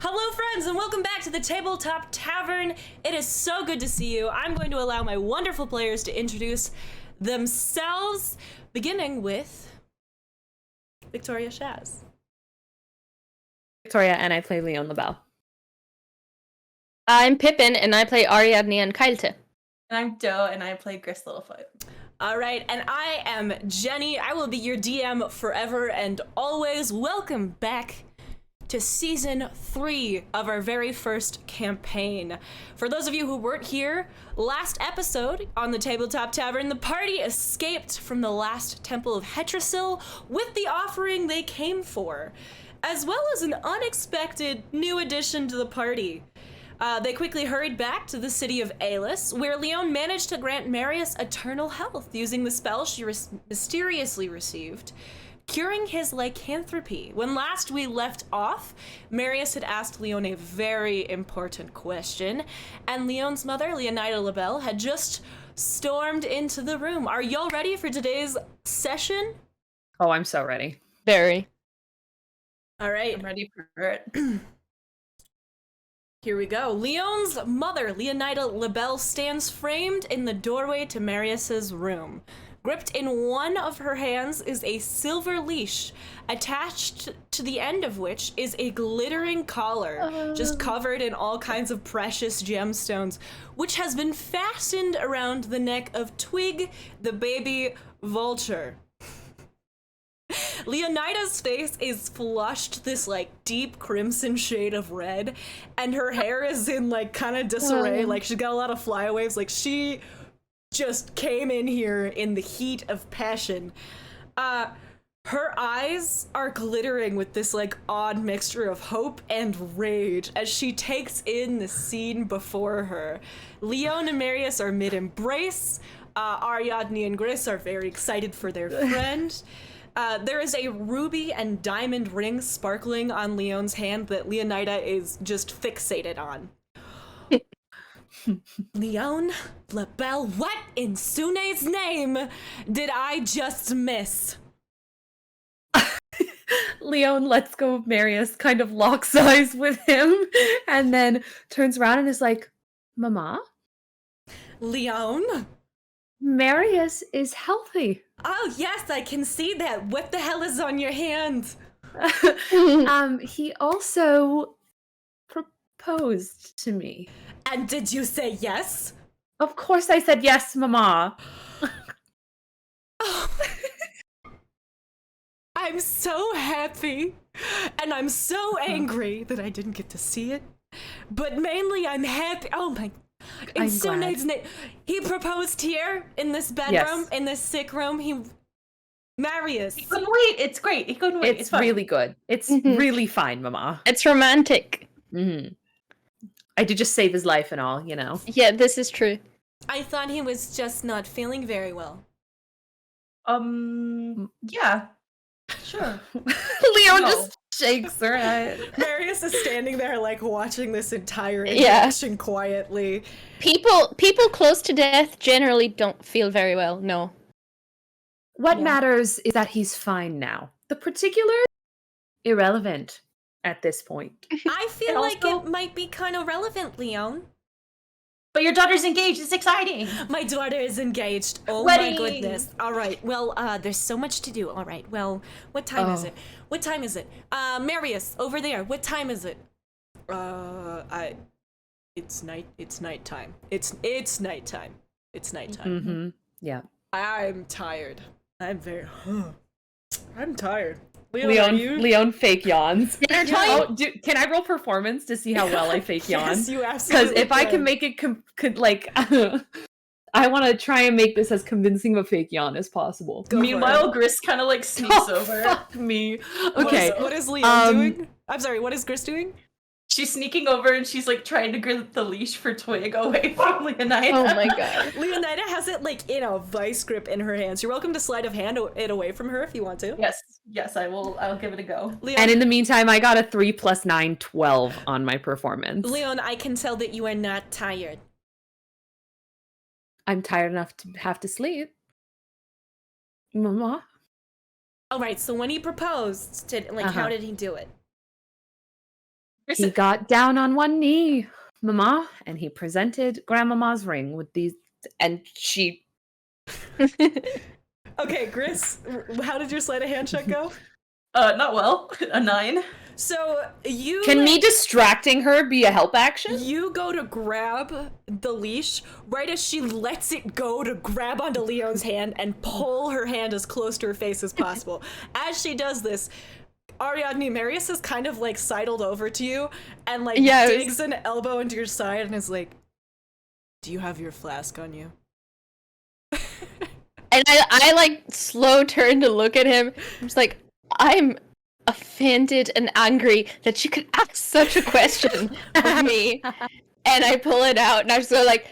Hello friends and welcome back to the Tabletop Tavern. It is so good to see you. I'm going to allow my wonderful players to introduce themselves, beginning with Victoria Shaz. Victoria, and I play Lione LaBelle. I'm Pippin, and I play Ariadne and Kylte. And I'm Doe, and I play Gris Littlefoot. All right, and I am Jenny. I will be your DM forever and always. Welcome back to Season 3 of our very first campaign. For those of you who weren't here, last episode on the Tabletop Tavern, the party escaped from the last Temple of Hetrasil with the offering they came for, as well as an unexpected new addition to the party. They quickly hurried back to the city of Alis, where Lione managed to grant Marius eternal health using the spell she mysteriously received, curing his lycanthropy. When last we left off, Marius had asked Lione a very important question, and Leone's mother, Leonida LaBelle, had just stormed into the room. Are y'all ready for today's session? Oh, I'm so ready. Very. All right. I'm ready for it. Here we go. Leone's mother, Leonida LaBelle, stands framed in the doorway to Marius's room. Gripped in one of her hands is a silver leash, attached to the end of which is a glittering collar, just covered in all kinds of precious gemstones, which has been fastened around the neck of Twig, the baby vulture. Leonida's face is flushed this like deep crimson shade of red, and her hair is in like kind of disarray. Like she's got a lot of flyawaves. Like she just came in here in the heat of passion. Her eyes are glittering with this like odd mixture of hope and rage as she takes in the scene before her. Lione and Marius are mid-embrace. Ariadne and Gris are very excited for their friend. There is a ruby and diamond ring sparkling on Leone's hand that Leonida is just fixated on. Lione LaBelle, what in Sune's name did I just miss? Lione lets go of Marius, kind of locks eyes with him, and then turns around and is like, Mama? Leone? Marius is healthy. Oh yes, I can see that. What the hell is on your hand? He also proposed to me. And did you say yes? Of course I said yes, Mama. I'm so happy, and I'm so angry that I didn't get to see it. But mainly I'm happy. Oh my, in Sune's name, he proposed here in this bedroom, in this sick room. Marius. He couldn't wait. It's great. He couldn't wait. It's really good. It's really fine, Mama. It's romantic. I did just save his life and all, you know. Yeah, this is true. I thought he was just not feeling very well. Yeah. Sure. Leone just shakes her head. Marius is standing there, like, watching this entire interaction quietly. People close to death generally don't feel very well, no. What matters is that he's fine now. The particulars, irrelevant at this point. I feel like it might be kind of relevant, Lione. But your daughter's engaged. It's exciting. My daughter is engaged. Oh Wedding. My goodness. All right. Well, there's so much to do. All right. Well, what time is it? What time is it? Marius, over there. What time is it? It's nighttime. It's nighttime. It's nighttime. Yeah. I'm tired. I'm tired. Lione fake yawns. Dinner time? Can I roll performance to see how well I fake yawn? Yes, you absolutely Because if I can make it, I want to try and make this as convincing of a fake yawn as possible. Meanwhile, Gris kind of like sneaks over. Fuck me. Okay. What is Lione doing? I'm sorry, what is Gris doing? She's sneaking over and she's like trying to grip the leash for Twig away from Leonida. Oh my god. Leonida has it like in a vice grip in her hands. You're welcome to sleight of hand it away from her if you want to. Yes, I will. I'll give it a go. Leon, And in the meantime, I got a 3 + 9, 12 on my performance. Leon, I can tell that you are not tired. I'm tired enough to have to sleep. Mama? All right, so when he proposed, how did he do it? He got down on one knee, Mama, and he presented Grandmama's ring with these, and she. Okay, Gris, how did your sleight of hand check go? Not well. A 9. So you Can me distracting her be a help action? You go to grab the leash right as she lets it go to grab onto Leone's hand and pull her hand as close to her face as possible. As she does this, Ariadne, Marius is kind of like sidled over to you and like digs an elbow into your side and is like, "Do you have your flask on you?" And I like slow turn to look at him. I'm just like, I'm offended and angry that you could ask such a question of me. And I pull it out and I just go like,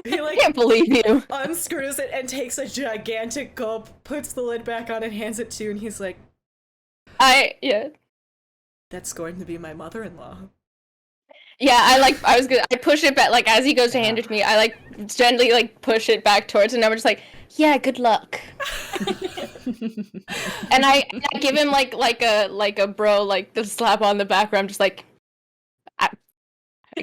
He like I can't believe you. unscrews it and takes a gigantic gulp, puts the lid back on and hands it to you, and he's like, "That's going to be my mother-in-law." Yeah, I push it back, like, as he goes to hand it to me, I, like, gently, like, push it back towards him, and I'm just like, yeah, good luck. And I give him, like a bro, like, the slap on the back where I'm just like, I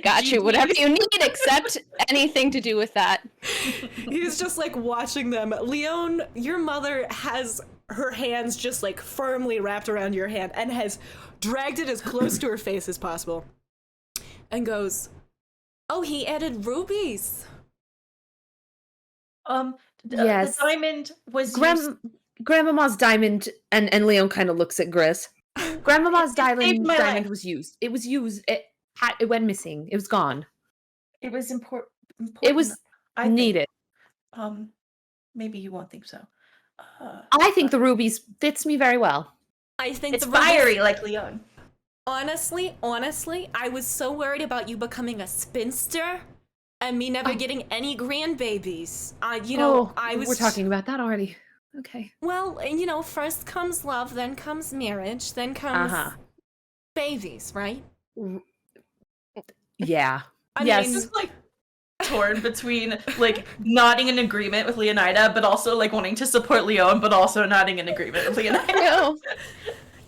got you, whatever you need, except anything to do with that. He's just, like, watching them. Lione, your mother has her hands just, like, firmly wrapped around your hand and has dragged it as close to her face as possible. And goes, "Oh, he added rubies." Yes. The diamond was Grandmama's diamond, and Leon kind of looks at Gris. Grandmama's diamond life. was used. It was used. It went missing. It was gone. It was important. It was needed. Maybe you won't think so. I think the rubies fits me very well. I think it's fiery like Lione. Honestly, I was so worried about you becoming a spinster and me never getting any grandbabies. I was... We're talking about that already. Okay. Well, first comes love, then comes marriage, then comes babies, right? Yeah. I yes. mean, Just like torn between like nodding in agreement with Leonida, but also like wanting to support Lione, but also nodding in agreement with Leonida. No.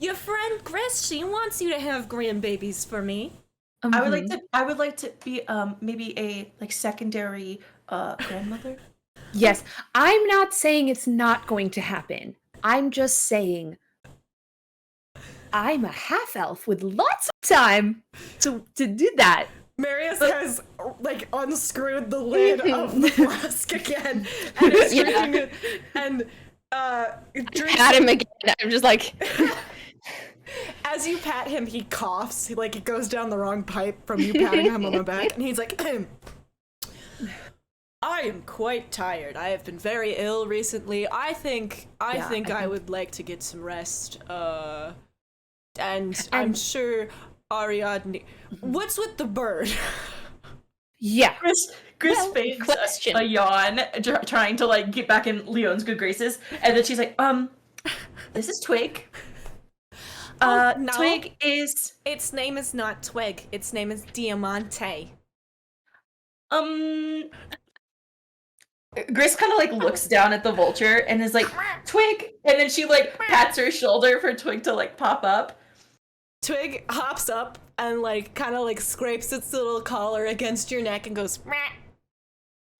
Your friend Gris, she wants you to have grandbabies for me. I would like to be maybe a like secondary grandmother. Yes. I'm not saying it's not going to happen. I'm just saying I'm a half elf with lots of time to do that. Marius has like unscrewed the lid of the flask again and is drinking it and drinks. Pat him again. I'm just like. As you pat him, he coughs. Like it goes down the wrong pipe from you patting him on the back, and he's like, "I am quite tired. I have been very ill recently. I think I would like to get some rest. And I'm sure Ariadne. What's with the bird?" Yeah. Chris fades a yawn, trying to like get back in Leone's good graces, and then she's like, "This is Twig." No. Twig is... Its name is not Twig. Its name is Diamante. Gris kind of like looks down at the vulture and is like, "Twig!" And then she like pats her shoulder for Twig to like pop up. Twig hops up and like kind of like scrapes its little collar against your neck and goes, "Meh."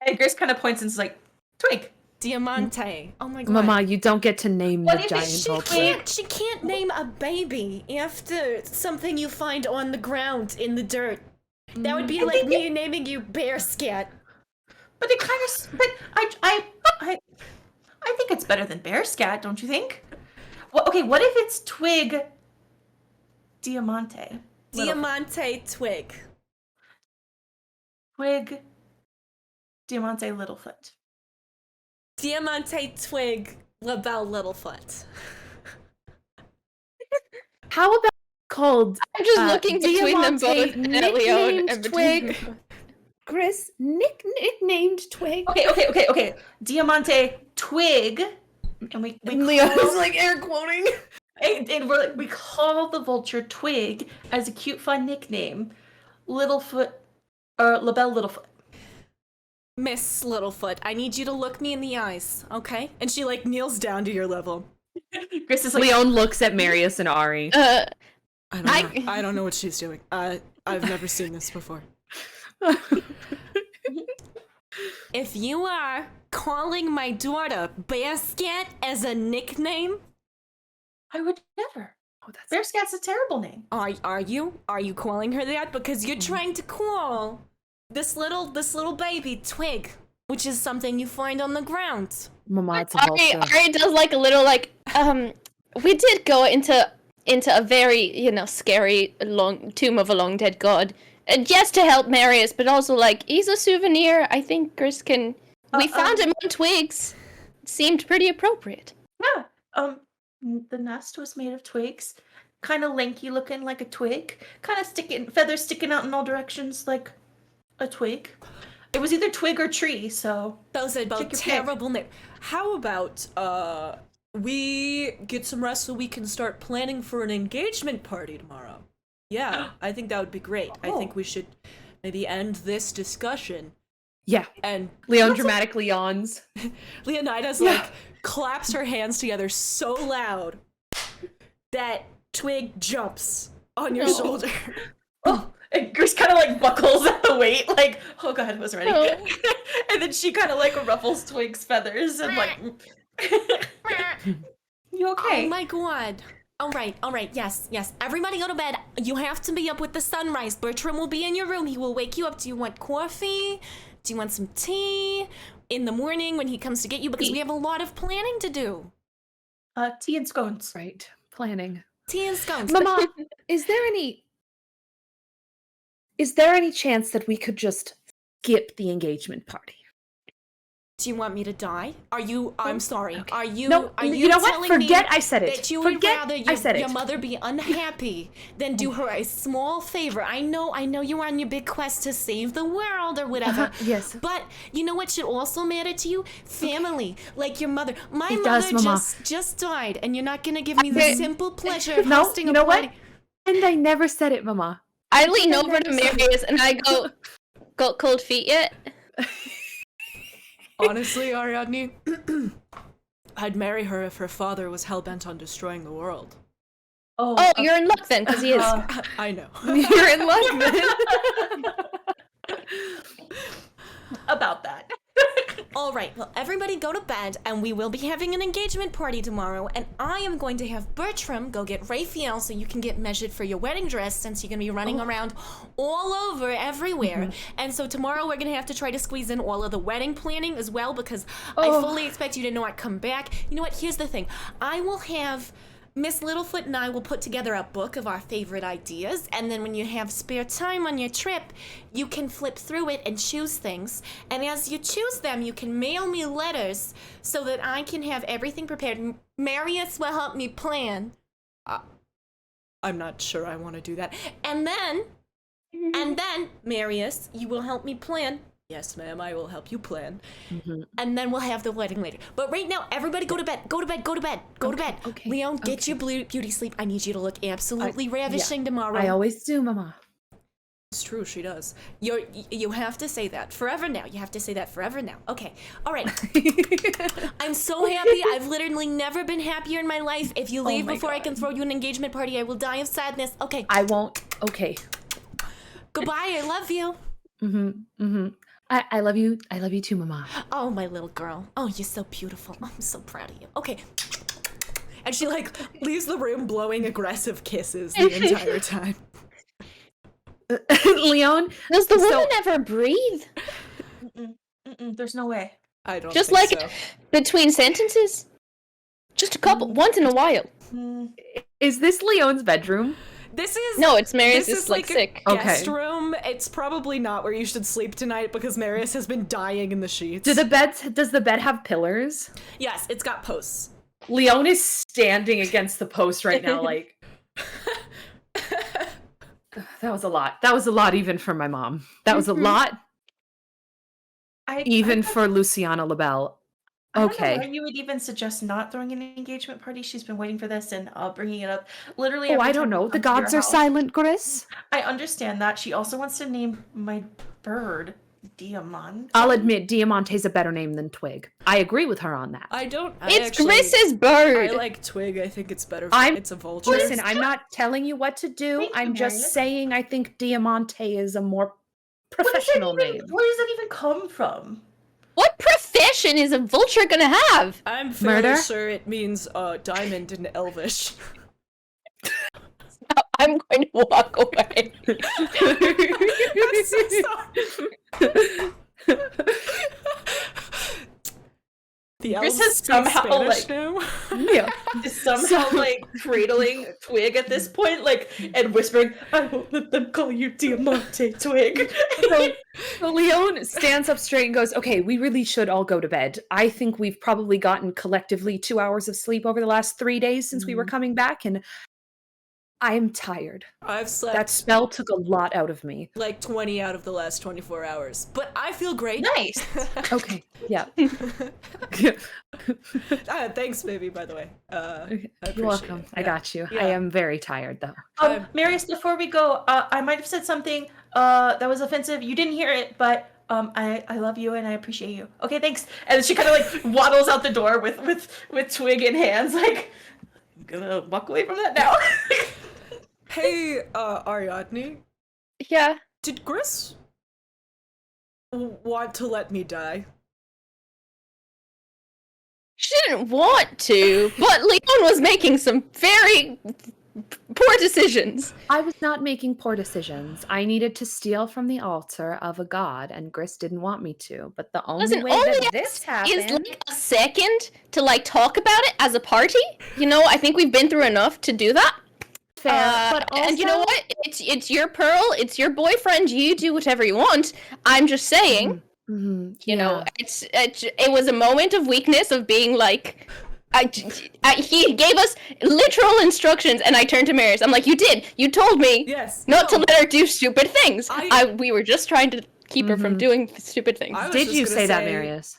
And Gris kind of points and is like, "Twig." Diamante. Oh my god. Mama, you don't get to name the giant vulture. She can't name a baby after something you find on the ground in the dirt. That would be like me naming you Bear Scat. But it kind of... But I think it's better than Bear Scat, don't you think? Well, okay, what if it's Twig Diamante? Diamante Twig. Twig Diamante Littlefoot. Diamante Twig LaBelle Littlefoot. How about called? I'm just looking between them both Diamante, and Leone and Twig. Gris, nicknamed Twig. Okay. Diamante Twig, and we Leone's like air quoting. And we're like, we call the vulture Twig as a cute, fun nickname. Littlefoot, or LaBelle Littlefoot. Miss Littlefoot, I need you to look me in the eyes, okay? And she like kneels down to your level. Chris is like, Lione looks at Marius and Ari. I don't know what she's doing. I've never seen this before. If you are calling my daughter Bearscat as a nickname, I would never. Oh, that's Bearscat's a terrible name. are you calling her that because you're trying to call this little baby Twig, which is something you find on the ground. Mama, it's a vulture. Ari does like a little we did go into a very, scary long tomb of a long dead god. And yes, to help Marius, but also like he's a souvenir. I think Chris can. We found him on twigs. It seemed pretty appropriate. Yeah. The nest was made of twigs, kind of lanky looking like a twig, kind of feathers sticking out in all directions like a twig. It was either twig or tree, so Those are both terrible names. How about we get some rest so we can start planning for an engagement party tomorrow? Yeah, I think that would be great. I think we should maybe end this discussion. Yeah. And Lione dramatically yawns. Leonidas like claps her hands together so loud that Twig jumps on your shoulder. Oh, and Chris kind of like buckles at the weight, like, oh god, I wasn't ready. And then she kind of like ruffles Twig's feathers and like, you okay? Oh my god. All right, yes. Everybody go to bed. You have to be up with the sunrise. Bertram will be in your room. He will wake you up. Do you want coffee? Do you want some tea? In the morning when he comes to get you? Because we have a lot of planning to do. Tea and scones. Right. Planning. Tea and scones. Mama, is there any chance that we could just skip the engagement party? Do you want me to die? I'm sorry. Okay. Are you No, are you you know what? telling Forget me I said it. that you would Forget rather I said your it. mother be unhappy than do her a small favor? I know you're on your big quest to save the world or whatever. Yes. But you know what should also matter to you? Family. Like your mother. My It mother does, Mama. just died, and you're not gonna give me the Okay. simple pleasure of No, hosting you a know party. what? And I never said it, Mama. I lean over to Marius and I go, got cold feet yet? Honestly, Ariadne, I'd marry her if her father was hell-bent on destroying the world. Oh, you're in luck then, because he is. I know. You're in luck, then. About that. All right, well, everybody go to bed, and we will be having an engagement party tomorrow, and I am going to have Bertram go get Raphael so you can get measured for your wedding dress since you're going to be running around all over everywhere. And so tomorrow we're going to have to try to squeeze in all of the wedding planning as well because I fully expect you to not come back. You know what? Here's the thing. I will have... Miss Littlefoot and I will put together a book of our favorite ideas, and then when you have spare time on your trip, you can flip through it and choose things. And as you choose them, you can mail me letters so that I can have everything prepared. Marius will help me plan. I'm not sure I want to do that. And then, Marius, you will help me plan. Yes, ma'am, I will help you plan. And then we'll have the wedding later. But right now, everybody go to bed. Go to bed. Okay. Leon, get your beauty sleep. I need you to look absolutely ravishing tomorrow. I always do, Mama. It's true, she does. You have to say that forever now. You have to say that forever now. Okay, all right. I'm so happy. I've literally never been happier in my life. If you leave before I can throw you an engagement party, I will die of sadness. Okay. I won't. Okay. Goodbye, I love you. I love you. I love you too, Mama. Oh, my little girl. Oh, you're so beautiful. I'm so proud of you. Okay. And she, like, leaves the room blowing aggressive kisses the entire time. Leon, Does the woman ever breathe? There's no way. I don't Just think like so. between sentences? Just a couple, once in a while. is this Leon's bedroom? This is No, it's Marius this is is like sick. a guest room. It's probably not where you should sleep tonight because Marius has been dying in the sheets. Does the bed have pillars? Yes, it's got posts. Leon is standing against the post right now, like. That was a lot. That was a lot even for my mom. That was a lot even for Luciana LaBelle. I don't know Okay. why you would even suggest not throwing an engagement party. She's been waiting for this and bringing it up literally Oh, every I time don't we know. The come to your gods are house. silent, Chris. I understand that. She also wants to name my bird Diamante. I'll admit Diamante's a better name than Twig. I agree with her on that. It's Chris's bird. I like Twig. I think it's better. It's a vulture. Listen, I'm not telling you what to do. Thank you, I'm just Marius. saying I think Diamante is a more professional name. Where does that even come from? What profession is a vulture gonna have? I'm fairly Murder? sure it means diamond in Elvish. I'm going to walk away. I'm so sorry. The Chris elves has speak somehow, Spanish like- now. Yeah. Is somehow like cradling Twig at this point, like, and whispering, "I won't let them call you Diamante, Twig." So Lione stands up straight and goes, okay, we really should all go to bed. I think we've probably gotten collectively 2 hours of sleep over the last 3 days since we were coming back, and I'm tired. I've slept That spell took a lot out of me. like 20 out of the last 24 hours, but I feel great. Nice. Okay, yeah. Thanks, baby, by the way. I appreciate You're welcome. it. I Yeah. got you. Yeah. I am very tired, though. Marius, before we go, I might have said something that was offensive. You didn't hear it, but I love you and I appreciate you. Okay, thanks. And she kind of like waddles out the door with Twig in hands, like, I'm gonna walk away from that now. Hey, Ariadne, Yeah. did Gris want to let me die? She didn't want to, but Lione was making some very poor decisions. I was not making poor decisions. I needed to steal from the altar of a god, and Gris didn't want me to. But the only Listen, way all that we this is happened... like a second to like talk about it as a party. You know, I think we've been through enough to do that. Fair, but also... And you know what? It's your pearl. It's your boyfriend. You do whatever you want. I'm just saying. You know, it was a moment of weakness of being like. He gave us literal instructions, and I turned to Marius. I'm like, you told me not to let her do stupid things. We were just trying to keep her from doing stupid things. Did you say that, Marius?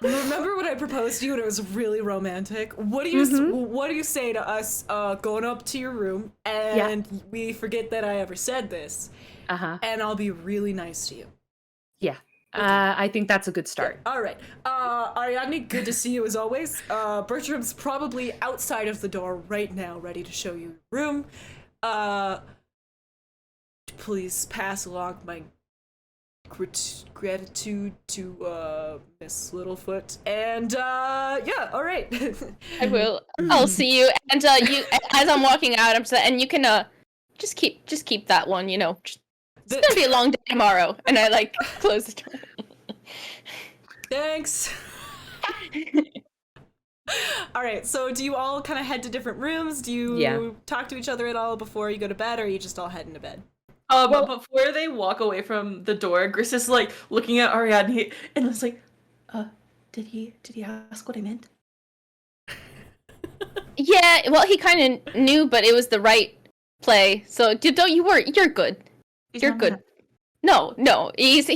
Remember when I proposed to you and it was really romantic? What do you say to us going up to your room and we forget that I ever said this? And I'll be really nice to you. Yeah. Okay. I think that's a good start. Yeah. All right. Ariadne, good to see you as always. Bertram's probably outside of the door right now, ready to show you your room. Please pass along my gratitude to Miss Littlefoot, and yeah, all right. I will. I'll see you. And you, as I'm walking out, and you can just keep that one. You know, it's gonna be a long day tomorrow. And I like close the door. Thanks. All right. So, do you all kind of head to different rooms? Do you talk to each other at all before you go to bed, or are you just all heading to bed? But before they walk away from the door, Gris is like looking at Ariadne and was like, did he ask what I meant? Yeah, well, he kind of knew, but it was the right play. So don't you worry. You're good. You're good. No, he's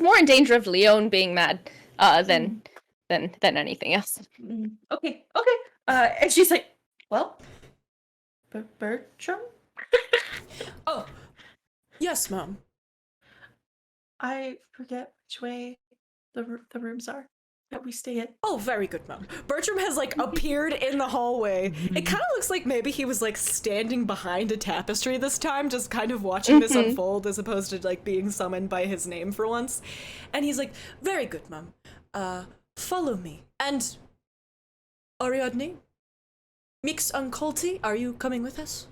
more in danger of Lione being mad than anything else. Okay. And she's like, well, Bertram? Oh, yes, Mom. I forget which way the rooms are that we stay in. Oh, very good, Mom. Bertram has like appeared in the hallway. It kind of looks like maybe he was like standing behind a tapestry this time, just kind of watching this unfold as opposed to like being summoned by his name for once. And he's like, very good, Mom. Follow me. And Ariadne, Mix Unculty, are you coming with us?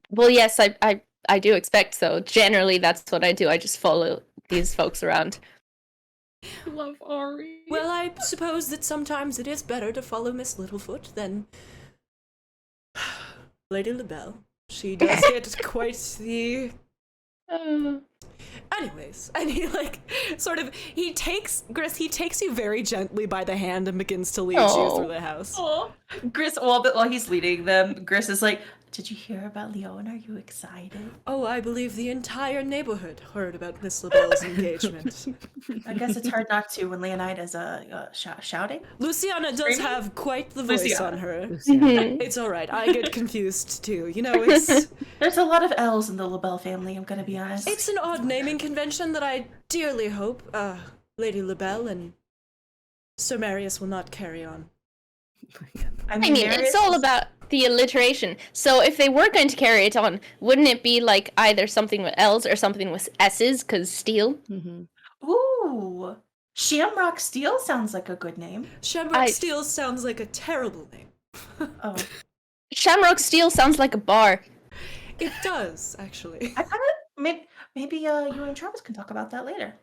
Well, yes, I do expect so. Generally, that's what I do. I just follow these folks around. I love Ari. Well, I suppose that sometimes it is better to follow Miss Littlefoot than Lady LaBelle. She does get quite the Anyways, and he like he takes you very gently by the hand and begins to lead you through the house. Oh, Gris, while he's leading them, Gris is like, "Did you hear about Lione? Are you excited?" Oh, I believe the entire neighborhood heard about Miss LaBelle's engagement. I guess it's hard not to when Leonida's shouting. Luciana does have quite the voice on her. Mhm. It's all right. I get confused too. You know, it's There's a lot of L's in the LaBelle family. I'm gonna be honest. it's an odd naming convention that I dearly hope Lady LaBelle and Sir Marius will not carry on. I mean, it's all about the alliteration. So if they were going to carry it on, wouldn't it be like either something with L's or something with S's? Because steel. Ooh, Shamrock Steel sounds like a good name. Shamrock Steel sounds like a terrible name. Oh, Shamrock Steel sounds like a bar. It does, actually. I kind of maybe you and Travis can talk about that later.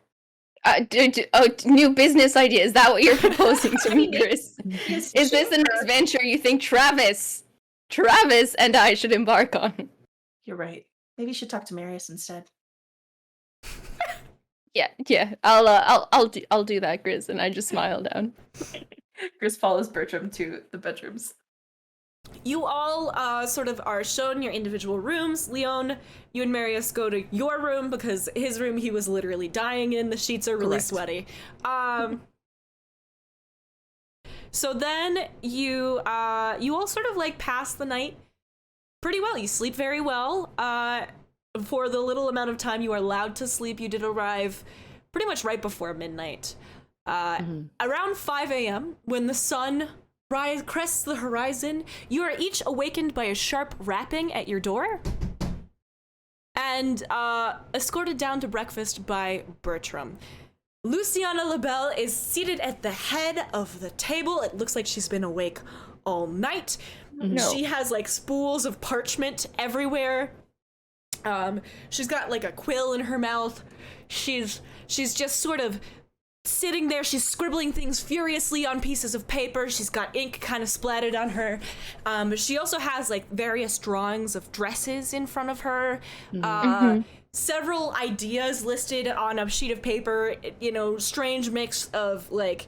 New business idea. Is that what you're proposing to me, Chris? Is this the next venture you think Travis and I should embark on? You're right. Maybe you should talk to Marius instead. Yeah. I'll do that, Grizz, and I just smile down. Gris follows Bertram to the bedrooms. You all sort of are shown your individual rooms. Lione, you and Marius go to your room because his room he was literally dying in. The sheets are really sweaty. So then you all sort of like pass the night pretty well. You sleep very well. For the little amount of time you are allowed to sleep, you did arrive pretty much right before midnight. Around 5 a.m., when the sun crests the horizon, you are each awakened by a sharp rapping at your door and escorted down to breakfast by Bertram. Luciana LaBelle is seated at the head of the table. It looks like she's been awake all night. No. She has like spools of parchment everywhere. She's got like a quill in her mouth. She's just sort of sitting there. She's scribbling things furiously on pieces of paper. She's got ink kind of splattered on her. She also has like various drawings of dresses in front of her. Several ideas listed on a sheet of paper, you know, strange mix of like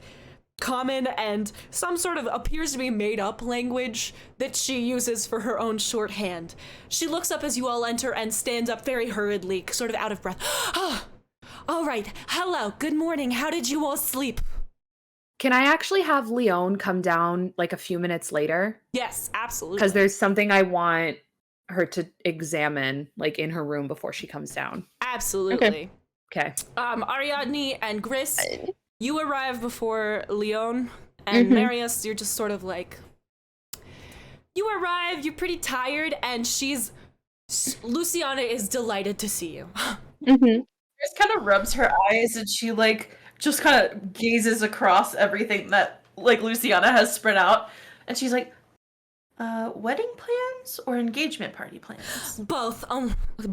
common and some sort of appears to be made up language that she uses for her own shorthand. She looks up as you all enter and stands up very hurriedly, sort of out of breath. Ah, all right. Hello. Good morning. How did you all sleep? Can I actually have Lione come down like a few minutes later? Yes, absolutely. Because there's something I want her to examine like in her room before she comes down. Absolutely. Okay. Ariadne and Gris, you arrive before Lione, and Marius, you're just sort of like, you arrive, you're pretty tired, and Luciana is delighted to see you. Gris kind of rubs her eyes and she like just kind of gazes across everything that like Luciana has spread out, and she's like, wedding plans or engagement party plans? Both.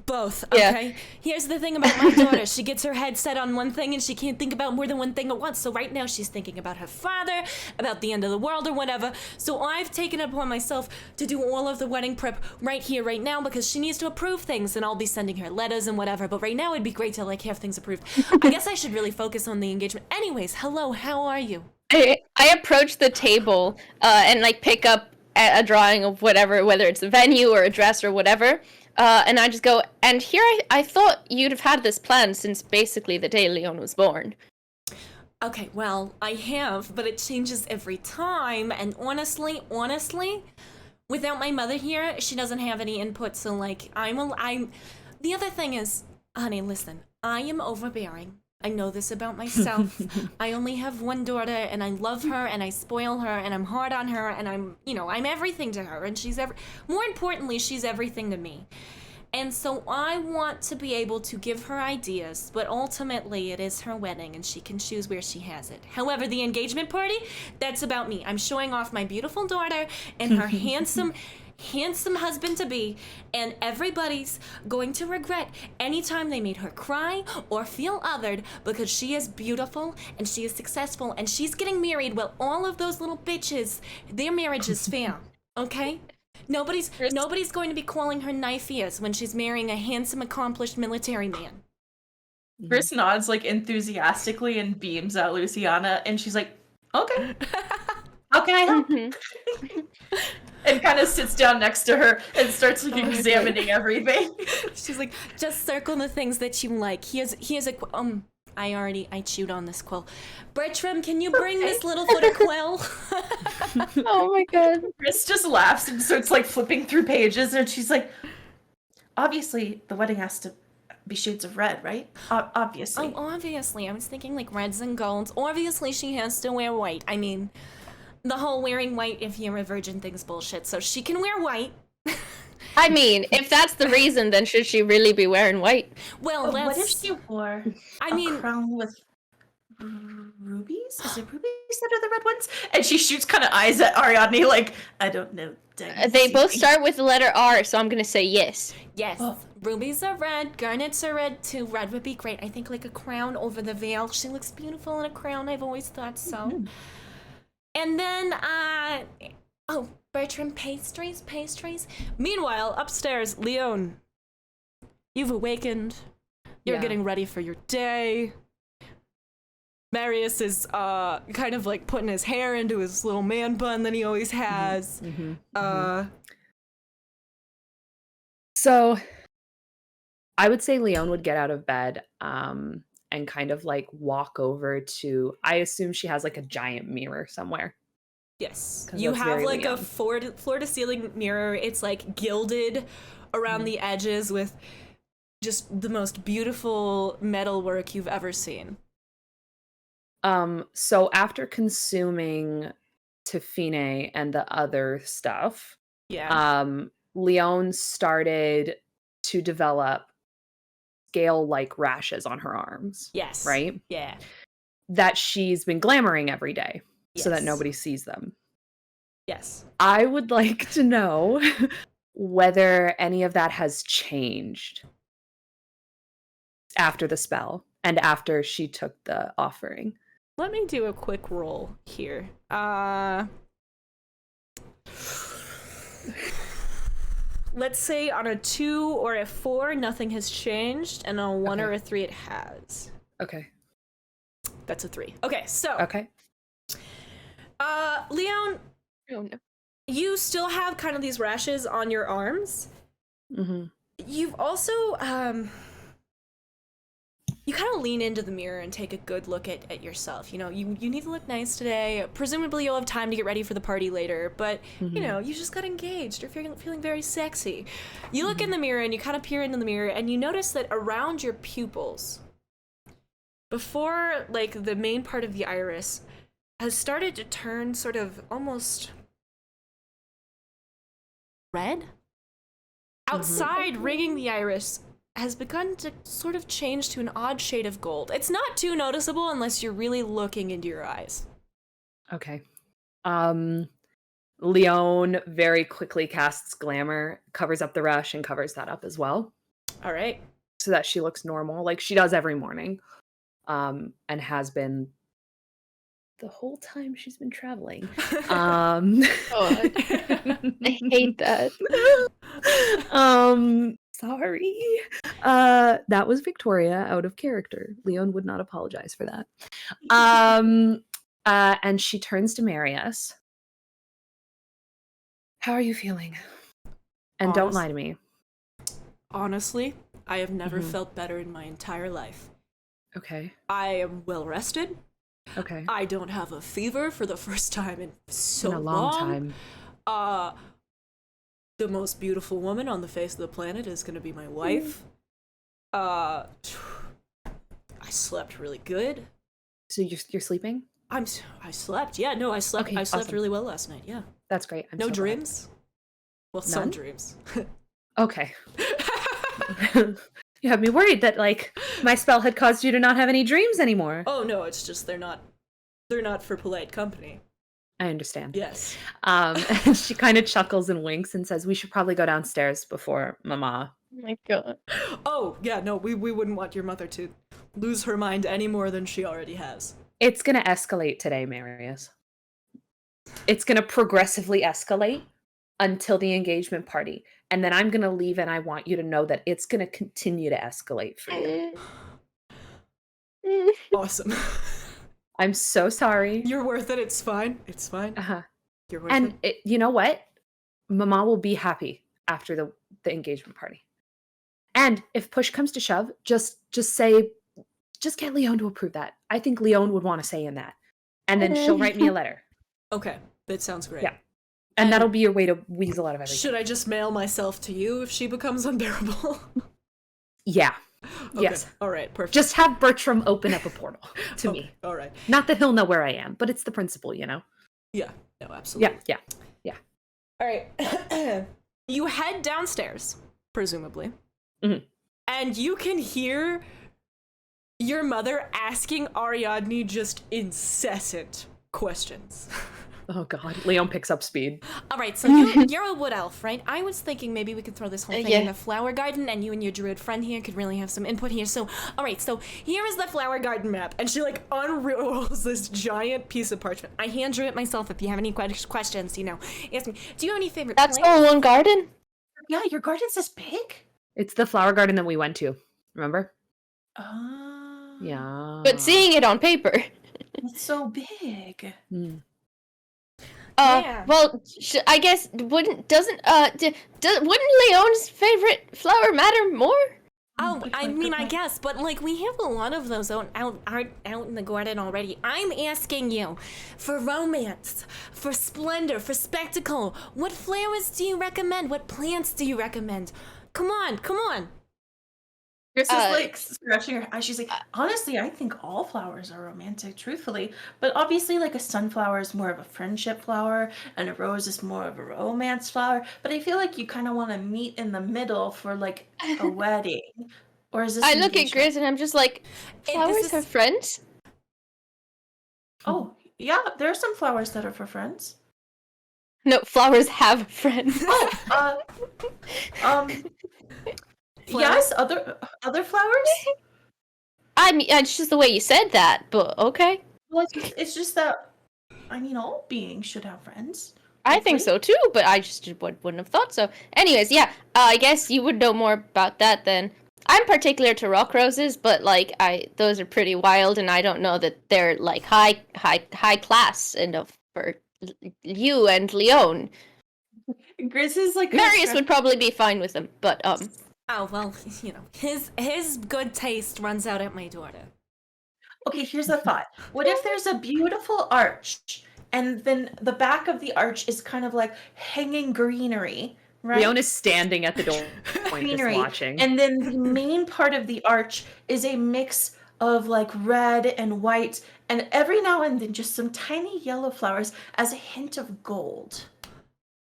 Both. Yeah. Okay. Here's the thing about my daughter. She gets her head set on one thing and she can't think about more than one thing at once. So right now she's thinking about her father, about the end of the world or whatever. So I've taken it upon myself to do all of the wedding prep right here, right now, because she needs to approve things, and I'll be sending her letters and whatever. But right now it'd be great to like have things approved. I guess I should really focus on the engagement. Anyways, hello. How are you? I approach the table and like pick up a drawing of whatever, whether it's a venue or a dress or whatever, and I just go, and here I thought you'd have had this planned since basically the day Lione was born. Okay, well, I have, but it changes every time, and honestly, without my mother here, she doesn't have any input, so like, the other thing is, honey, listen, I am overbearing. I know this about myself. I only have one daughter, and I love her, and I spoil her, and I'm hard on her, and I'm everything to her, and more importantly, she's everything to me. And so I want to be able to give her ideas, but ultimately it is her wedding, and she can choose where she has it. However, the engagement party, that's about me. I'm showing off my beautiful daughter and her handsome husband-to-be, and everybody's going to regret any time they made her cry or feel othered, because she is beautiful and she is successful and she's getting married while all of those little bitches, their marriage is fair, okay? Nobody's going to be calling her knife ears when she's marrying a handsome, accomplished military man. Chris nods like enthusiastically and beams at Luciana, and she's like, "Okay, how can I help?" Mhm. And kind of sits down next to her and starts like Oh my examining everything. She's like, just circle the things that you like. Here's a I chewed on this quill. Bertram, can you bring this little foot of quill? Oh my god. Chris just laughs and starts like flipping through pages, and she's like, "Obviously, the wedding has to be shades of red, right? Obviously." Oh, obviously. I was thinking like reds and golds. Obviously, she has to wear white. I mean, the whole wearing white if you're a virgin thing's bullshit, so she can wear white. I mean, if that's the reason, then should she really be wearing white? Well, What if that's... she wore I a mean, crown with rubies? Is it rubies that are the red ones? And she shoots kind of eyes at Ariadne like, I don't know. They both start with the letter R, so I'm gonna say yes. yes. Oh. Rubies are red, garnets are red too. Red would be great. I think like a crown over the veil. She looks beautiful in a crown. I've always thought so. Mm-hmm. And then, Bertram, pastries. Meanwhile, upstairs, Lione, you've awakened. You're Yeah. getting ready for your day. Marius is kind of like putting his hair into his little man bun that he always has. So I would say Lione would get out of bed and kind of like walk over to, I assume she has like a giant mirror somewhere. Yes. 'Cause You that's have very like a Lione. floor to ceiling mirror. It's like gilded around the edges with just the most beautiful metal work you've ever seen. So after consuming Tafine and the other stuff, Yeah. Lione started to develop scale-like rashes on her arms, Yes. right? Yeah. That she's been glamoring every day so that Yes. nobody sees them. Yes. I would like to know whether any of that has changed after the spell and after she took the offering. Let me do a quick roll here. Let's say on a 2 or a 4, nothing has changed, and on a 1 or a 3, it has. Okay. That's a 3. Okay, so Okay. Lione, Oh no. you still have kind of these rashes on your arms. Mm-hmm. You've also you kind of lean into the mirror and take a good look at yourself. You know, you need to look nice today. Presumably you'll have time to get ready for the party later, but you know, you just got engaged. You're feeling very sexy. You look in the mirror and you kind of peer into the mirror and you notice that around your pupils, before like the main part of the iris, has started to turn sort of almost red. Outside, ringing the iris has begun to sort of change to an odd shade of gold. It's not too noticeable unless you're really looking into your eyes. Okay. Lione very quickly casts glamour, covers up the rash, and covers that up as well, All right. so that she looks normal, like she does every morning, and has been the whole time she's been traveling. God. I hate that. Sorry. That was Victoria out of character. Lione would not apologize for that. And she turns to Marius. How are you feeling? And don't lie to me. Honestly, I have never felt better in my entire life. Okay. I am well rested. Okay. I don't have a fever for the first time in so In a long time. The most beautiful woman on the face of the planet is going to be my wife. I slept really good. So you're sleeping? I slept. Yeah, no, I slept. Okay, I slept awesome. really well last night. Yeah. That's great. I'm No so glad. dreams. Well, some None? dreams. Okay. You have me worried that like my spell had caused you to not have any dreams anymore. Oh no, it's just they're not for polite company. I understand. Yes. And she kind of chuckles and winks and says, "We should probably go downstairs before Mama." Oh my god. Oh yeah, no, we wouldn't want your mother to lose her mind any more than she already has. It's gonna escalate today, Marius. It's gonna progressively escalate until the engagement party. And then I'm gonna leave and I want you to know that it's gonna continue to escalate for you. Awesome. I'm so sorry. You're worth it. It's fine. It's fine. Uh-huh. You're worth And it. you know what? Mama will be happy after the engagement party. And if push comes to shove, just say, just get Lione to approve that. I think Lione would want to say in that. And then she'll write me a letter. Okay, that sounds great. Yeah. And that'll be your way to weasel out of everything. Should I just mail myself to you if she becomes unbearable? Yeah. Okay. Yes. All right, perfect. Just have Bertram open up a portal to me. All right. Not that he'll know where I am, but it's the principle, you know? Yeah, no, absolutely. Yeah. All right. You head downstairs, presumably. Mhm. And you can hear your mother asking Ariadne just incessant questions. Oh god. Leon picks up speed. All right, so you're a wood elf, right? I was thinking maybe we could throw this whole thing in Yeah. the flower garden, and you and your druid friend here could really have some input here. So, all right, so here is the flower garden map, and she like unrolls this giant piece of parchment. I hand drew it myself. If you have any questions, ask me. Do you have any favorite That's plants? all one garden? Yeah, your garden's this big? It's the flower garden that we went to. Remember? Oh. Yeah. But seeing it on paper. It's so big. Mm. Yeah. Well, I guess wouldn't Leone's favorite flower matter more? Oh, Good I point, mean, good I point. guess, but like we have a lot of those out in the garden already. I'm asking you for romance, for splendor, for spectacle. What flowers do you recommend? What plants do you recommend? Come on. Chris is Uh, like scratching her eyes. She's like, honestly, I think all flowers are romantic, truthfully. But obviously, like a sunflower is more of a friendship flower, and a rose is more of a romance flower. But I feel like you kind of want to meet in the middle for like a wedding. Or is this I look at engagement? Grizz and I'm just like, this flowers is- are friends? Oh, yeah, there are some flowers that are for friends. No, flowers have friends. Oh, yes, other flowers? I mean, it's just the way you said that, but okay. Well, it's just that, I mean, all beings should have friends. I think so too, but I just wouldn't have thought so. Anyways, yeah, I guess you would know more about that than I'm particular to rock roses, but like those are pretty wild, and I don't know that they're like high class enough for you and Lione. Grizz is like Marius would probably be fine with them, but Oh well, his good taste runs out at my daughter. Okay, here's a thought. What if there's a beautiful arch, and then the back of the arch is kind of like hanging greenery, right? Leon is standing at the door, just Greenery. watching. And then the main part of the arch is a mix of like red and white, and every now and then just some tiny yellow flowers as a hint of gold.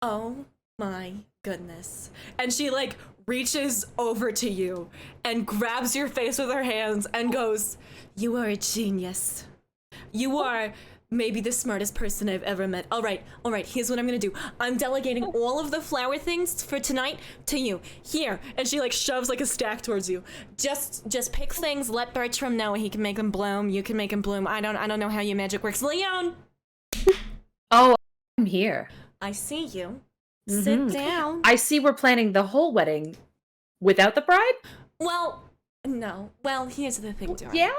Oh my goodness. And she like reaches over to you and grabs your face with her hands and goes, "You are a genius. You are maybe the smartest person I've ever met. All right, here's what I'm gonna do. I'm delegating all of the flower things for tonight to you. Here." And she like shoves like a stack towards you. Just pick things, let Bertram know, he can make them bloom, you can make them bloom. I don't know how your magic works. Leon! Oh, I'm here. I see you. Sit Mhm. down. I see we're planning the whole wedding without the bride? Well, no. Well, here's the thing, Dora. Yeah.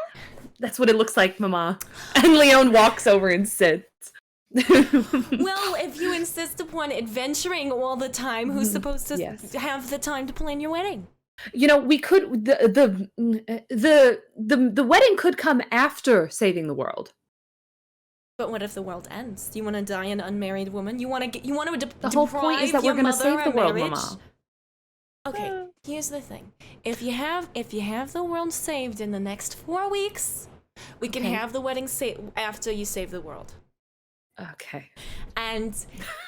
That's what it looks like, Mama. And Leon walks over and sits. Well, if you insist upon adventuring all the time, who's supposed to Yes. have the time to plan your wedding? You know, we could the wedding could come after saving the world. But what if the world ends? Do you want to die an unmarried woman? You want to The whole point is that we're going to save the world, Mama. Okay, here's the thing. If you have the world saved in the next 4 weeks, we can Okay. have the wedding after you save the world. Okay. And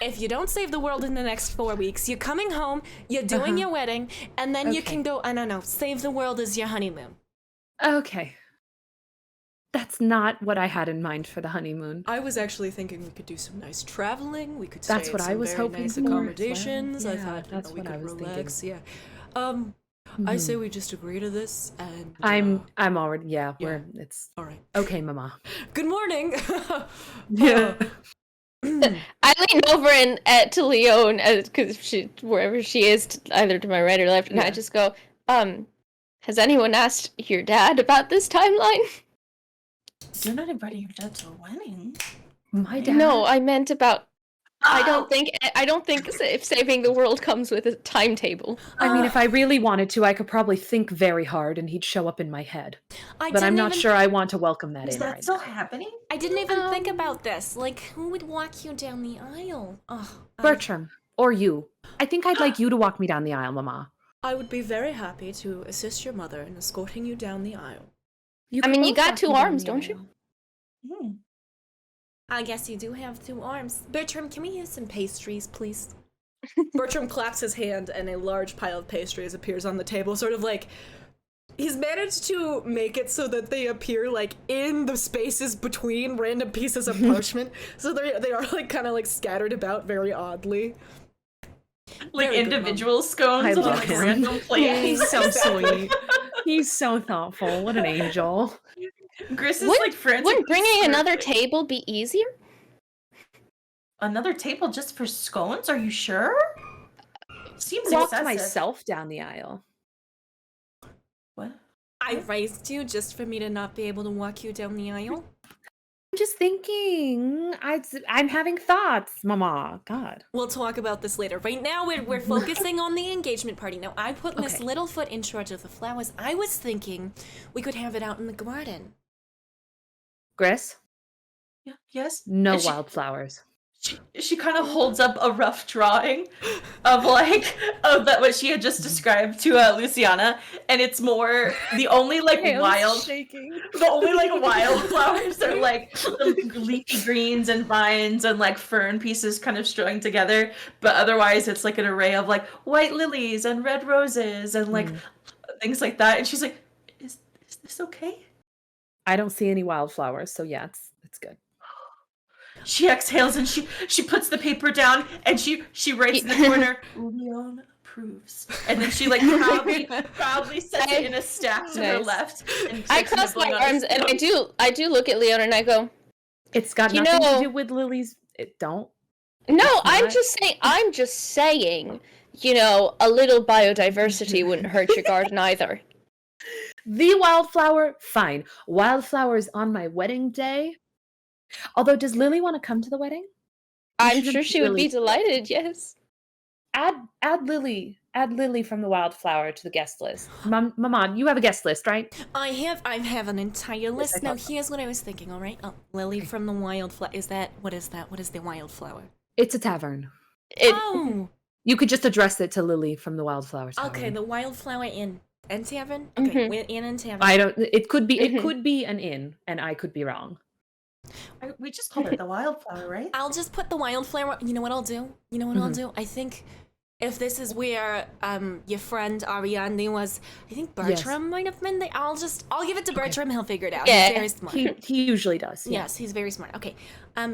if you don't save the world in the next 4 weeks, you're coming home, you're doing your wedding, and then you Okay. can go, I don't know, save the world as your honeymoon. Okay. That's not what I had in mind for the honeymoon. I was actually thinking we could do some nice traveling. We could That's stay what at I some was very hoping nice for as well. accommodations. I Yeah, thought that's we what I could was relax. thinking. Yeah. I say we just agree to this, and I'm already we're it's all right. okay, Mama. Good morning. Yeah. I lean over and to Leone because she wherever she is, either to my right or left, and I Yeah. just go, has anyone asked your dad about this timeline? You're not inviting your dad to a wedding. My dad. No, I meant about. I Oh, don't think if saving the world comes with a timetable. I mean, if I really wanted to, I could probably think very hard and he'd show up in my head. I But I'm didn't not even- sure I want to welcome that is in that right still now. happening? I didn't even think about this. Like, who would walk you down the aisle? Oh, Bertram, or you. I think I'd like you to walk me down the aisle, Mama. I would be very happy to assist your mother in escorting you down the aisle. You I mean, you both got walk 2 me down arms, the don't you? aisle. Hmm. I guess you do have 2 arms. Bertram, can we use some pastries, please? Bertram claps his hand and a large pile of pastries appears on the table, sort of like he's managed to make it so that they appear like in the spaces between random pieces of parchment. So they are like kind of like scattered about very oddly. Like Very good, individual scones I on love like him. random plates. He's so sweet. He's so thoughtful. What an angel. Gris is Wouldn't, like frantic. wouldn't bringing another table be easier? Another table just for scones? Are you sure? Seems Walked excessive. myself down the aisle. What? I raised you just for me to not be able to walk you down the aisle. I'm just thinking. I'm having thoughts, Mama. God. We'll talk about this later. Right now, we're focusing on the engagement party. Now, I put Miss Okay. Littlefoot in charge of the flowers. I was thinking we could have it out in the garden. Gris, Yeah. Yes. no And wildflowers. She kind of holds up a rough drawing of that what she had just described to Luciana, and it's more the only like shaking. the only like wildflowers are like some leafy greens and vines and like fern pieces kind of strung together, but otherwise it's like an array of like white lilies and red roses and like things like that. And she's like, "Is this okay?" I don't see any wildflowers, so yeah, it's good. She exhales and she puts the paper down and she writes in the corner, Lione approves. And then she like proudly sets it in a stack to her Nice. left. And I starts cross my nibbling on arms the and stone. I do look at Leon and I go, It's got You nothing know- to do with lilies. It don't. no, It's I'm not. just saying, you know, a little biodiversity wouldn't hurt your garden either. The wildflower, fine. Wildflowers on my wedding day. Although, does Lily want to come to the wedding? I'm should sure invite she would be Lily. delighted, yes. Add Lily from the wildflower to the guest list. Mama, you have a guest list, right? I have an entire list. I Now, thought so. here's what I was thinking, all right? Oh, Lily from the wildflower. What is that? What is the wildflower? It's a tavern. Oh, You could just address it to Lily from the wildflower tavern. okay, the wildflower inn and tavern? Okay, Mhm. we're inn and tavern. I don't. It could be. Mhm. It could be an inn, and I could be wrong. We just called it the wildflower, right? I'll just put the wildflower. You know what I'll do? I'll do? I think if this is where your friend Ariane was, I think Bertram might have been there. I'll give it to Bertram. He'll figure it out. Yeah. He's very smart. He usually does. Yeah. Yes, he's very smart. Okay.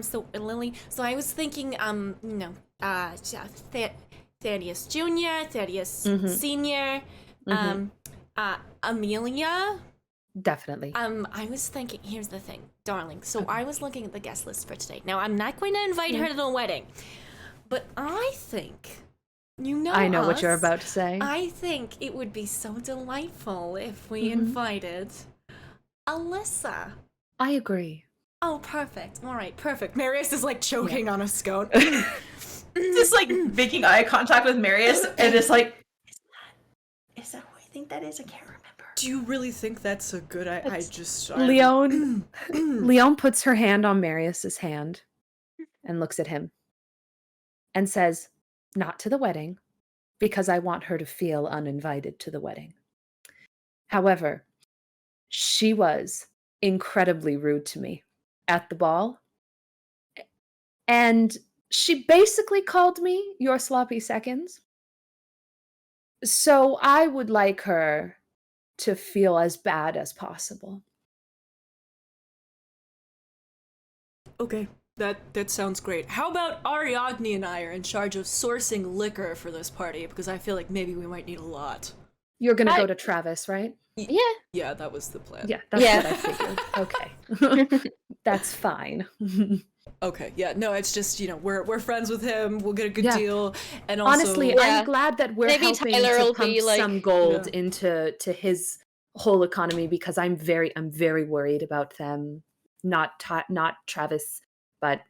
So Lily. So I was thinking. Thaddeus Jr., Thaddeus Mhm. Senior, Amelia. Definitely. I was thinking, here's the thing, darling. So I was looking at the guest list for today. Now, I'm not going to invite her to the wedding, but I think, I know what you're us, about to say. I think it would be so delightful if we invited Alyssa. I agree. Oh, perfect. All right, perfect. Marius is like choking on a scone. Just like making eye contact with Marius and it's like, is that who I think that is? I can't remember. Do you really think that's a good Leone. Leone puts her hand on Marius's hand and looks at him and says, "Not to the wedding, because I want her to feel uninvited to the wedding. However, she was incredibly rude to me at the ball, and she basically called me your sloppy seconds. So I would like her to feel as bad as possible." Okay, that sounds great. How about Ariadne and I are in charge of sourcing liquor for this party, because I feel like maybe we might need a lot. You're gonna I- go to Travis, right? Yeah. Yeah, that was the plan. Yeah, that's Yeah. what I figured. Okay. That's fine. Okay, yeah, no, it's just, we're friends with him, we'll get a good Yeah. deal, and also... Honestly, Yeah. I'm glad that we're Maybe helping Tyler to will pump be like- some gold Yeah. into his whole economy, because I'm very worried about them not Travis, but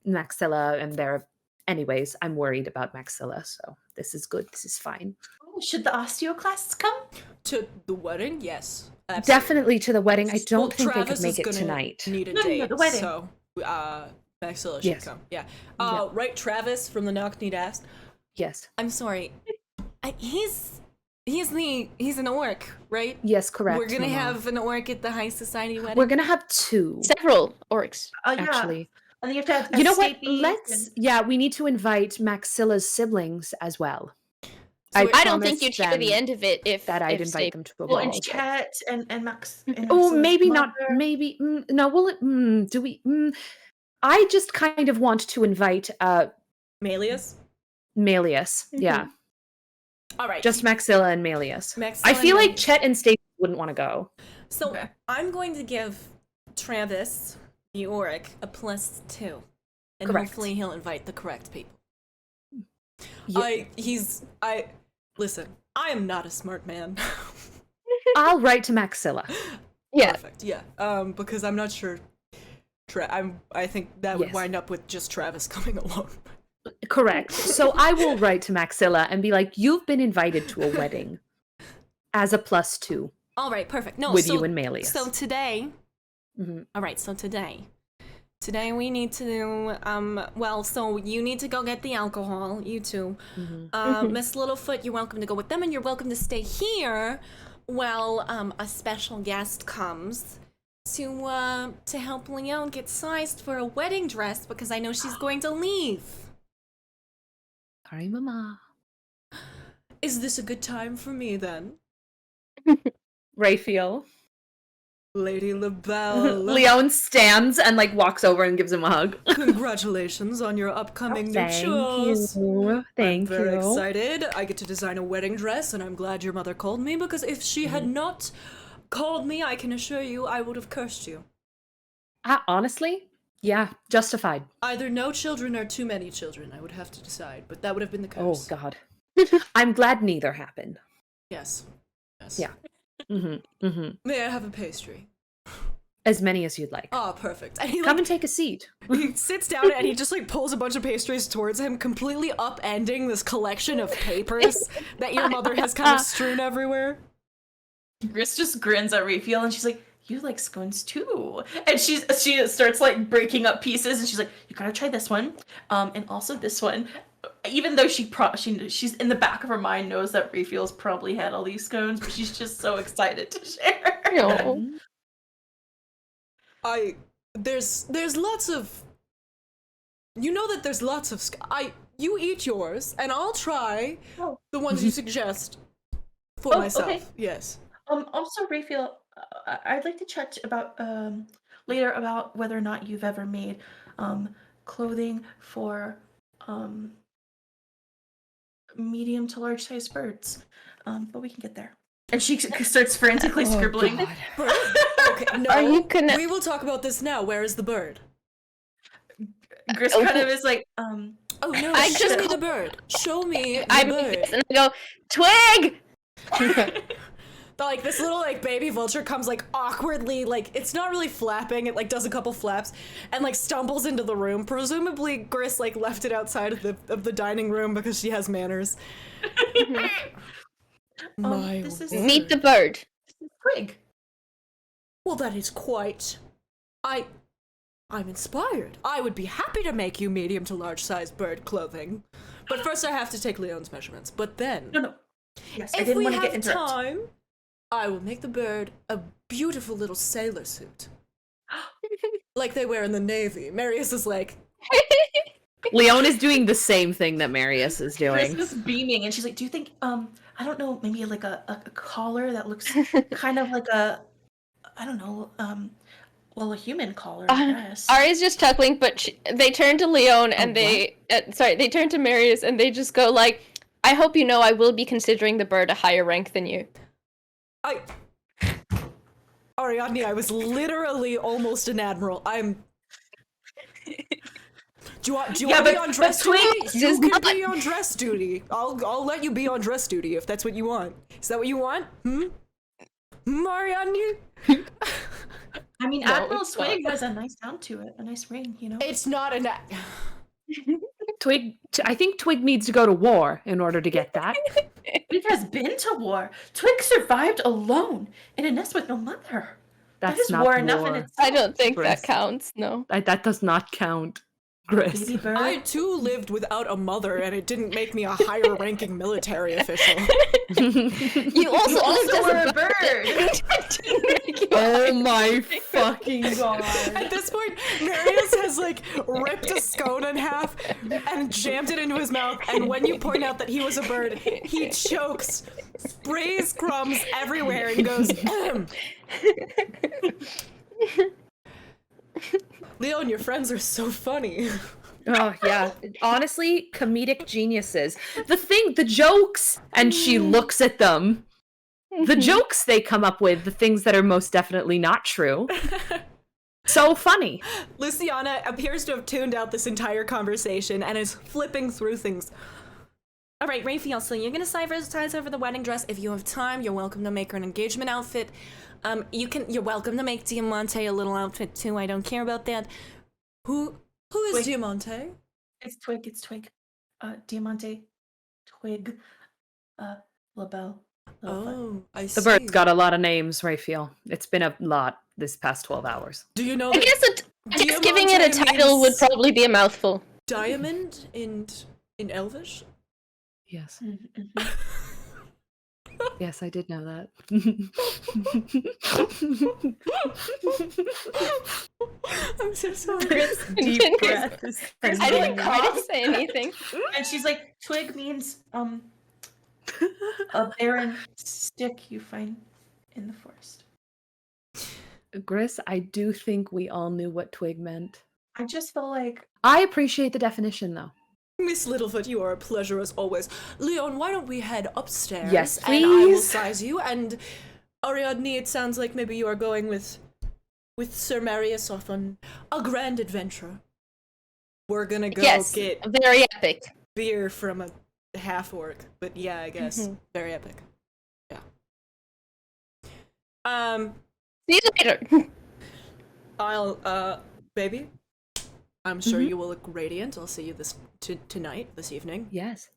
Maxilla, and they're. Anyways, I'm worried about Maxilla, so this is good. This is fine. Oh, should the osteoclasts come? To the wedding, yes. Absolutely. Definitely to the wedding. I don't think Travis they could make is it gonna tonight. Need a No, date, the wedding. so Maxilla should Yes. come. Yeah. Yeah. Right, Travis from the Knock-Kneed Ass. Yes. I'm sorry. He's an orc, right? Yes, correct. We're gonna Mama. have an orc at the high society wedding. We're gonna have 2. Several orcs. Yeah. Actually. And then you have to have You know what? Stacey Let's. and- Yeah, we need to invite Maxilla's siblings as well. So I don't think promised you'd hear the them end of it if that I'd if invite Stacey- them to a Well, ball. and Chet and Max. And Oh, Maxilla's maybe not. mother. Maybe no. Well, do we? I just kind of want to invite Malius. Malius. Yeah, All right. just Maxilla and Malius. Maxilla I feel and like Chet and Stacey wouldn't want to go. So Okay. I'm going to give Travis the orc a +2, and Correct. hopefully he'll invite the correct people. Yeah. Listen. I am not a smart man. I'll write to Maxilla. Yeah. Perfect. Yeah. Because I'm not sure. I think that would Yes. wind up with just Travis coming along. Correct. So I will write to Maxilla and be like, "You've been invited to a wedding as a +2 All right. Perfect. No. with so, you and Malius." So today. Mhm. All right. So today we need to do. Well, so you need to go get the alcohol. You two. Miss Littlefoot, you're welcome to go with them, and you're welcome to stay here while a special guest comes to help Lione get sized for a wedding dress because I know she's going to leave. Sorry, Mama. Is this a good time for me then, Raphael. Lady LaBelle? Leon stands and like walks over and gives him a hug. Congratulations on your upcoming nuptials. Thank Very you. excited. I get to design a wedding dress, and I'm glad your mother called me because if she had not called me, I can assure you I would have cursed you. Honestly, yeah, justified. Either no children or too many children. I would have to decide, but that would have been the curse. Oh God. I'm glad neither happened. Yes. Yes. Yeah. May I have a pastry? As many as you'd like. Oh, perfect. And he Come and take a seat. he sits down and he just like pulls a bunch of pastries towards him, completely upending this collection of papers that your mother has kind of strewn everywhere. Gris just grins at Raphael and she's like, "You like scones too." And she starts like breaking up pieces and she's like, "You gotta try this one, and also this one." Even though she's in the back of her mind knows that Raphael's probably had all these scones, but she's just so excited to share. No. There's lots of. You know that there's lots of. You eat yours, and I'll try the ones you suggest for myself. Okay. Yes. Also, Raphael, I'd like to chat about later about whether or not you've ever made clothing for medium to large sized birds. But we can get there. And she starts frantically scribbling. Bird? Okay, no. Are you gonna- We will talk about this now. Where is the bird? Gris kind of is like, Oh no! I Show just me call- the bird. Show me the I make bird. this and I go, Twig! Like this little like baby vulture comes like awkwardly, like it's not really flapping, it like does a couple flaps and like stumbles into the room. Presumably Gris like left it outside of the dining room because she has manners. My this is Meet the bird. Twig. Well, that is quite. I'm inspired. I would be happy to make you medium to large sized bird clothing. But first I have to take Leon's measurements. But then No. Yes, I if didn't we want to have get interrupted. time, I will make the bird a beautiful little sailor suit. Like they wear in the Navy. Marius is like, Leon is doing the same thing that Marius is Gris doing. is beaming, and she's like, "Do you think, I don't know, maybe like a collar that looks kind of like a, I don't know, well, a human collar, I guess." Ari's just chuckling, but they turn to Leone and they turn to Marius and they just go like, I hope you know I will be considering the bird a higher rank than you. Ariadne, I was literally almost an admiral. Do you want to be on dress duty? You can be on dress duty. I'll let you be on dress duty if that's what you want. Is that what you want? Ariadne? I mean, No, Admiral it's not. Twig has a nice sound to it, a nice ring, you know? It's not an. I think Twig needs to go to war in order to get that. Twig has been to war. Twig survived alone in a nest with no mother. That That's is not war enough in war. itself. I don't think Chris. that counts. No. That does not count, Chris. Baby bird. I too lived without a mother, and it didn't make me a higher-ranking military official. You also also lived were as a bird. It didn't make you a Oh higher my ranking. fucking god. At this point, Marius has like ripped a scone in half and jammed it into his mouth, and when you point out that he was a bird, he chokes, sprays crumbs everywhere, and goes, "Ahem." Leon, your friends are so funny. Oh yeah. Honestly, comedic geniuses. The jokes, and she looks at them. The jokes they come up with, the things that are most definitely not true. So funny. Luciana appears to have tuned out this entire conversation and is flipping through things. All right, Raphael, so you're gonna advertise over the wedding dress. If you have time, you're welcome to make her an engagement outfit. You're welcome to make Diamante a little outfit too. I don't care about that. Who is Wait. Diamante? It's Twig. Diamante, Twig, LaBelle. Oh, I see. The bird's got a lot of names, Raphael. It's been a lot this past 12 hours. Do you know I that guess just giving it a Diamante title would means probably be a mouthful. diamond in Elvish? Yes. Mhm. Yes, I did know that. I'm so sorry. Deep breath. I didn't say anything. And she's like, Twig means a barren stick you find in the forest. Gris, I do think we all knew what twig meant. I just feel like I appreciate the definition, though. Miss Littlefoot, you are a pleasure as always. Leon, why don't we head upstairs? Yes, And I will please. size you. And Ariadne, it sounds like maybe you are going with Sir Marius off on a grand adventure. We're gonna go Yes, get very epic. beer from a half-orc. But yeah, I guess. Very epic. Yeah. See you later. I'll, baby, I'm sure you will look radiant. I'll see you tonight, this evening. Yes.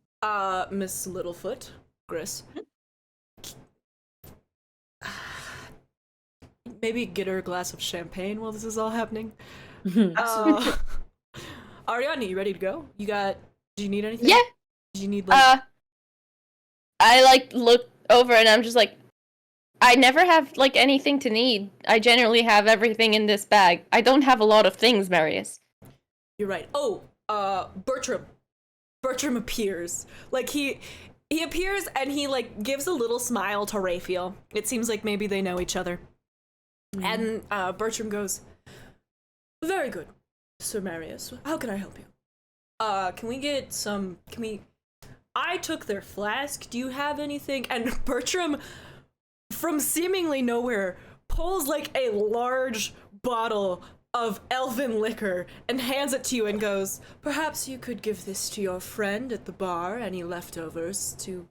Miss Littlefoot, Gris. Maybe get her a glass of champagne while this is all happening. Ariadne, you ready to go? Do you need anything? Yeah. Do you need, I look over and I'm just like, I never have anything to need. I generally have everything in this bag. I don't have a lot of things, Marius. You're right. Oh, Bertram. Bertram appears. He appears and he gives a little smile to Raphael. It seems like maybe they know each other. And Bertram goes, "Very good, Sir Marius. How can I help you? I took their flask. Do you have anything?" And Bertram, from seemingly nowhere, pulls a large bottle of elven liquor and hands it to you and goes, "Perhaps you could give this to your friend at the bar, any leftovers to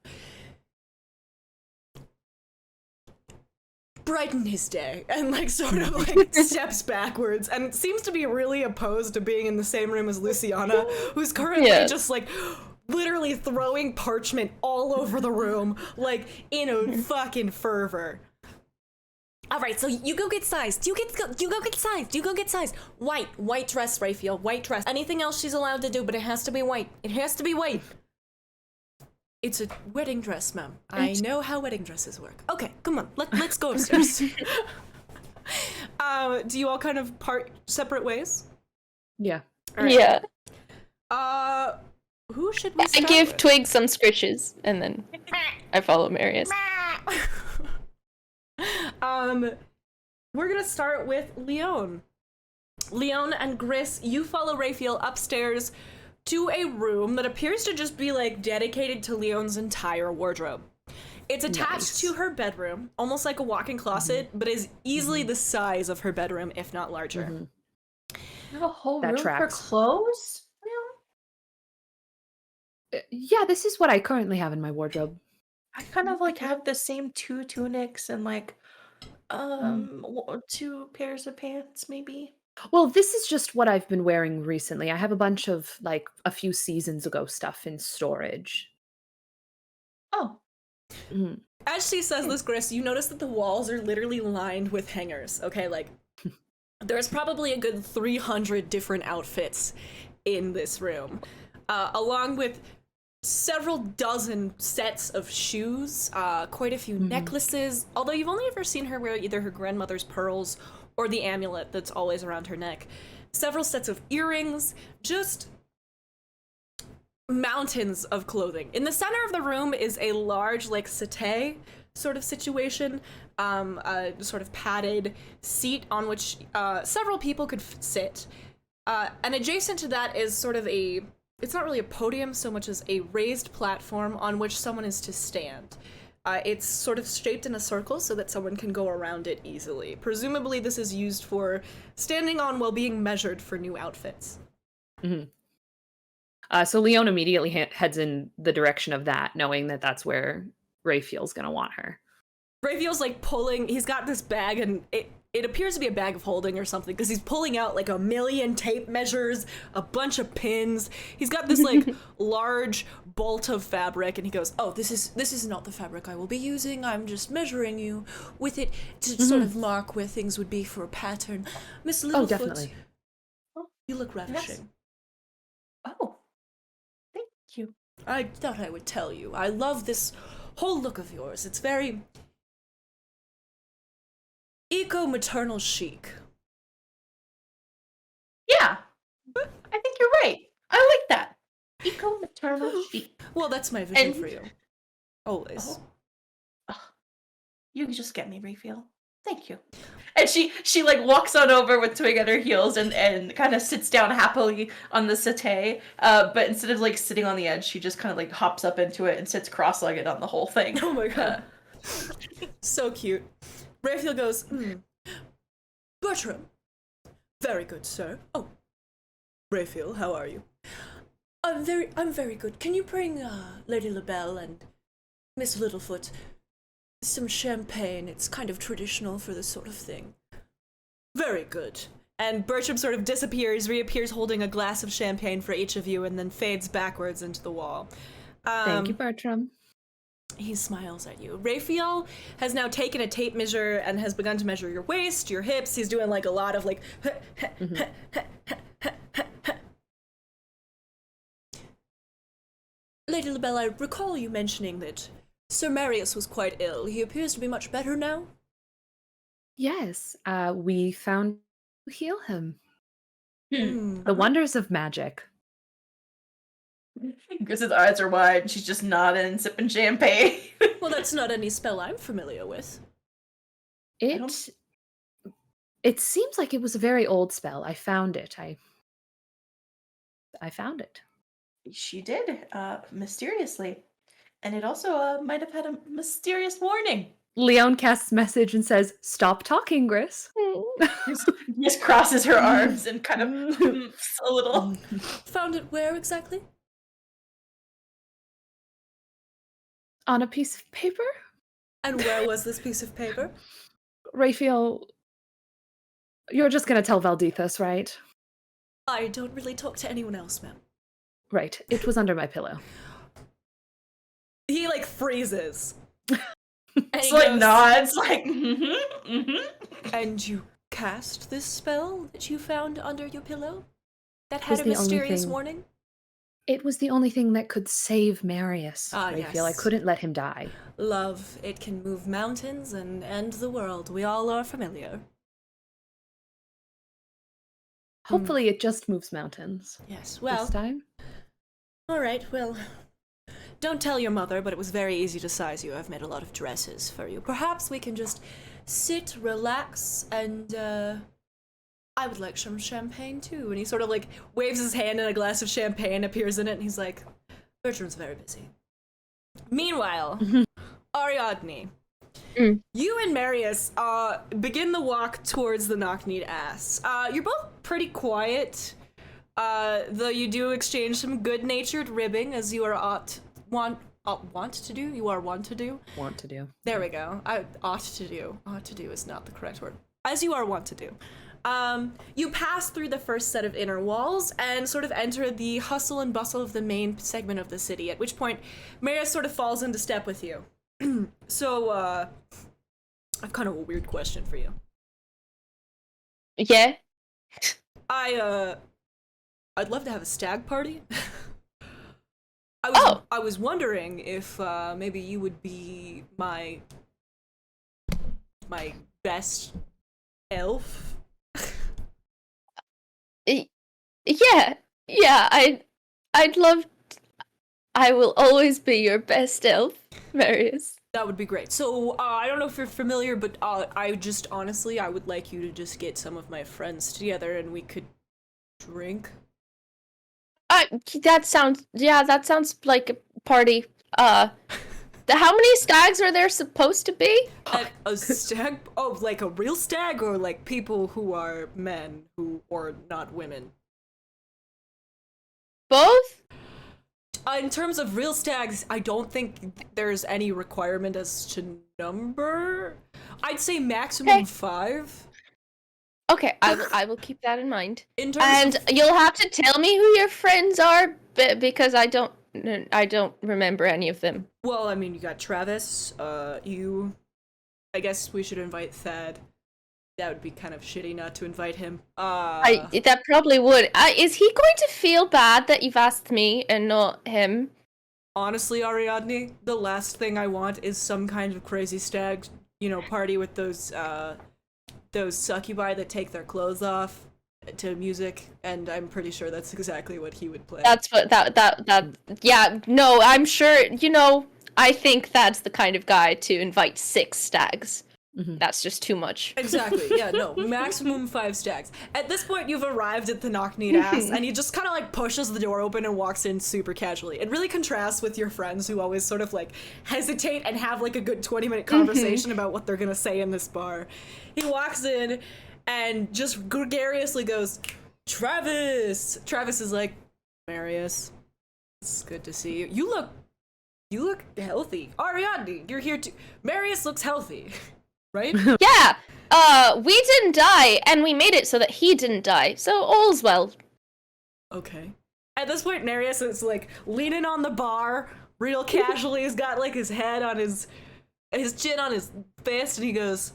brighten his day," and steps backwards and seems to be really opposed to being in the same room as Luciana, who's currently just literally throwing parchment all over the room, in a fucking fervor. All right, so you go get sized. You go get sized. White dress, Raphael. White dress. Anything else she's allowed to do, but it has to be white. It has to be white. It's a wedding dress, ma'am. I know how wedding dresses work. Okay, come on. Let's go upstairs. Do you all kind of part separate ways? Yeah. All right. Yeah. Who should we I start give with? Twig some scritches, and then I follow Marius. We're gonna start with Lione. Lione and Gris, you follow Raphael upstairs to a room that appears to just be dedicated to Leone's entire wardrobe. It's attached to her bedroom, almost like a walk-in closet, but is easily the size of her bedroom, if not larger. you have a whole That room tracks. for clothes. Yeah, this is what I currently have in my wardrobe. I kind of have the same 2 tunics and 2 pairs of pants, maybe. Well, this is just what I've been wearing recently. I have a bunch of like a few seasons ago stuff in storage. Oh, Mhm. As she says this, Gris, you notice that the walls are literally lined with hangers, okay? Like, there's probably a good 300 different outfits in this room, along with several dozen sets of shoes, quite a few necklaces, although you've only ever seen her wear either her grandmother's pearls or the amulet that's always around her neck. Several sets of earrings, just mountains of clothing. In the center of the room is a large, like, settee sort of situation, a sort of padded seat on which several people could sit. And adjacent to that is sort of it's not really a podium so much as a raised platform on which someone is to stand. It's sort of shaped in a circle so that someone can go around it easily. Presumably this is used for standing on while being measured for new outfits. So Lione immediately heads in the direction of that, knowing that that's where Raphael's gonna want her. Raphael's like he's got this bag, and it appears to be a bag of holding or something, because he's pulling out like 1,000,000 tape measures, a bunch of pins. He's got this like large bolt of fabric, and he goes, "Oh, this is not the fabric I will be using. I'm just measuring you with it to sort of mark where things would be for a pattern." Miss Littlefoot, definitely. you look ravishing. Oh, thank you. I thought I would tell you. I love this whole look of yours. It's very eco-maternal chic. Yeah, I think you're right. I like that. Eco-maternal chic. Well, that's my vision And- for you. Always. You just get me, Raphael. Thank you. And she like walks on over with Twig at her heels and kind of sits down happily on the settee. But instead of like sitting on the edge, she just kind of like hops up into it and sits cross-legged on the whole thing. Oh my god. So cute. Raphael goes, Bertram. Very good, sir. Oh. Raphael, how are you? I'm very good. Can you bring Lady LaBelle and Miss Littlefoot some champagne? It's kind of traditional for this sort of thing. Very good. And Bertram sort of disappears, reappears holding a glass of champagne for each of you, and then fades backwards into the wall. Thank you, Bertram. He smiles at you. Raphael has now taken a tape measure and has begun to measure your waist, your hips. He's doing like a lot of like... Lady LaBelle, I recall you mentioning that Sir Marius was quite ill. He appears to be much better now. Yes, we found to heal him. Hmm. The wonders of magic. Chris's eyes are wide and she's just nodding, sipping champagne. Well, that's not any spell I'm familiar with. It seems like it was a very old spell. I found it. I found it. She did, mysteriously. And it also might have had a mysterious warning. Lione casts message and says, "Stop talking, Gris." Just crosses her arms and kind of a little. Found it where exactly? On a piece of paper? And where was this piece of paper? Raphael, you're just gonna tell Valdethus, right? I don't really talk to anyone else, ma'am. Right. It was under my pillow. He like freezes. And It's he like goes, nods, like, And you cast this spell that you found under your pillow? That had Was a the only mysterious thing- warning? It was the only thing that could save Marius. Ah, Raphael, I yes. couldn't let him die. Love, it can move mountains and end the world. We all are familiar. Hopefully it just moves mountains. Yes, well, This time? alright, well, don't tell your mother, but it was very easy to size you. I've made a lot of dresses for you. Perhaps we can just sit, relax, and, I would like some champagne too. And he sort of like waves his hand and a glass of champagne appears in it, and he's like, Bertram's very busy. Meanwhile, Ariadne, you and Marius begin the walk towards the knock-kneed ass. You're both pretty quiet, though you do exchange some good-natured ribbing, as you are want to do? You are want to do? Want to do. There we go. Ought to do. Ought to do is not the correct word. As you are want to do. You pass through the first set of inner walls and sort of enter the hustle and bustle of the main segment of the city, at which point Marius sort of falls into step with you. So, I've kind of a weird question for you. Yeah. I'd love to have a stag party. I was wondering if maybe you would be my best elf. Yeah. I'd love. I will always be your best elf, Marius. That would be great. So, I don't know if you're familiar, but I would like you to just get some of my friends together and we could drink. That sounds like a party. How many stags are there supposed to be? A stag? Oh, like a real stag, or like people who are men or not women? Both? In terms of real stags, I don't think there's any requirement as to number. I'd say maximum 5. Okay, I will keep that in mind. And you'll have to tell me who your friends are, because I don't remember any of them. Well, I mean, you got Travis, you. I guess we should invite Thad. That would be kind of shitty not to invite him. That probably would. Is he going to feel bad that you've asked me and not him? Honestly, Ariadne, the last thing I want is some kind of crazy stag, party with those succubi that take their clothes off to music, and I'm pretty sure that's exactly what he would play. That's what yeah, no, I'm sure, I think that's the kind of guy to invite 6 stags. Mm-hmm. That's just too much. Exactly, yeah, no, maximum 5 stags. At this point, you've arrived at the knock-kneed ass, and he just kind of, pushes the door open and walks in super casually. It really contrasts with your friends who always sort of, hesitate and have, a good 20-minute conversation about what they're gonna say in this bar. He walks in and just gregariously goes, Travis! Travis is like, Marius, it's good to see you. You look healthy. Ariadne, you're here too. Marius looks healthy. Right? Yeah, we didn't die, and we made it so that he didn't die, so all's well. Okay. At this point, Marius is, leaning on the bar, real casually. He's got, his head on his chin on his fist, and he goes,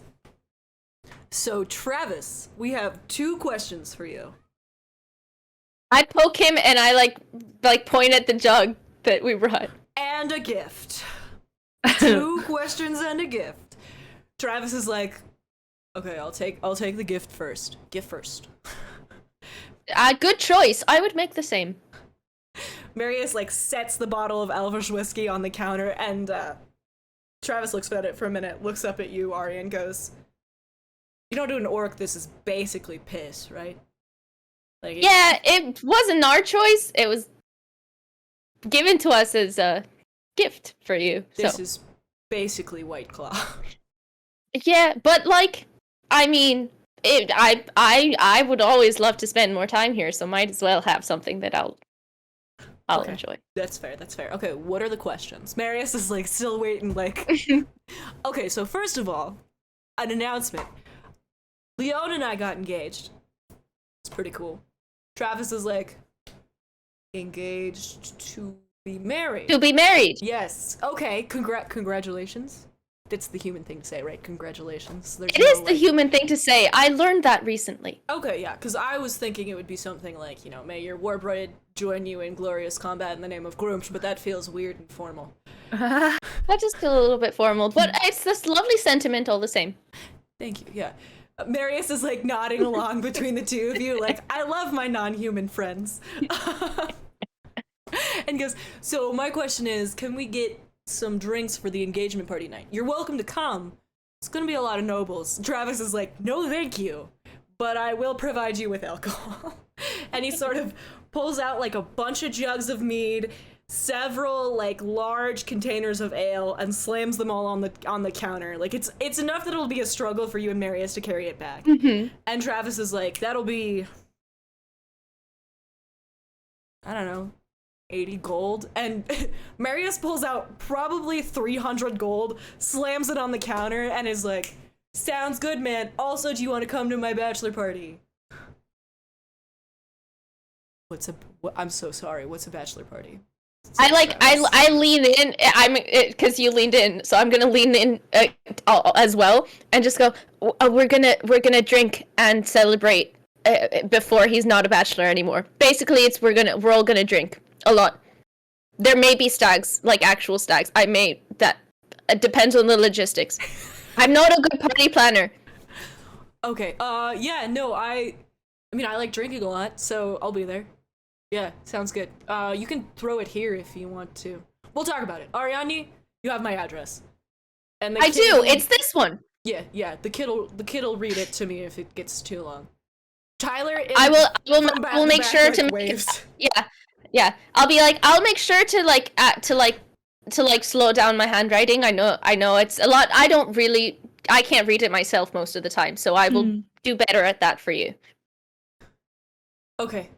So, Travis, we have 2 questions for you. I poke him, and I, point at the jug that we brought. And a gift. 2 questions and a gift. Travis is like, okay, I'll take the gift first. Gift first. Good choice. I would make the same. Marius sets the bottle of Elvish whiskey on the counter, and Travis looks at it for a minute, looks up at you, Ari, and goes, "You know, to an orc, this is basically piss, right?" Yeah, it wasn't our choice. It was given to us as a gift for you. This is basically White Claw. Yeah, but I mean, I would always love to spend more time here, so might as well have something that I'll okay. Enjoy. That's fair. Okay, what are the questions? Marius is still waiting. Okay, so first of all, an announcement. Lione and I got engaged. It's pretty cool. Travis is engaged to be married. To be married. Yes. Okay. Congratulations. It's the human thing to say, right? Congratulations. It is the human thing to say. I learned that recently. Okay, yeah, because I was thinking it would be something may your warbride join you in glorious combat in the name of Grumsh, but that feels weird and formal. That does feel a little bit formal, but it's this lovely sentiment all the same. Thank you, yeah. Marius is nodding along between the two of you, I love my non-human friends. And goes, so my question is, can we get some drinks for the engagement party night? You're welcome to come. It's gonna be a lot of nobles. Travis is no thank you, but I will provide you with alcohol. And he sort of pulls out a bunch of jugs of mead, several large containers of ale, and slams them all on the counter. It's enough that it'll be a struggle for you and Marius to carry it back. Mm-hmm. And Travis is that'll be, I don't know, 80 gold, and Marius pulls out probably 300 gold, slams it on the counter, and is like, sounds good, man. Also, do you want to come to my bachelor party? I'm so sorry. What's a bachelor party? I lean in. I'm because you leaned in, so I'm gonna lean in as well and just go. We're gonna drink and celebrate before he's not a bachelor anymore. Basically, we're all gonna drink a lot. There may be stags, like actual stags. It depends on the logistics. I'm not a good party planner. Okay. Yeah. No. I mean, I like drinking a lot, so I'll be there. Yeah, sounds good. You can throw it here if you want to. We'll talk about it. Ariadne, you have my address. And I do. It's this one. Yeah. The kid'll read it to me if it gets too long. Tyler, I will make sure to waves. Yeah. I'll make sure to slow down my handwriting. I know it's a lot. I can't read it myself most of the time, so I will do better at that for you. Okay.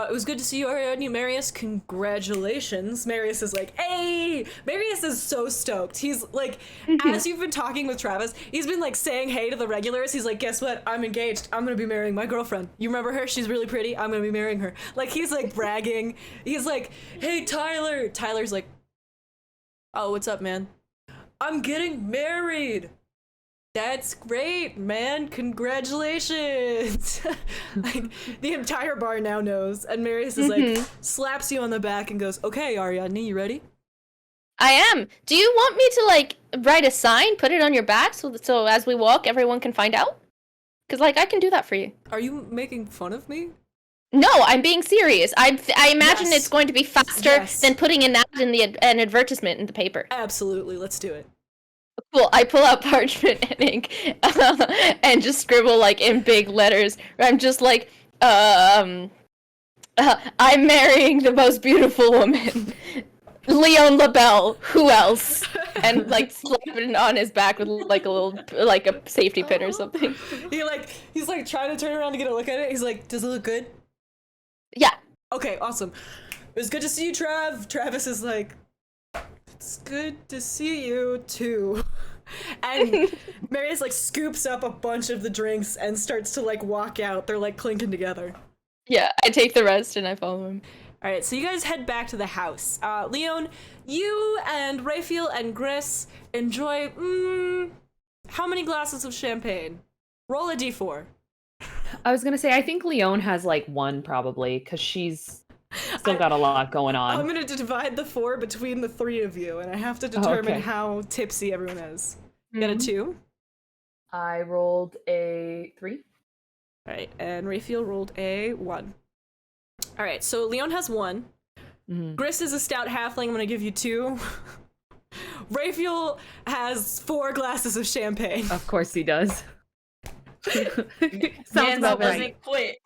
It was good to see you, Ariadne. Marius, congratulations. Marius is like, hey! Marius is so stoked. He's like, as you've been talking with Travis, he's been like saying hey to the regulars. He's like, guess what? I'm engaged. I'm gonna be marrying my girlfriend. You remember her? She's really pretty. I'm gonna be marrying her. Like, he's like bragging. He's like, hey, Tyler. Tyler's like, oh, what's up, man? I'm getting married. That's great, man. Congratulations. Like, the entire bar now knows. And Marius is like, slaps you on the back and goes, okay, Ariadne, you ready? I am. Do you want me to, like, write a sign, put it on your back so as we walk, everyone can find out? Because, like, I can do that for you. Are you making fun of me? No, I'm being serious. I imagine it's going to be faster than putting an ad in an advertisement in the paper. Absolutely. Let's do it. Cool. I pull out parchment and ink and just scribble like in big letters. I'm just like, I'm marrying the most beautiful woman, Lione LaBelle. Who else? And like slap it on his back with like a safety pin or something. He's like trying to turn around to get a look at it. He's like, does it look good? Yeah. Okay, awesome. It was good to see you, Trav. Travis is like, it's good to see you too. And Marius like scoops up a bunch of the drinks and starts to like walk out. They're like clinking together. Yeah, I take the rest and I follow him. All right, so you guys head back to the house. Lione, you and Raphael and Gris enjoy how many glasses of champagne? Roll a d4. I was gonna say, I think Lione has like one probably, because she's still got a lot going on. I'm gonna divide the 4 between the 3 of you, and I have to determine how tipsy everyone is. You got a 2? I rolled a 3. All right, and Raphael rolled a 1. All right, so Lione has 1. Gris is a stout halfling. I'm gonna give you 2. Raphael has 4 glasses of champagne. Of course he does. Sounds about right. Quit.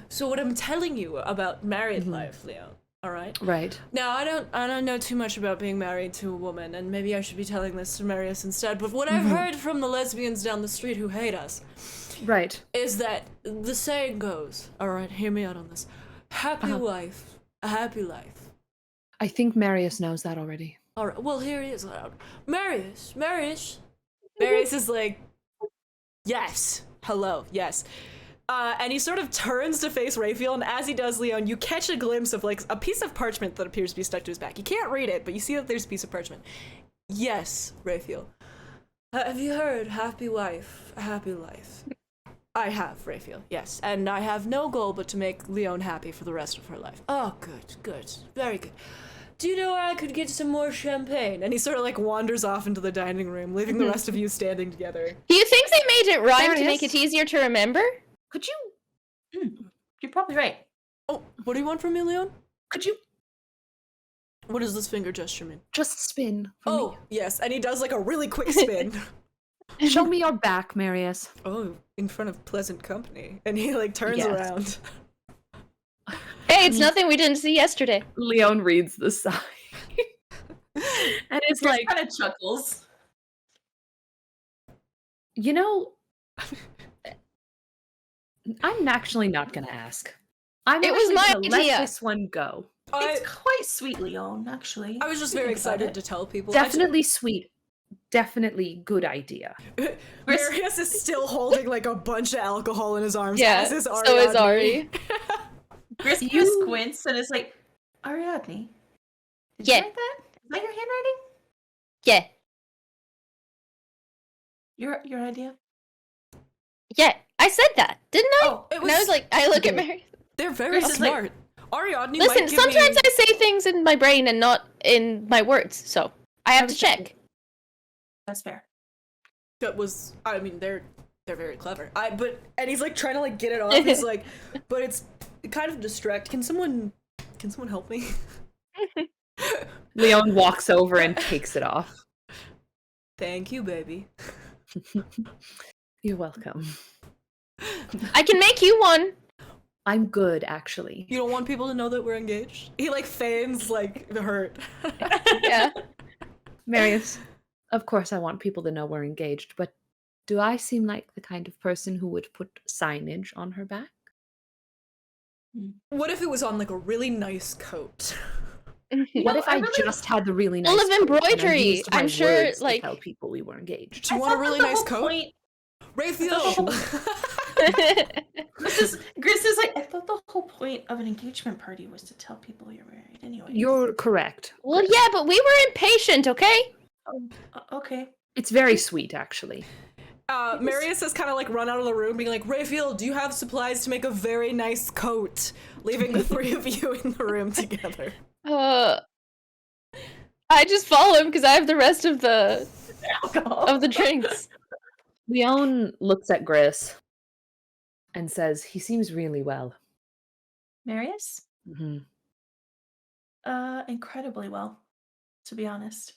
So what I'm telling you about married life, Lione, all right? Right. Now, I don't know too much about being married to a woman, and maybe I should be telling this to Marius instead, but what I've heard from the lesbians down the street who hate us is that the saying goes, all right, hear me out on this, happy wife, a happy life. I think Marius knows that already. All right, well, here he is loud. Marius. Marius is like, yes, hello, yes. And he sort of turns to face Raphael, and as he does, Lione, you catch a glimpse of like a piece of parchment that appears to be stuck to his back. You can't read it, but you see that there's a piece of parchment. Yes, Raphael. Have you heard, happy wife, a happy life? I have, Raphael, yes. And I have no goal but to make Lione happy for the rest of her life. Oh, good, very good. Do you know where I could get some more champagne? And he sort of like wanders off into the dining room, leaving the rest of you standing together. Do you think they made it rhyme to make it easier to remember? Could you? You're probably right. Oh, what do you want from me, Lione? Could you? What does this finger gesture mean? Just spin for me. Yes, and he does like a really quick spin. Show me your back, Marius. Oh, in front of pleasant company. And he like turns around. Hey, it's nothing we didn't see yesterday. Lione reads the sign. And it's like kind of chuckles. You know, I'm actually not gonna ask. I'm It was my to idea. let this one go. It's quite sweet, Lione, actually. I was just if you very think about excited it. to tell people. Definitely sweet. Definitely good idea. Marius is still holding like a bunch of alcohol in his arms. Yeah, As is so is Ariadne. Ari. Gris kind of squints and is like, Ariadne, did Yeah. you write that? Is that your handwriting? Yeah. Your idea? Yeah. I said that, didn't I? Oh, It And I was like, I look at did. Mary. They're very Gris is like- smart. Ariadne Listen, might give sometimes me... I say things in my brain and not in my words, so I have to check. that's fair. That was... I mean, they're very clever. And he's like trying to like get it off. He's like, but it's kind of distract. Can someone help me? Leon walks over and takes it off. Thank you, baby. You're welcome. I can make you one. I'm good, actually. You don't want people to know that we're engaged? He like feigns like the hurt. Yeah. Marius, of course I want people to know we're engaged, but do I seem like the kind of person who would put signage on her back? What if it was on like a really nice coat? What if I I really- just had the really nice Full of coat and I embroidery. used my I'm sure, words to like- tell people we were engaged? Do you I want a thought really that the nice whole coat? point- Raphael! Gris is like, I thought the whole point of an engagement party was to tell people you're married anyway. You're correct. Well, yeah, but we were impatient, okay? Okay. It's very sweet, actually. Marius has kind of like run out of the room being like, Raphael, do you have supplies to make a very nice coat? Leaving the three of you in the room together. I just follow him because I have the rest of the Alcohol. drinks. Leon looks at Gris and says, he seems really well. Marius? Hmm. Incredibly well, to be honest.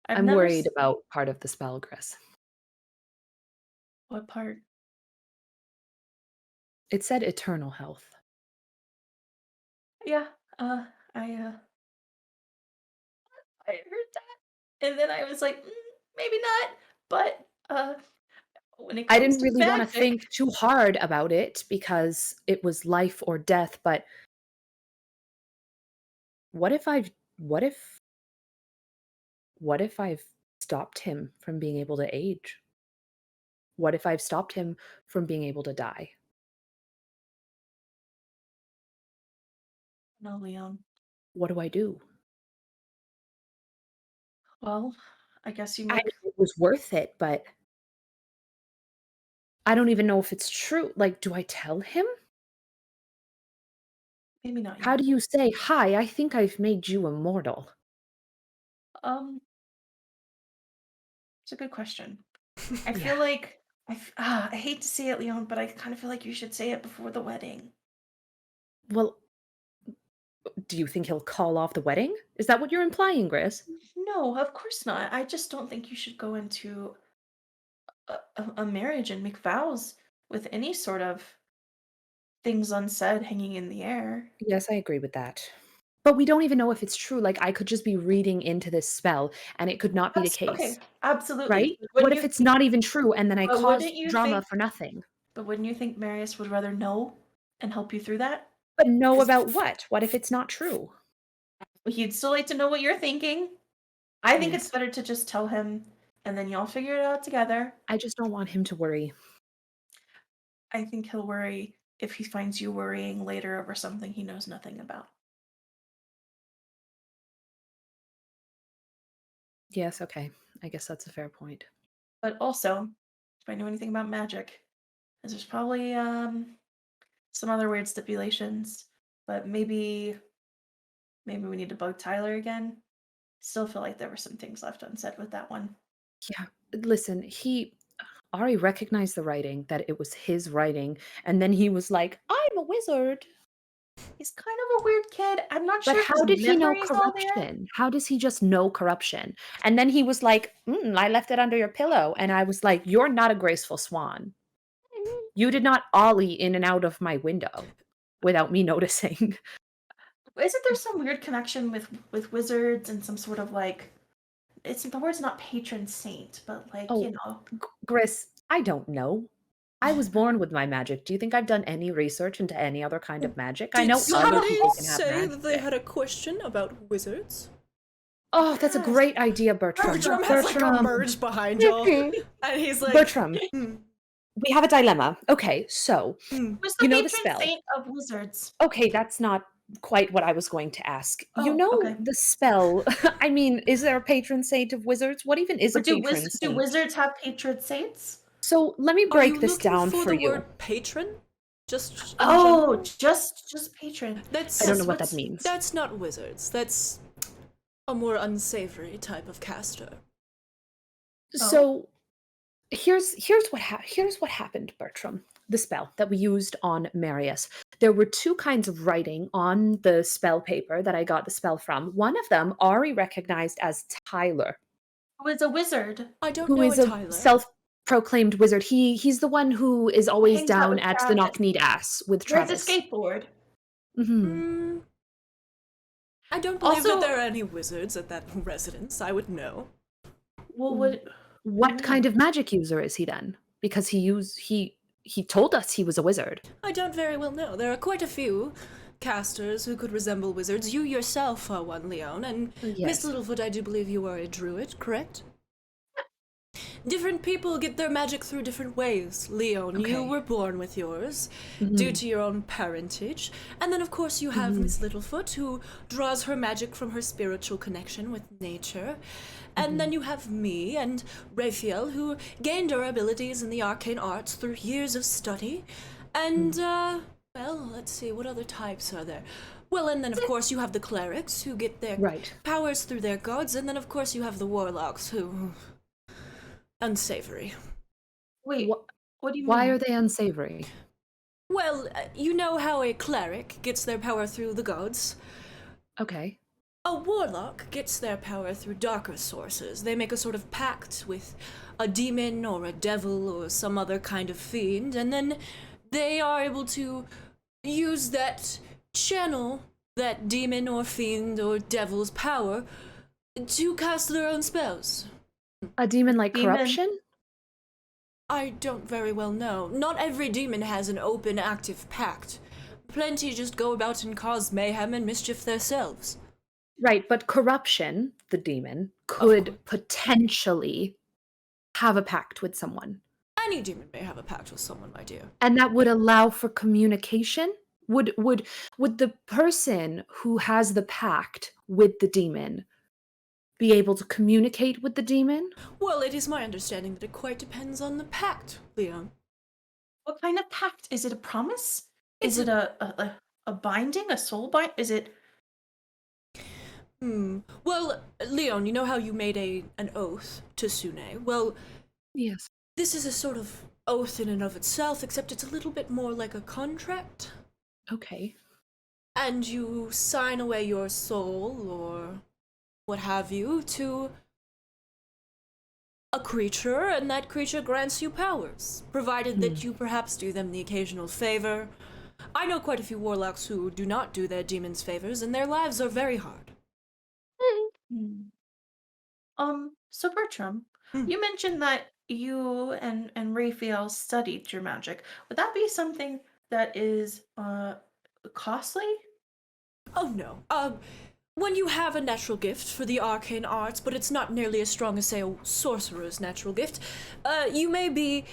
I've I'm never worried s- about part of the spell, Gris. What part? It said eternal health. Yeah, I heard that, and then I was like, maybe not. But when it comes I didn't to really want to magic- think too hard about it because it was life or death, but what if I've stopped him from being able to age? What if I've stopped him from being able to die? No, Leon. What do I do? Well, I guess you I make. it was worth it, but I don't even know if it's true. Like, do I tell him? Maybe not. How yet. do you say, hi, I think I've made you immortal? It's a good question. I feel like I hate to say it, Leon, but I kind of feel like you should say it before the wedding. Well, do you think he'll call off the wedding? Is that what you're implying, Gris? No, of course not. I just don't think you should go into a marriage and make vows with any sort of things unsaid hanging in the air. Yes, I agree with that. But we don't even know if it's true. Like, I could just be reading into this spell and it could not be the case. Okay, absolutely. Right? But What if it's not even true and then I But cause wouldn't you drama think- for nothing? But wouldn't you think Marius would rather know and help you through that? But know 'Cause- about what? What if it's not true? He'd still like to know what you're thinking. I think Yes. it's better to just tell him and then y'all figure it out together. I just don't want him to worry. I think he'll worry if he finds you worrying later over something he knows nothing about. Yes, okay. I guess that's a fair point. But also, if I know anything about magic, there's probably some other weird stipulations. But maybe we need to bug Tyler again. Still feel like there were some things left unsaid with that one. Yeah, listen, Ari recognized the writing, that it was his writing, and then he was like, I'm a wizard. He's kind of a weird kid. I'm not But sure. if how his did he know memory's all there. corruption? How does he just know corruption? And then he was like, I left it under your pillow. And I was like, you're not a graceful swan. You did not ollie in and out of my window without me noticing. Isn't there some weird connection with wizards and some sort of like? It's the word's not patron saint, but like Oh. you know. Gris, I don't know. I was born with my magic. Do you think I've done any research into any other kind of magic? I Did know other somebody people can have say that they magic. had a question about wizards? Oh, that's a Yes. great idea, Bertram. Bertram has like Bertram. emerged behind y'all, and he's like, Bertram, "Hmm, we have a dilemma. Okay, so hmm." Who's the you know the patron spell. saint of wizards? Okay, that's not quite what I was going to ask. You Oh, know okay. the spell. I mean, is there a patron saint of wizards? What even is Or a do, patron do saint? wizards have patron saints? So let me Are you break this looking down for for the you. word patron? Just in Oh, general? just patron. That's I don't know Yes, what that what's- means. That's not wizards. That's a more unsavory type of caster. So here's what happened, Bertram. The spell that we used on Marius. There were two kinds of writing on the spell paper that I got the spell from. One of them Ari recognized as Tyler, Who is a wizard? I don't who know is a a Tyler. self-proclaimed wizard. He's the one who is always Hangs out down with at the Travis. knock-kneed ass with Rides Travis. a skateboard. Mhm. I don't believe that Also- there are any wizards at that residence. I would know. Well, what? What kind of magic user is he then? Because he told us he was a wizard. I don't very well know. There are quite a few casters who could resemble wizards. You yourself are one, Lione, and Miss Yes. Littlefoot, I do believe you are a druid, correct? Different people get their magic through different ways. Lione, you Okay. were born with yours, Mm-hmm. due to your own parentage. And then, of course, you have Miss Littlefoot, who draws her magic from her spiritual connection with nature. And then you have me and Raphael, who gained our abilities in the arcane arts through years of study. And, well, let's see, what other types are there? Well, and then, of course, you have the clerics, who get their Right. powers through their gods. And then, of course, you have the warlocks, who... unsavory. Wait, Wh- what do you Why mean? are they unsavory? Well, you know how a cleric gets their power through the gods? Okay. A warlock gets their power through darker sources. They make a sort of pact with a demon or a devil or some other kind of fiend, and then they are able to use that channel, that demon or fiend or devil's power, to cast their own spells. A demon like Demon. corruption? I don't very well know. Not every demon has an open, active pact. Plenty just go about and cause mayhem and mischief themselves. Right, but corruption, the demon, could potentially have a pact with someone. Any demon may have a pact with someone, my dear. And that would allow for communication? Would the person who has the pact with the demon be able to communicate with the demon? Well, it is my understanding that it quite depends on the pact, Leon. What kind of pact? Is it a promise? Is It's it a binding? A soul bind? Is it? Well, Leon, you know how you made an oath to Sune? Well, Yes. this is a sort of oath in and of itself, except it's a little bit more like a contract. Okay. And you sign away your soul, or what have you, to a creature, and that creature grants you powers, provided that you perhaps do them the occasional favor. I know quite a few warlocks who do not do their demons favors, and their lives are very hard. So Bertram, Hmm. you mentioned that you and Raphael studied your magic. Would that be something that is costly? Oh no. When you have a natural gift for the arcane arts, but it's not nearly as strong as, say, a sorcerer's natural gift, you may be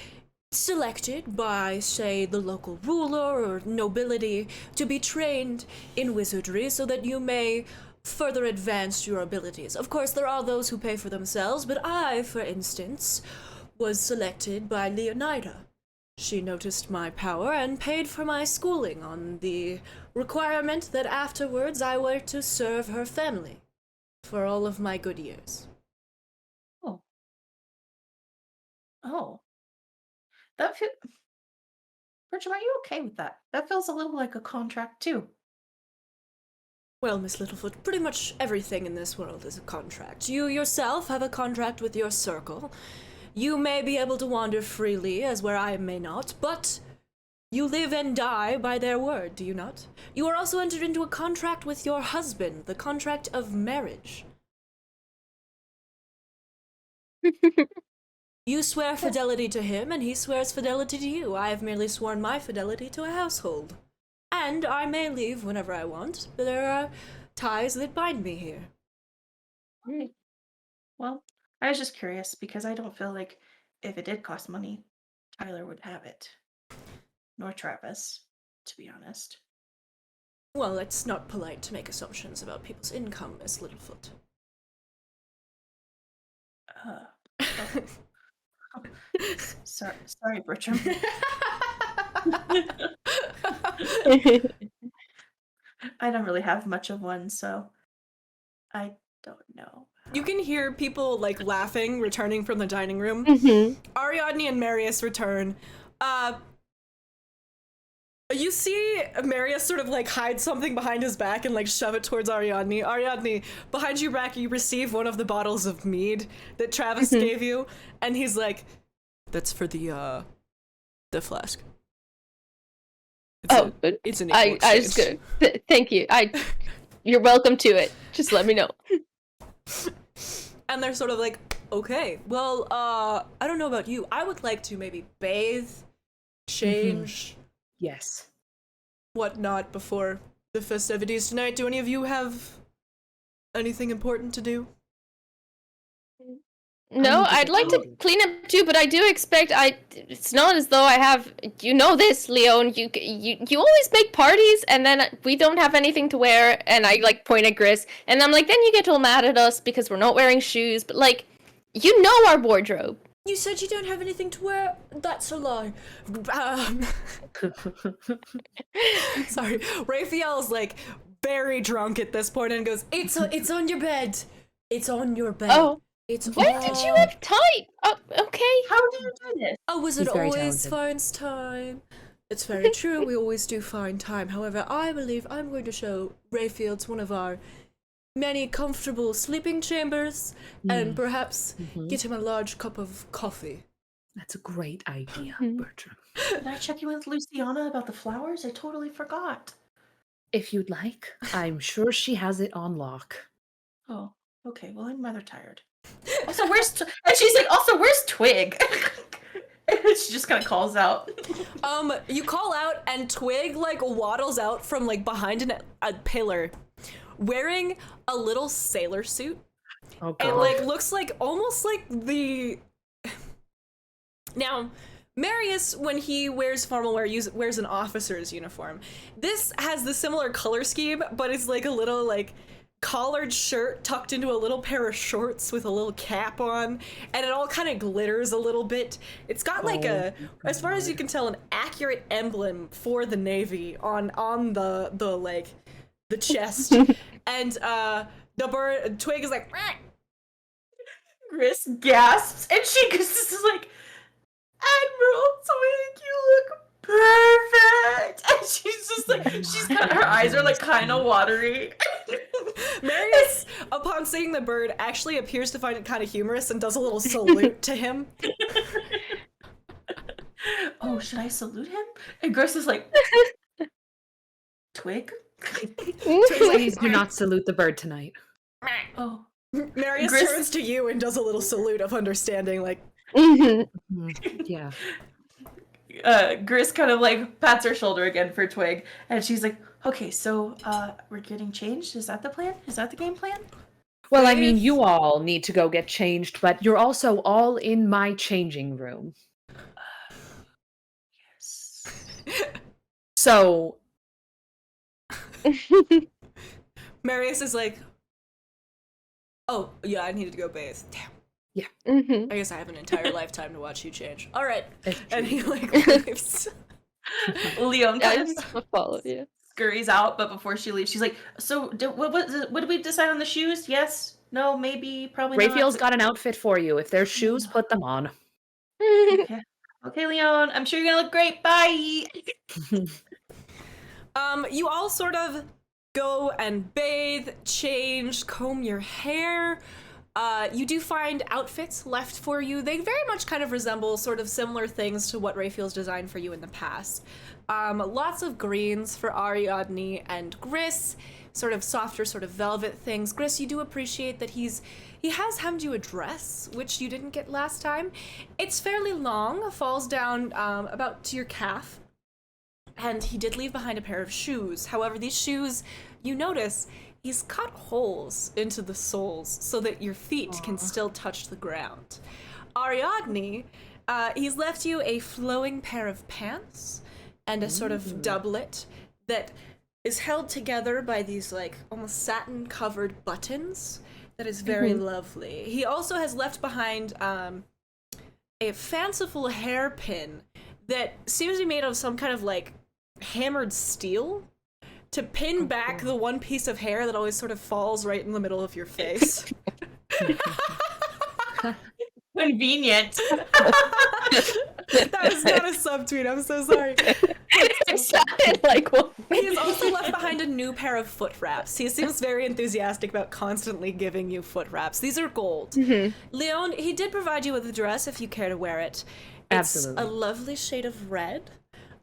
selected by, say, the local ruler or nobility to be trained in wizardry so that you may further advance your abilities. Of course, there are those who pay for themselves, but I, for instance, was selected by Leonida. She noticed my power and paid for my schooling on the requirement that afterwards I were to serve her family for all of my good years. Oh, that feel. Bertram, are you okay with that? That feels a little like a contract too. Well, Miss Littlefoot, pretty much everything in this world is a contract. You yourself have a contract with your circle. You may be able to wander freely, as where I may not, but you live and die by their word, do you not? You are also entered into a contract with your husband, the contract of marriage. You swear fidelity to him, and he swears fidelity to you. I have merely sworn my fidelity to a household. And I may leave whenever I want, but there are ties that bind me here. Okay. Well, I was just curious because I don't feel like if it did cost money, Tyler would have it. Nor Travis, to be honest. Well, it's not polite to make assumptions about people's income, Miss Littlefoot. Sorry, Bertram. I don't really have much of one, so I don't know. You can hear people, like, laughing, returning from the dining room. Ariadne and Marius return. You see Marius sort of, like, hide something behind his back and, like, shove it towards Ariadne. Ariadne, behind your back, you receive one of the bottles of mead that Travis gave you, and he's like, that's for the flask. It's an equal I was exchange. good. Thank you. You're welcome to it. Just let me know. And they're sort of like, okay, well, I don't know about you. I would like to maybe bathe, change, Yes. whatnot before the festivities tonight. Do any of you have anything important to do? No, I'd like to clean up too, but I do expect it's not as though I have, you know this, Lione, you always make parties, and then we don't have anything to wear, and I, like, point at Gris, and I'm like, then you get all mad at us because we're not wearing shoes, but, like, you know our wardrobe. You said you don't have anything to wear? That's a lie. Sorry. Raphael's, like, very drunk at this point and goes, it's on your bed. It's on your bed. Oh. When on... did you have time? Oh, okay. How do you do this? A wizard He's very always talented. finds time. It's very true, we always do find time. However, I believe I'm going to show Rayfield one of our many comfortable sleeping chambers and perhaps get him a large cup of coffee. That's a great idea, Bertram. Did I check in with Luciana about the flowers? I totally forgot. If you'd like, I'm sure she has it on lock. Oh, okay. Well, I'm rather tired. Also, and she's like, also, where's Twig? And she just kind of calls out. You call out and Twig, like, waddles out from, like, behind a pillar wearing a little sailor suit. Oh, God. It, like, looks like, almost like the... Now, Marius, when he wears formal wear, wears an officer's uniform. This has the similar color scheme, but it's, like, a little, like, collared shirt tucked into a little pair of shorts with a little cap on, and it all kind of glitters a little bit. It's got like as far as you can tell, an accurate emblem for the Navy on the like the chest. And the bird Twig is like, "Rah!" Gris gasps, and she this is like, Admiral Twig, you look perfect. And she's just like, her eyes are like kind of watery. Marius, upon seeing the bird, actually appears to find it kind of humorous and does a little salute to him. Oh, should I salute him? And Gris is like, Twig? Please do not salute the bird tonight. Oh. Marius Gris- turns to you and does a little salute of understanding, like, Yeah. Gris kind of like pats her shoulder again for Twig, and she's like, okay, so we're getting changed? Is that the plan? Is that the game plan? Well, I mean, you all need to go get changed, but you're also all in my changing room. Yes. So, Marius is like, oh, yeah, I needed to go bathe. Damn. I guess I have an entire lifetime to watch you change. All right. And he, like, leaves. Lione I kind just of follow you. scurries out, but before she leaves, she's like, so what did we decide on the shoes? Yes? No? Maybe? Probably not? Raphael's got an outfit for you. If there's shoes, put them on. Okay. Okay, Lione, I'm sure you're gonna look great. Bye! You all sort of go and bathe, change, comb your hair. You do find outfits left for you. They very much kind of resemble sort of similar things to what Raphael's designed for you in the past. Lots of greens for Ariadne and Gris, sort of softer, sort of velvet things. Gris, you do appreciate that he has hemmed you a dress, which you didn't get last time. It's fairly long, falls down about to your calf, and he did leave behind a pair of shoes. However, these shoes, you notice, he's cut holes into the soles so that your feet can still touch the ground. Ariadne, he's left you a flowing pair of pants and a sort of doublet that is held together by these like almost satin covered buttons that is very lovely. He also has left behind a fanciful hairpin that seems to be made of some kind of like hammered steel to pin back the one piece of hair that always sort of falls right in the middle of your face. Convenient. That was not a subtweet, I'm so sorry. It sounded like one. He has also left behind a new pair of foot wraps. He seems very enthusiastic about constantly giving you foot wraps. These are gold. Lione, he did provide you with a dress if you care to wear it. It's Absolutely. a lovely shade of red.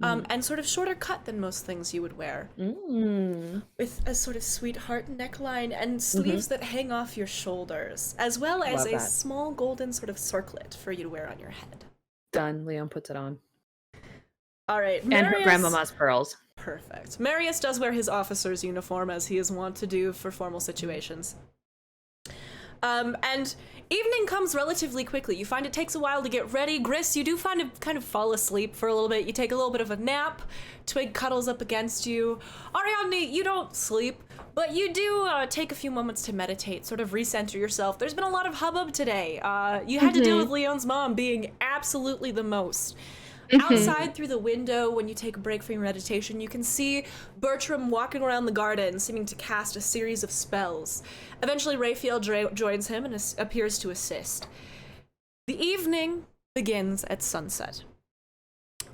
And sort of shorter cut than most things you would wear. With a sort of sweetheart neckline and sleeves that hang off your shoulders, as well as Love a that. small golden sort of circlet for you to wear on your head. Done. Leon puts it on. All right, And her Marius- grandmama's pearls. Perfect. Marius does wear his officer's uniform, as he is wont to do for formal situations. And evening comes relatively quickly. You find it takes a while to get ready. Gris, you do find to kind of fall asleep for a little bit. You take a little bit of a nap. Twig cuddles up against you. Ariadne, you don't sleep, but you do take a few moments to meditate, sort of recenter yourself. There's been a lot of hubbub today. You had to deal with Leon's mom being absolutely the most. Outside through the window, when you take a break from your meditation, you can see Bertram walking around the garden, seeming to cast a series of spells. Eventually, Raphael joins him and appears to assist. The evening begins at sunset.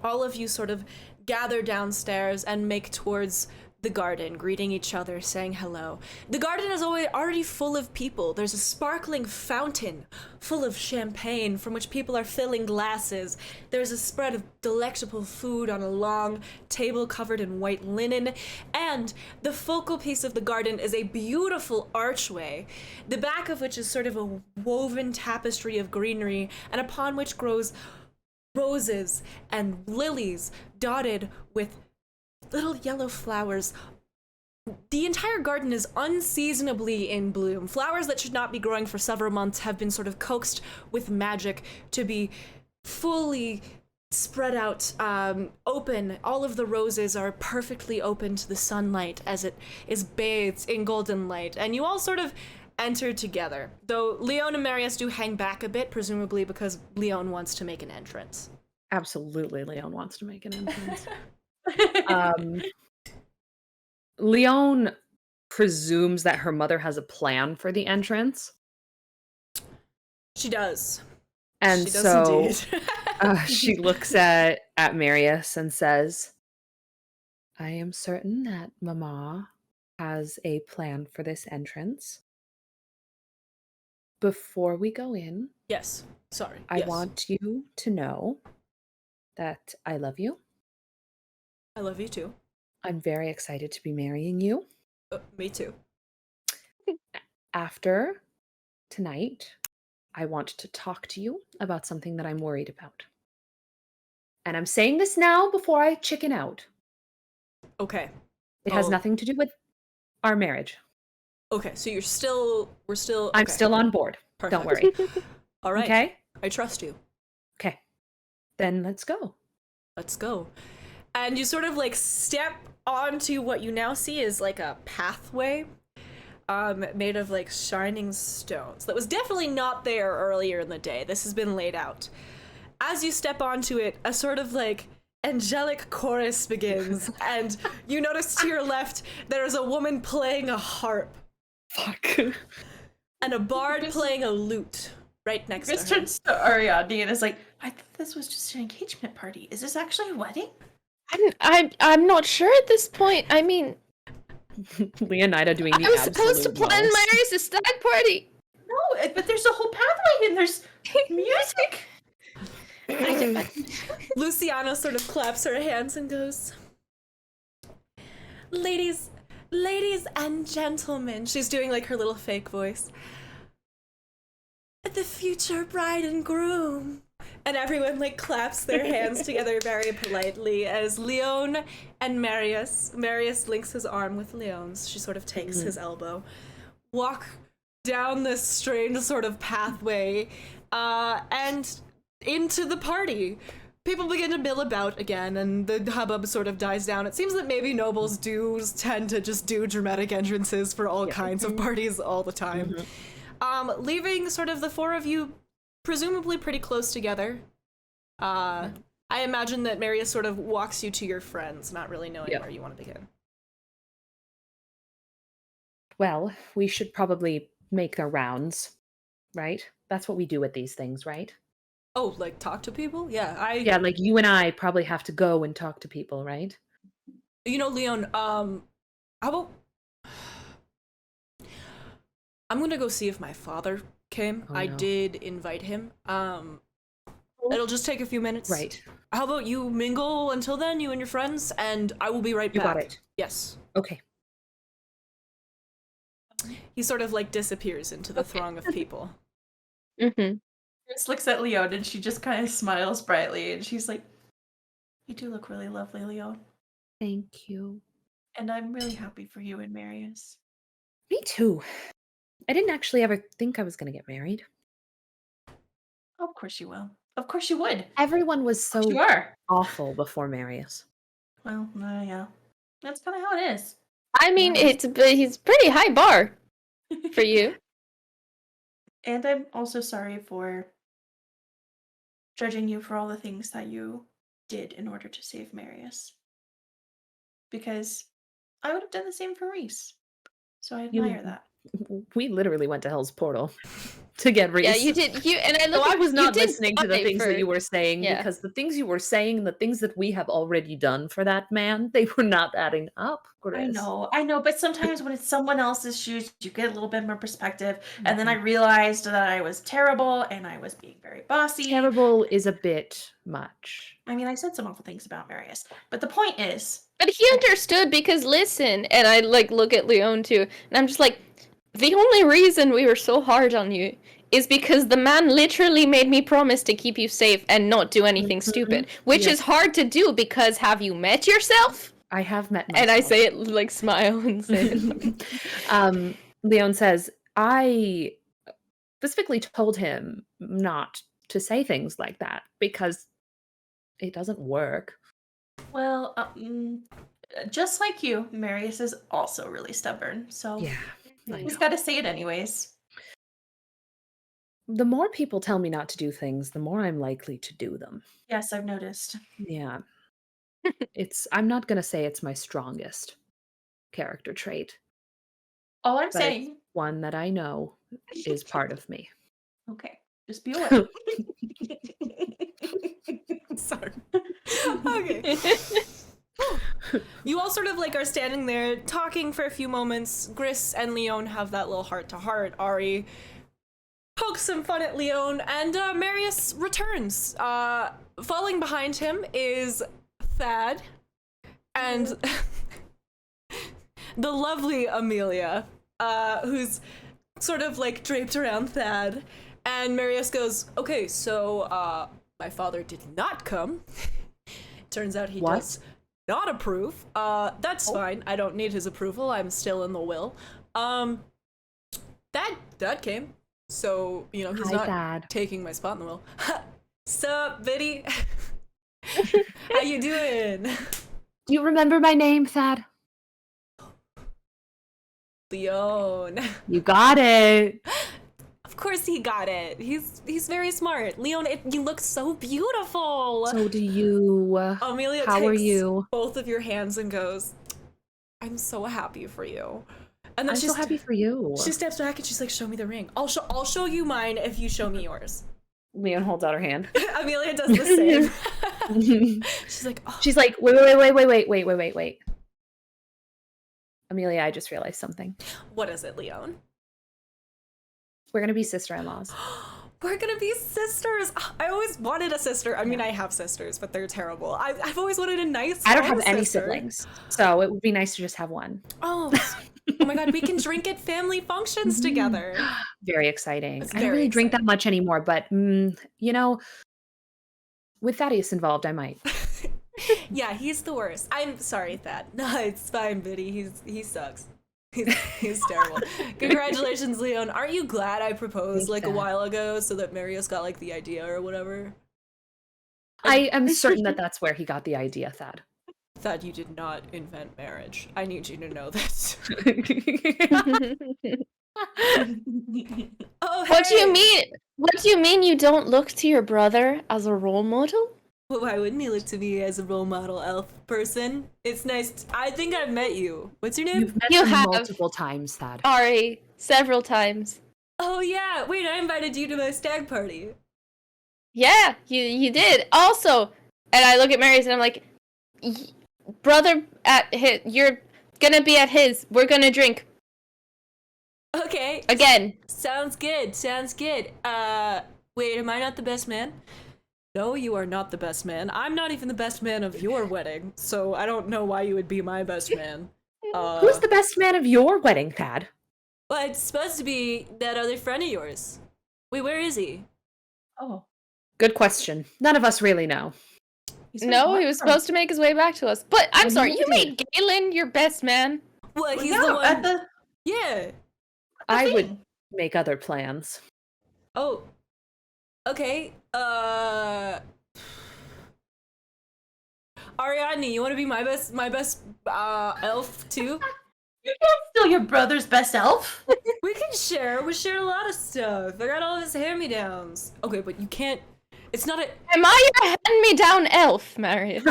All of you sort of gather downstairs and make towards the garden, greeting each other, saying hello. The garden is already full of people. There's a sparkling fountain full of champagne from which people are filling glasses. There's a spread of delectable food on a long table covered in white linen. And the focal piece of the garden is a beautiful archway, the back of which is sort of a woven tapestry of greenery, and upon which grows roses and lilies dotted with little yellow flowers. The entire garden is unseasonably in bloom. Flowers that should not be growing for several months have been sort of coaxed with magic to be fully spread out, open. All of the roses are perfectly open to the sunlight as it is bathed in golden light. And you all sort of enter together, though Lione and Marius do hang back a bit, presumably because Lione wants to make an entrance. Absolutely, Leon wants to make an entrance. Leon presumes that her mother has a plan for the entrance. She does. And She does so indeed. she looks at Marius and says, I am certain that Mama has a plan for this entrance. Before we go in, Yes. Sorry. I Yes. want you to know that I love you. I love you too. I'm very excited to be marrying you. Me too. After tonight, I want to talk to you about something that I'm worried about. And I'm saying this now before I chicken out. Okay. It has Oh. nothing to do with our marriage. Okay. So we're still. I'm okay. still on board. Don't Perfect. worry. All right. Okay? I trust you. Okay. Then let's go. Let's go. And you sort of like step onto what you now see is like a pathway made of like shining stones that was definitely not there earlier in the day. This has been laid out. As you step onto it, a sort of like angelic chorus begins, and you notice to your left there is a woman playing a harp Fuck. and a bard playing a lute right next Chris to her. turns to Ariadne and is like, I thought this was just an engagement party. Is this actually a wedding? I'm not sure at this point. I mean, Leonida doing the I was supposed to absolute plan most. Marius' stag party. No, but there's a whole pathway and there's music. Luciana sort of claps her hands and goes, Ladies, Ladies and gentlemen, she's doing like her little fake voice. The future bride and groom. And everyone like claps their hands together very politely as Lione and Marius links his arm with Leone's. She sort of takes his elbow, walk down this strange sort of pathway, and into the party. People begin to mill about again, and the hubbub sort of dies down. It seems that maybe nobles do tend to just do dramatic entrances for all kinds of parties all the time. Leaving sort of the four of you presumably pretty close together. I imagine that Marius sort of walks you to your friends, not really knowing where you want to begin. Well, we should probably make the rounds, right? That's what we do at these things, right? Oh, like talk to people? Yeah, Yeah, like you and I probably have to go and talk to people, right? You know, Lione, how about... I'm gonna go see if my father came. Oh, I no. did invite him. It'll just take a few minutes. Right. How about you mingle until then, you and your friends, and I will be right back. You got it. Yes. Okay. He sort of like disappears into the throng of people. Mm-hmm. Chris looks at Leone and she just kind of smiles brightly and she's like, "You do look really lovely, Leone. Thank you. And I'm really happy for you and Marius." Me too. I didn't actually ever think I was going to get married. Of course you will. Of course you would. Everyone was so You are. awful before Marius. Well, yeah. That's kind of how it is. I mean, he's pretty high bar for you. And I'm also sorry for judging you for all the things that you did in order to save Marius. Because I would have done the same for Reese. So I admire that. We literally went to Hell's Portal to get Reese. Yeah, you did. And I look. So I was not you did listening to the fight things for- that you were saying Yeah. because the things you were saying, the things that we have already done for that man, they were not adding up, Chris. I know, but sometimes when it's someone else's shoes, you get a little bit more perspective. And then I realized that I was terrible and I was being very bossy. Terrible is a bit much. I mean, I said some awful things about Marius, but the point is, But he understood because listen, and I like look at Lione too, and I'm just like, the only reason we were so hard on you is because the man literally made me promise to keep you safe and not do anything stupid, which is hard to do because have you met yourself? I have met myself. And I say it like smile and say it. Lione says, I specifically told him not to say things like that because it doesn't work. well, just like you, Marius is also really stubborn. So Yeah. I he's know. got to say it anyways. The more people tell me not to do things, the more I'm likely to do them. Yes, I've noticed. Yeah. I'm not going to say it's my strongest character trait, All I'm but it's saying, one that I know is part of me. okay, just be aware. Sorry. Okay. You all sort of like are standing there talking for a few moments. Gris and Lione have that little heart to heart. Ari pokes some fun at Lione, and Marius returns. Falling behind him is Thad and the lovely Amelia, who's sort of like draped around Thad. And Marius goes, "Okay, so my father did not come." Turns out he What? does not approve. That's fine. I don't need his approval. I'm still in the will. Dad came. So, you know, he's Hi, not Dad. taking my spot in the will. Sup, Biddy? How you doing? Do you remember my name, Thad? Lione. You got it. Of course he got it. He's very smart. Lione, you look so beautiful. So do you. Amelia How takes are you? both of your hands and goes, "I'm so happy for you." And then I'm so happy for you. She steps back and she's like, "Show me the ring. I'll show you mine if you show me yours." Leon holds out her hand. Amelia does the same. She's like, "Oh." She's like, wait. Amelia, I just realized something. What is it, Lione? We're gonna be sister-in-laws. We're gonna be sisters. I always wanted a sister. I mean, I have sisters, but they're terrible. I've always wanted a nice. I don't have any sister. siblings, so it would be nice to just have one. Oh, oh my god, we can drink at family functions together. Very exciting. It's I don't very really drink that exciting. much anymore, but you know, with Thaddeus involved, I might. Yeah, he's the worst. I'm sorry, Thad. No, it's fine, Biddy. He sucks. He's terrible. Congratulations, Leon. Aren't you glad I proposed like a while ago so that Marius got like the idea or whatever? I am certain that that's where he got the idea, Thad. Thad, you did not invent marriage. I need you to know this. Oh, What do hey! you mean? What do you mean you don't look to your brother as a role model? Well, why wouldn't he look to me as a role model elf person? It's nice. I think I've met you. What's your name? You've met You him have. multiple times, Thad. Ari, several times. Oh yeah. Wait, I invited you to my stag party. Yeah, you did. Also, and I look at Marius and I'm like, brother, you're gonna be at his. We're gonna drink Okay. again. Sounds good. Sounds good. Wait, am I not the best man? No, you are not the best man. I'm not even the best man of your wedding, so I don't know why you would be my best man. Who's the best man of your wedding, Thad? Well, it's supposed to be that other friend of yours. Wait, where is he? Oh. Good question. None of us really know. No, he was supposed to make his way back to us. But I'm I sorry, know you he made Galen your best man. Well, he's Yeah, the one. at the Yeah. I would thing. make other plans. Oh. Okay. Ariadne, you want to be my best elf too? You can't steal your brother's best elf. We can share. We share a lot of stuff. I got all of his hand-me-downs. Okay, but you can't. It's not a. Am I your hand-me-down elf, Marius?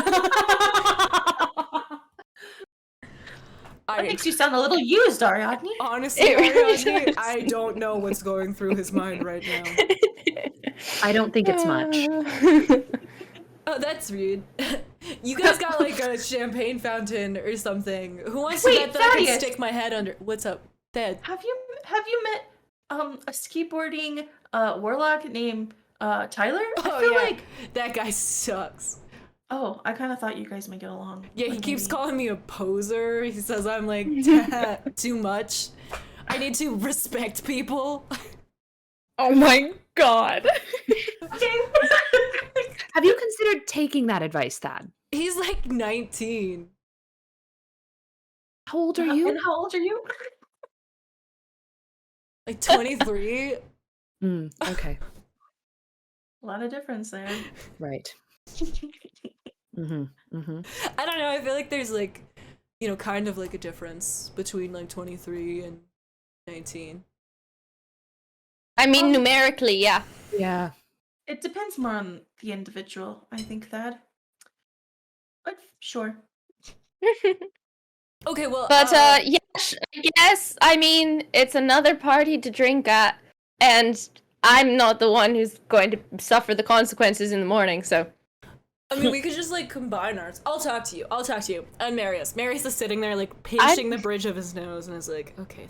That makes you sound a little used, Ariadne. Honestly, It really Ariadne, does. I don't know what's going through his mind right now. I don't think it's much. Oh, that's rude. You guys got like a champagne fountain or something. Who wants to Wait, bet that I can Thaddeus. stick my head under? What's up, Thad? Have you met a skateboarding warlock named Tyler? I feel like that guy sucks. I kind of thought you guys might get along. Yeah, he Like, keeps maybe- calling me a poser. He says I'm like too much. I need to respect people. Oh my god. Okay. Have you considered taking that advice, Thad? He's like 19. How old are you? And how old are you? Like 23. Okay, A lot of difference there. right. I don't know. I feel like there's like, kind of like a difference between like 23 and 19. I mean, numerically, yeah. Yeah. It depends more on the individual, I think, Thad. But sure. Okay, well, But yeah, I guess, I mean, it's another party to drink at, and I'm not the one who's going to suffer the consequences in the morning, so. I mean, we could just like combine ours. I'll talk to you. And Marius. Marius is sitting there like pinching the bridge of his nose and is like, okay.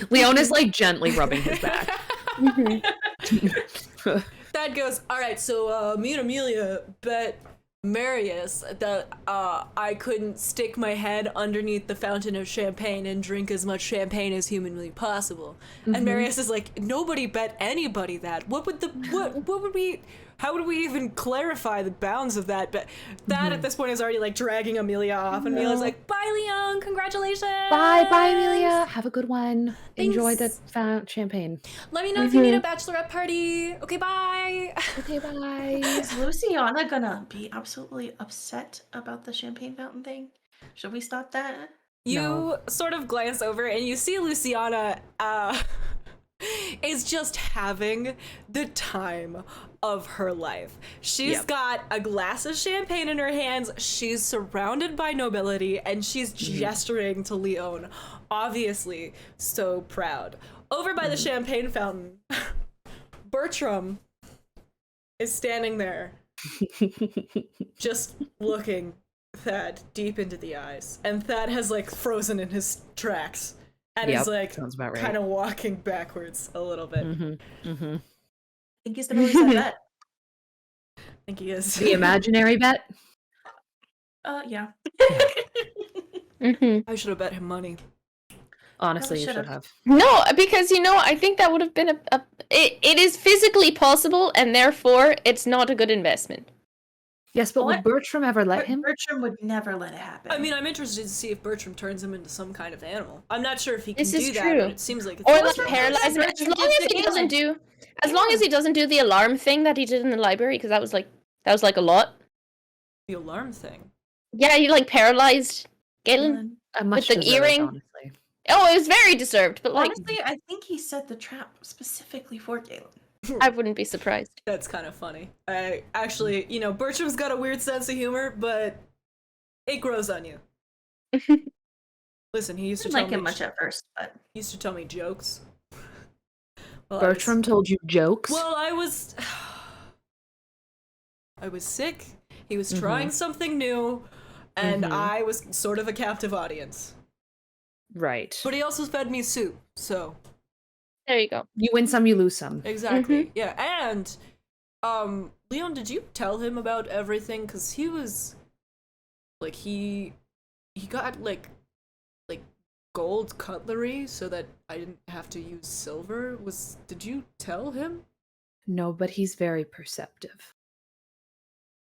Leon is like gently rubbing his back. Thad goes, all right, so me and Amelia bet Marius that I couldn't stick my head underneath the fountain of champagne and drink as much champagne as humanly possible. And Marius is like, nobody bet anybody that. What would we, how would we even clarify the bounds of that? But Thad at this point is already like dragging Amelia off, and Amelia's like, bye, Leon, congratulations. Bye, Amelia. Have a good one. Enjoy the Thanks. champagne. Let me know if you need a bachelorette party. Okay, bye. Okay, bye. Is Luciana gonna be absolutely upset about the champagne fountain thing? Should we stop that? You sort of glance over and you see Luciana is just having the time of her life. She's got a glass of champagne in her hands. She's surrounded by nobility and she's gesturing to Lione, obviously so proud. Over by the champagne fountain, Bertram is standing there, just looking Thad deep into the eyes. And Thad has like frozen in his tracks and is like sounds about right. kind of walking backwards a little bit. think he's gonna lose that bet. I think he is. The imaginary bet? Yeah. I should have bet him money. Honestly, you should've. should have. No, because I think that would have been it is physically possible, and therefore it's not a good investment. Yes, but would What? Bertram ever let him? Bertram would never let it happen. I mean, I'm interested to see if Bertram turns him into some kind of animal. I'm not sure if he can This do is that, true. but it seems like it's Or like possible. paralyze him. As Bertram long did as to he doesn't Galen. do the alarm thing that he did in the library, because that was like a lot. The alarm thing. Yeah, you like paralyzed Galen. Much With the deserved, earring? honestly. Oh, it was very deserved, but like Honestly, I think he set the trap specifically for Galen. I wouldn't be surprised. That's kind of funny. I actually, Bertram's got a weird sense of humor, but it grows on you. Listen, he used I to didn't tell like me him much at first, but he used to tell me jokes. Well, Bertram told you jokes? Well, I was sick. He was trying something new, and I was sort of a captive audience. Right. But he also fed me soup, so There you go. You win some, you lose some. exactly. Yeah, and Lione, did you tell him about everything? Because he was like he got like gold cutlery so that I didn't have to use silver. Did you tell him? No, but he's very perceptive.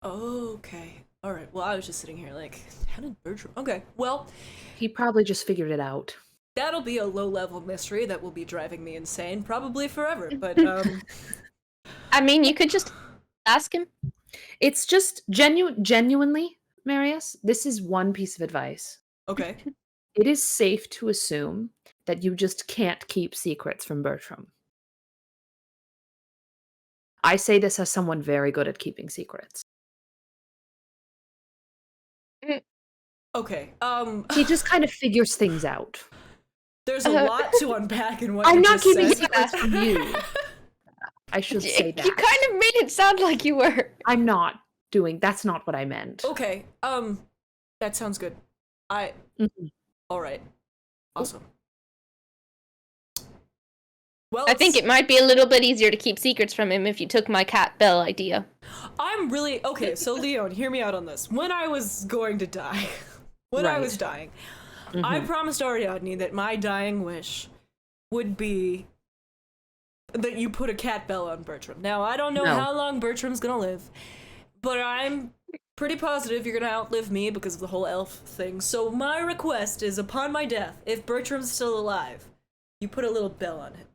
Oh, okay. All right. Well, I was just sitting here like, how did Bertram? Okay. Well, He probably just figured it out. that'll be a low-level mystery that will be driving me insane, probably forever. But I mean, you could just ask him. It's just genuinely, Marius, this is one piece of advice. okay. It is safe to assume that you just can't keep secrets from Bertram. I say this as someone very good at keeping secrets. Okay. He just kind of figures things out. There's a lot to unpack in what I'm you not just keeping said. secrets from you. I should say that. You kind of made it sound like you were. I'm not doing. That's not what I meant. Okay. That sounds good. All right. Awesome. Well, I think it might be a little bit easier to keep secrets from him if you took my cat Bell idea. I'm really okay. So, Lione, hear me out on this. When I was going to die, I was dying, I promised Ariadne that my dying wish would be that you put a cat bell on Bertram. Now, I don't know how long Bertram's gonna live, but I'm pretty positive you're gonna outlive me because of the whole elf thing. So my request is, upon my death, if Bertram's still alive, you put a little bell on him.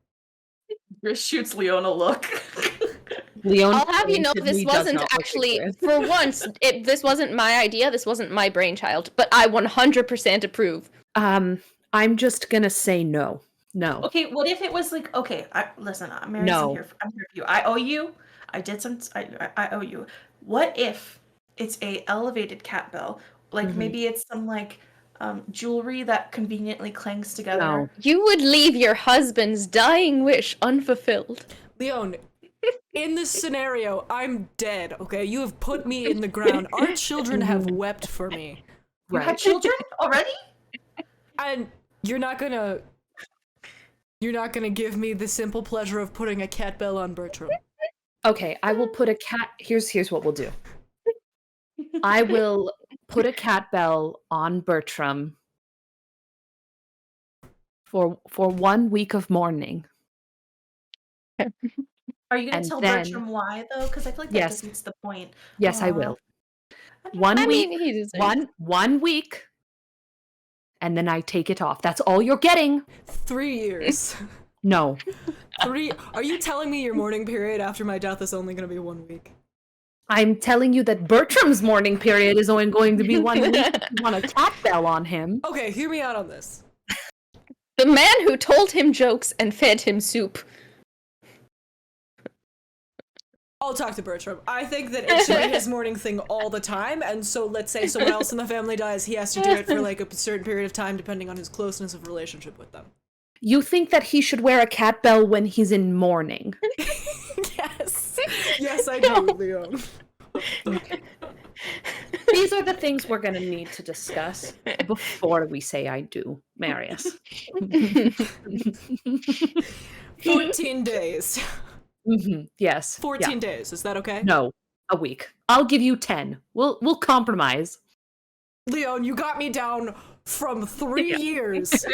Chris shoots Leon a look. Leon, I'll have you know this pointedly does wasn't not look actually, at for once, this wasn't my idea, this wasn't my brainchild, but I 100% approve. I'm just gonna say no. No. Okay, what if it was like, okay, listen, Marius, No. I'm here for you. I owe you. I did some. I owe you. What if it's a elevated cat bell? Like maybe it's some like jewelry that conveniently clangs together. No. You would leave your husband's dying wish unfulfilled. Leon, in this scenario, I'm dead, okay? You have put me in the ground. Our children have wept for me. You had children already? And you're not gonna give me the simple pleasure of putting a cat bell on Bertram. Okay, I will put a cat. Here's what we'll do. I will put a cat bell on Bertram for 1 week of mourning. Are you going And to tell then- Bertram why, though? Because I feel like that Yes. defeats the point. Yes, I Aw. will. 1 I week. mean, he deserves One week, and then I take it off. That's all you're getting. 3 years. No. 3. Are you telling me your mourning period after my death is only gonna be 1 week? I'm telling you that Bertram's mourning period is only going to be 1 week. If you want a cat bell on him. Okay, hear me out on this. The man who told him jokes and fed him soup. I'll talk to Bertram. I think that it should be his mourning thing all the time, and so let's say someone else in the family dies, he has to do it for like a certain period of time depending on his closeness of relationship with them. You think that he should wear a cat bell when he's in mourning? Yes. Yes, I do, Leon. These are the things we're going to need to discuss before we say I do, Marius. 14 days. Yes. 14 days, is that okay? No, a week. I'll give you 10. We'll compromise. Lione, you got me down from 3 years.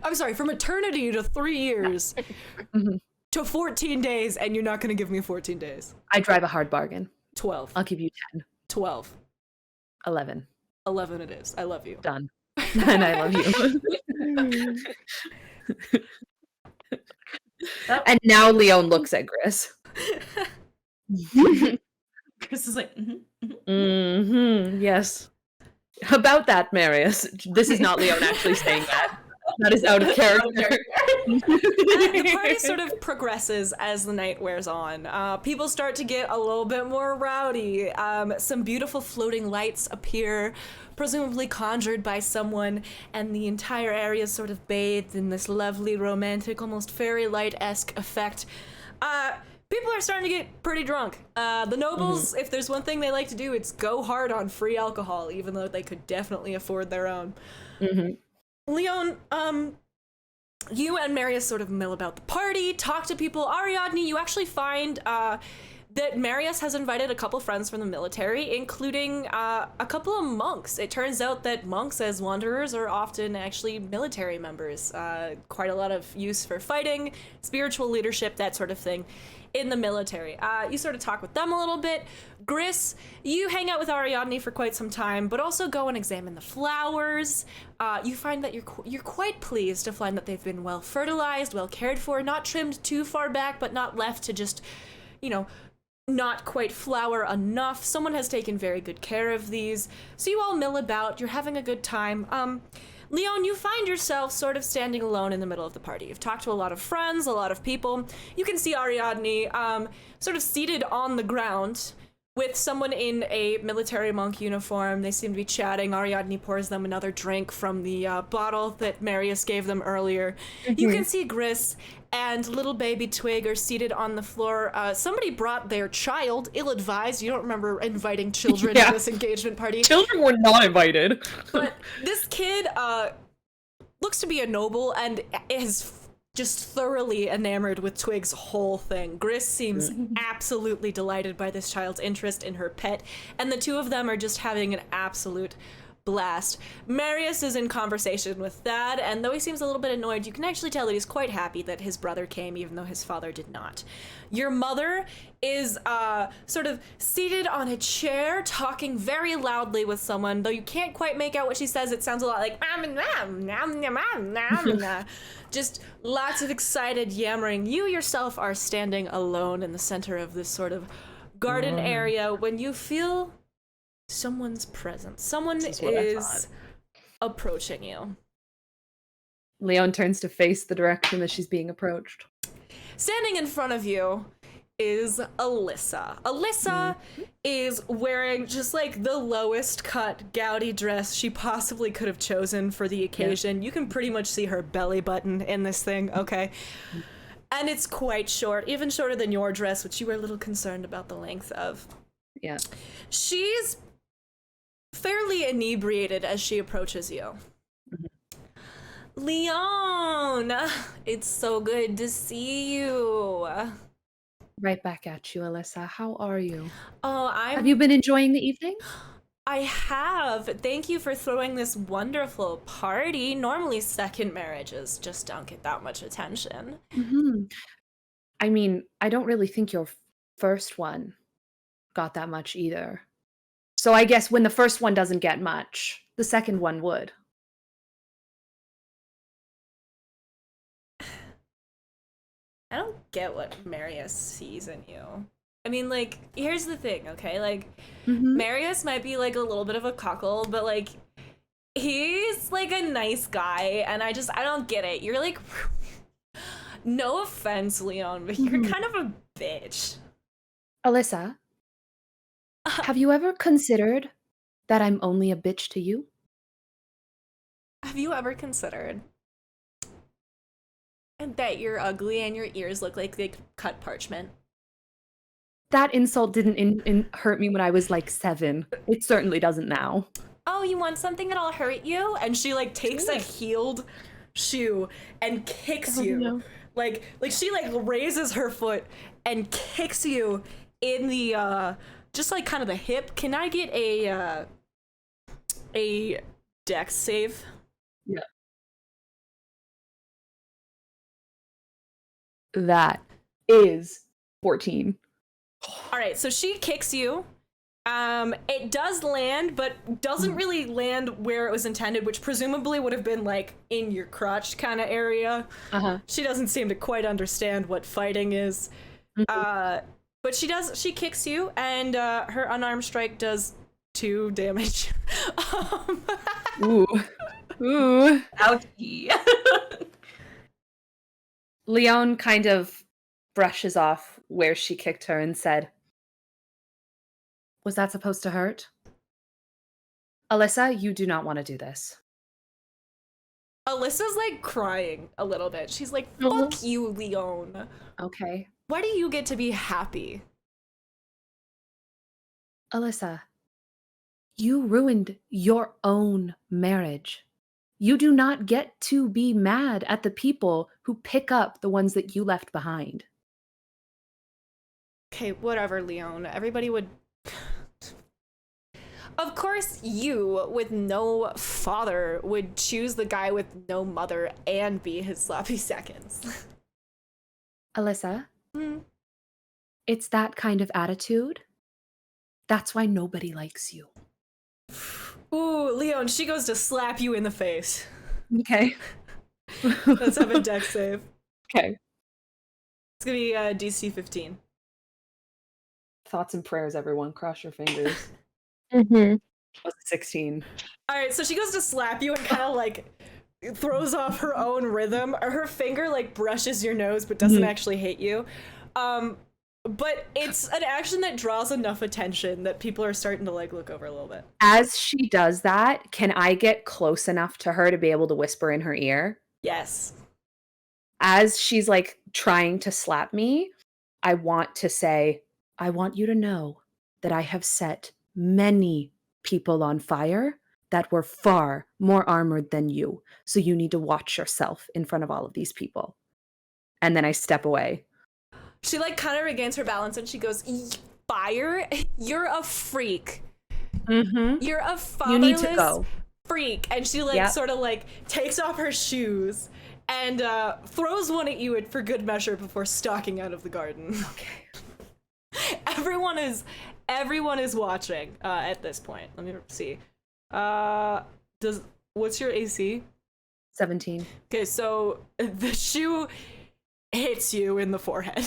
I'm sorry, from eternity to 3 years to 14 days, and you're not going to give me 14 days. I drive a hard bargain. 12. I'll give you 10. 12. 11. 11 it is. I love you. Done. And I love you. And now Leone looks at Gris. Chris is like, Yes. About that, Marius. This is not Leone actually saying that. That is out of character. The party sort of progresses as the night wears on. People start to get a little bit more rowdy. Some beautiful floating lights appear, presumably conjured by someone, and the entire area is sort of bathed in this lovely, romantic, almost fairy light-esque effect. People are starting to get pretty drunk. The nobles, if there's one thing they like to do, it's go hard on free alcohol, even though they could definitely afford their own. Lione, you and Marius sort of mill about the party, talk to people. Ariadne, you actually find that Marius has invited a couple friends from the military, including a couple of monks. It turns out that monks as wanderers are often actually military members. Quite a lot of use for fighting, spiritual leadership, that sort of thing in the military. You sort of talk with them a little bit. Gris, you hang out with Ariadne for quite some time, but also go and examine the flowers. You find that you're quite pleased to find that they've been well fertilized, well cared for, not trimmed too far back, but not left to just, not quite flower enough. Someone has taken very good care of these. So you all mill about, you're having a good time. Lione, you find yourself sort of standing alone in the middle of the party. You've talked to a lot of friends, a lot of people. You can see Ariadne sort of seated on the ground with someone in a military monk uniform. They seem to be chatting. Ariadne pours them another drink from the bottle that Marius gave them earlier. You can see Gris and little baby Twig are seated on the floor. Somebody brought their child, ill-advised. You don't remember inviting children to this engagement party. Children were not invited. But this kid looks to be a noble and is just thoroughly enamored with Twig's whole thing. Gris seems absolutely delighted by this child's interest in her pet, and the two of them are just having an absolute blast. Marius is in conversation with Thad, and though he seems a little bit annoyed, you can actually tell that he's quite happy that his brother came, even though his father did not. Your mother is sort of seated on a chair, talking very loudly with someone, though you can't quite make out what she says. It sounds a lot like just lots of excited yammering. You yourself are standing alone in the center of this sort of garden area when you feel someone's presence. Someone is approaching you. Lione turns to face the direction that she's being approached. Standing in front of you is Alyssa. Alyssa is wearing just like the lowest cut gaudy dress she possibly could have chosen for the occasion. You can pretty much see her belly button in this thing, okay? And it's quite short, even shorter than your dress, which you were a little concerned about the length of. Yeah. She's fairly inebriated as she approaches you. Lione, it's so good to see you. Right back at you, Alyssa. How are you? Oh, Have you been enjoying the evening? I have. Thank you for throwing this wonderful party. Normally second marriages just don't get that much attention. I mean, I don't really think your first one got that much either. So I guess when the first one doesn't get much, the second one would. I don't get what Marius sees in you. I mean, like, here's the thing, okay? Like, Marius might be, like, a little bit of a cuckold, but, like, he's, like, a nice guy, and I don't get it. You're, like, no offense, Lione, but you're kind of a bitch. Alyssa, have you ever considered that I'm only a bitch to you? Have you ever considered that you're ugly and your ears look like they cut parchment? That insult didn't hurt me when I was like 7. It certainly doesn't now. Oh, you want something that'll hurt you? And she like takes a heeled shoe and kicks you. No. Like she like raises her foot and kicks you in the just like kind of the hip. Can I get a dex save? Yeah. That is 14. All right, so she kicks you. It does land, but doesn't really land where it was intended, which presumably would have been like in your crotch kind of area. She doesn't seem to quite understand what fighting is. But she kicks you, and her unarmed strike does 2 damage. Ooh. Ooh. Ouchie. Lione kind of brushes off where she kicked her and said, "Was that supposed to hurt? Alyssa, you do not want to do this." Alyssa's like crying a little bit. She's like, fuck you, Lione. Okay. Why do you get to be happy? Alyssa, you ruined your own marriage. You do not get to be mad at the people who pick up the ones that you left behind. Okay, whatever, Lione. Everybody would... Of course you, with no father, would choose the guy with no mother and be his sloppy seconds. Alyssa, it's that kind of attitude. That's why nobody likes you. Ooh, Lione, she goes to slap you in the face. Okay. Let's have a dex save. Okay. It's gonna be DC 15. Thoughts and prayers, everyone. Cross your fingers. Mm-hmm. Was 16. Alright, so she goes to slap you and kind of like throws off her own rhythm. Or her finger like brushes your nose but doesn't actually hit you. But it's an action that draws enough attention that people are starting to like look over a little bit. As she does that, can I get close enough to her to be able to whisper in her ear? Yes. As she's like trying to slap me, I want to say, I want you to know that I have set many people on fire that were far more armored than you. So you need to watch yourself in front of all of these people. And then I step away. She like kind of regains her balance and she goes, fire? You're a freak. Mm-hmm. You're a fatherless You need to go. freak. And she like sort of like takes off her shoes and throws one at you for good measure before stalking out of the garden. Okay. Everyone is watching at this point. Let me see. What's your AC? 17. Okay, so the shoe hits you in the forehead.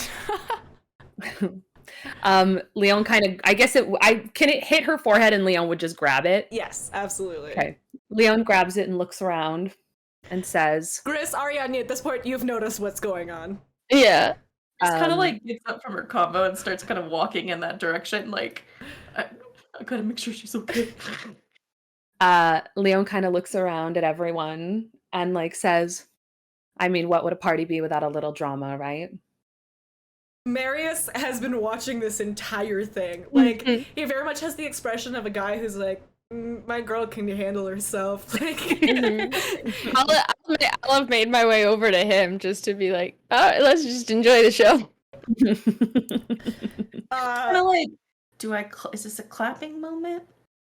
Lione kind of, I guess can it hit her forehead and Lione would just grab it? Yes, absolutely. Okay. Lione grabs it and looks around and says, Gris, Ariadne, at this point, you've noticed what's going on. Yeah. Just kind of like gets up from her combo and starts kind of walking in that direction. Like, I gotta make sure she's okay. Lione kind of looks around at everyone and like says, I mean, what would a party be without a little drama, right? Marius has been watching this entire thing. Like, he very much has the expression of a guy who's like, my girl can handle herself. Like, I'll have made my way over to him just to be like, all right, let's just enjoy the show. Kind of like, is this a clapping moment?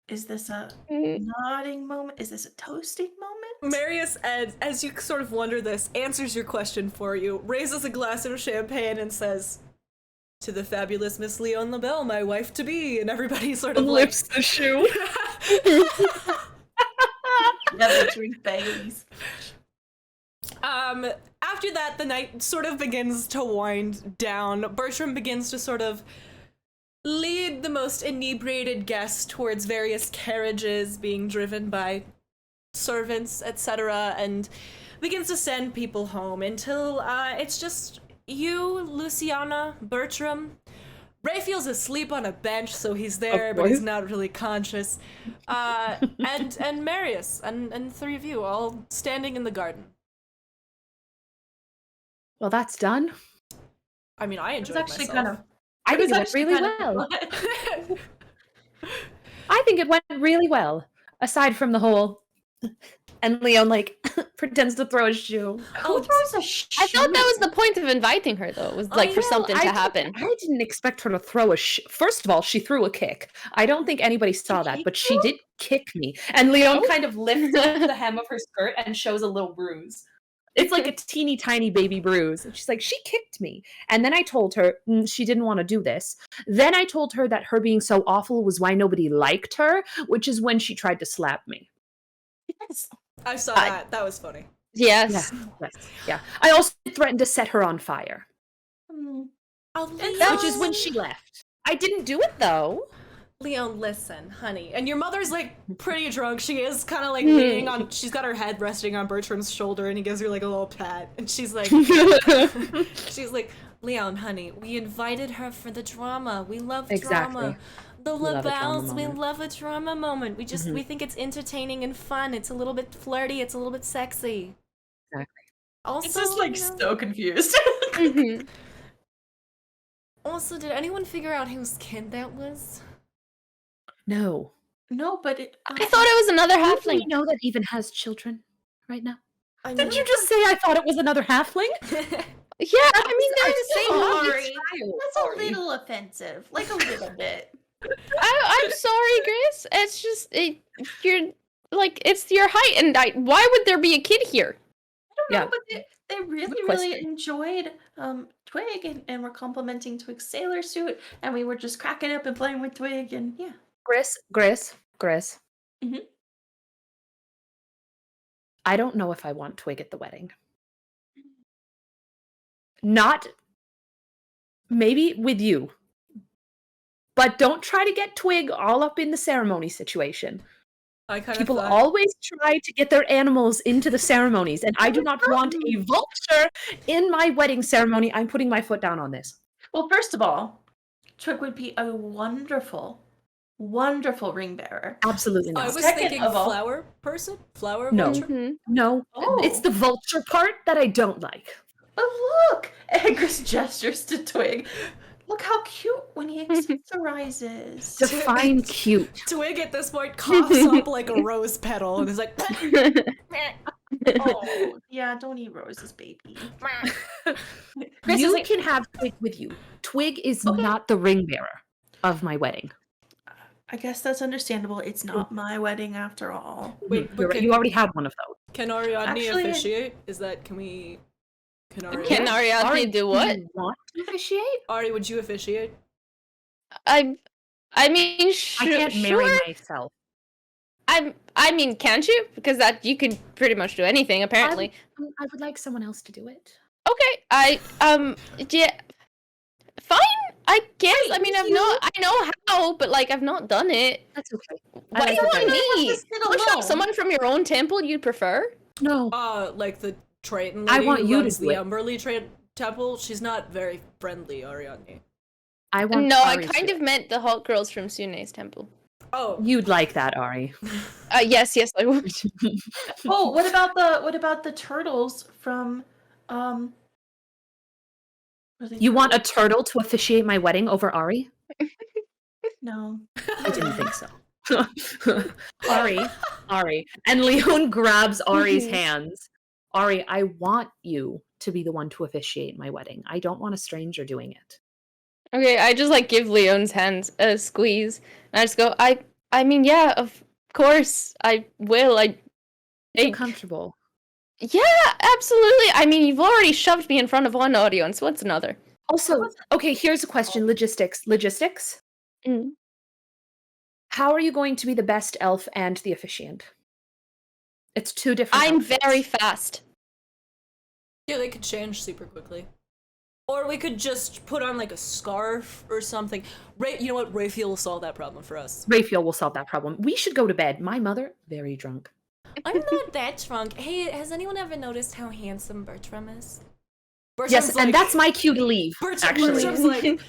Is this a nodding moment? Is this a toasting moment? Marius, as you sort of wonder this, answers your question for you, raises a glass of champagne and says, to the fabulous Miss Lione LaBelle, my wife-to-be, and everybody sort of lifts the shoe. Never drink Baileys. After that, the night sort of begins to wind down. Bertram begins to sort of lead the most inebriated guests towards various carriages being driven by servants, etc., and begins to send people home until it's just you, Luciana, Bertram. Ray feels asleep on a bench, so he's there, but he's not really conscious. And Marius, and 3 of you, all standing in the garden. Well, that's done. I mean, I enjoyed It's actually myself. I think it went really well. I think it went really well. Aside from the whole And Leone, like, pretends to throw a shoe. Who throws a shoe? I thought that was the point of inviting her, though. It was like for something to happen. I didn't expect her to throw a First of all, she threw a kick. I don't think anybody saw that, but she did kick me. And Leone kind of lifts up the hem of her skirt and shows a little bruise. It's like a teeny tiny baby bruise. And she's like, she kicked me. And then I told her she didn't want to do this. Then I told her that her being so awful was why nobody liked her, which is when she tried to slap me. Yes. I saw that. That was funny. Yes. Yeah. I also threatened to set her on fire, Leone, which is when she left. I didn't do it, though. Leone, listen, honey. And your mother's like pretty drunk. She is kind of like leaning on. She's got her head resting on Bertram's shoulder, and he gives her like a little pat. And she's like, Leone, honey, we invited her for the drama. We love drama. The LaBelles, we love a drama moment. We just we think it's entertaining and fun. It's a little bit flirty. It's a little bit sexy. Exactly. Also, It's just like so confused. Also, did anyone figure out whose kid that was? No. No, but I thought it was another Do halfling. you know that even has children right now? I Did you just say I thought it was another halfling? Yeah, I mean, they're the same Sorry. height. That's a little offensive. Like a little bit. I'm sorry, Grace. It's just you're like it's your height, and why would there be a kid here? I don't know, but they really, Good really question. enjoyed Twig and were complimenting Twig's sailor suit, and we were just cracking up and playing with Twig, and yeah. Gris. Mhm. I don't know if I want Twig at the wedding. Not maybe with you. But don't try to get Twig all up in the ceremony situation. I kind People of always try to get their animals into the ceremonies, and I do not want a vulture in my wedding ceremony. I'm putting my foot down on this. Well, first of all, Twig would be a wonderful ring bearer. Absolutely I not. was Second thinking of all- flower person? Flower No. vulture? No, it's the vulture part that I don't like. But look! Egris gestures to Twig. Look how cute when he accessorizes. Define cute. Twig at this point coughs up like a rose petal and is like, Oh, yeah, don't eat roses, baby. Chris is You like, can have Twig with you. Twig is not the ring bearer of my wedding. I guess that's understandable. It's not my wedding after all. wait, You're but right, you already had one of those. can Ariadne Actually- officiate? Is that, can we, can Ariadne? Can Ariadne do what? You want to officiate? Ari, would you officiate? I mean, I can't marry sure. myself. I mean, can't you? Because that you can pretty much do anything apparently. I would like someone else to do it. Okay, yeah, fine. I guess. I mean, I know how, but like I've not done it. That's okay. What do you like want it me? Just sit Push up alone. someone from your own temple you'd prefer? No. Like the Triton I lady want who you to runs do the it. Umberly Temple. She's not very friendly, Ariadne. I want No, I Ari to kind do of it. meant the hot girls from Sune's temple. Oh, You'd like that, Ari. Yes, I would. Oh, what about the turtles from what are they You want a called? turtle to officiate my wedding over Ari? No. I didn't think so. Ari. And Leone grabs Ari's hands. Ari, I want you to be the one to officiate my wedding. I don't want a stranger doing it. Okay, I just like give Leone's hands a squeeze, and I just go. I mean, yeah, of course I will. Feel comfortable. Yeah, absolutely. I mean, you've already shoved me in front of one audience. What's another? Also, okay, here's a question. Logistics. Mm. How are you going to be the best elf and the officiant? It's two different I'm outfits. very fast. yeah, they could change super quickly. Or we could just put on like a scarf or something. You know what? Raphael will solve that problem for us. Raphael will solve that problem. We should go to bed. My mother, very drunk. I'm not that drunk. Hey, has anyone ever noticed how handsome Bertram is? Bertram's Yes, and like- that's my cue to leave, actually. Bertram's like,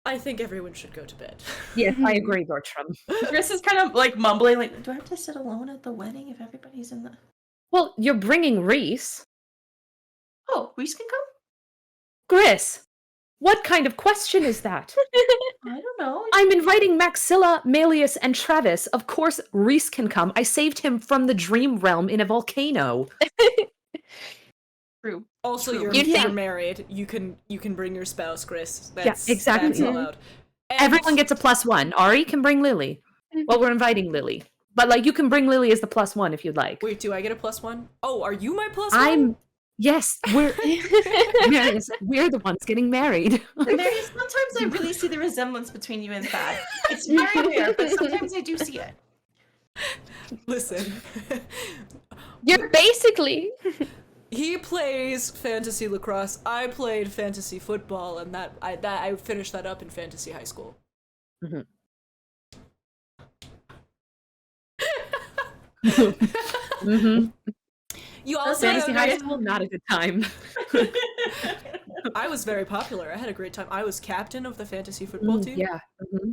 I think everyone should go to bed. Yes, I agree, Bertram. Chris is kind of like mumbling, like, do I have to sit alone at the wedding if everybody's in the Well, you're bringing Reese. Oh, Reese can come? Gris, What kind of question is that? I don't know. I'm inviting Maxilla, Marius, and Travis. Of course, Reese can come. I saved him from the dream realm in a volcano. True. Also, True. you're married. You can bring your spouse, Chris. That's, exactly. That's allowed. And Everyone gets a +1. Ari can bring Lily. Well, we're inviting Lily. But, like, you can bring Lily as the +1 if you'd like. Wait, do I get a +1? Oh, are you my +1? Yes, we're Marius, we're the ones getting married. Marius, sometimes I really see the resemblance between you and Thad. It's very rare, but sometimes I do see it. Listen. You're basically... He plays fantasy lacrosse. I played fantasy football, and I finished that up in fantasy high school. Mm-hmm. Mm-hmm. You also Fantasy high school, not a good time. I was very popular. I had a great time. I was captain of the fantasy football team. Yeah. Mm-hmm.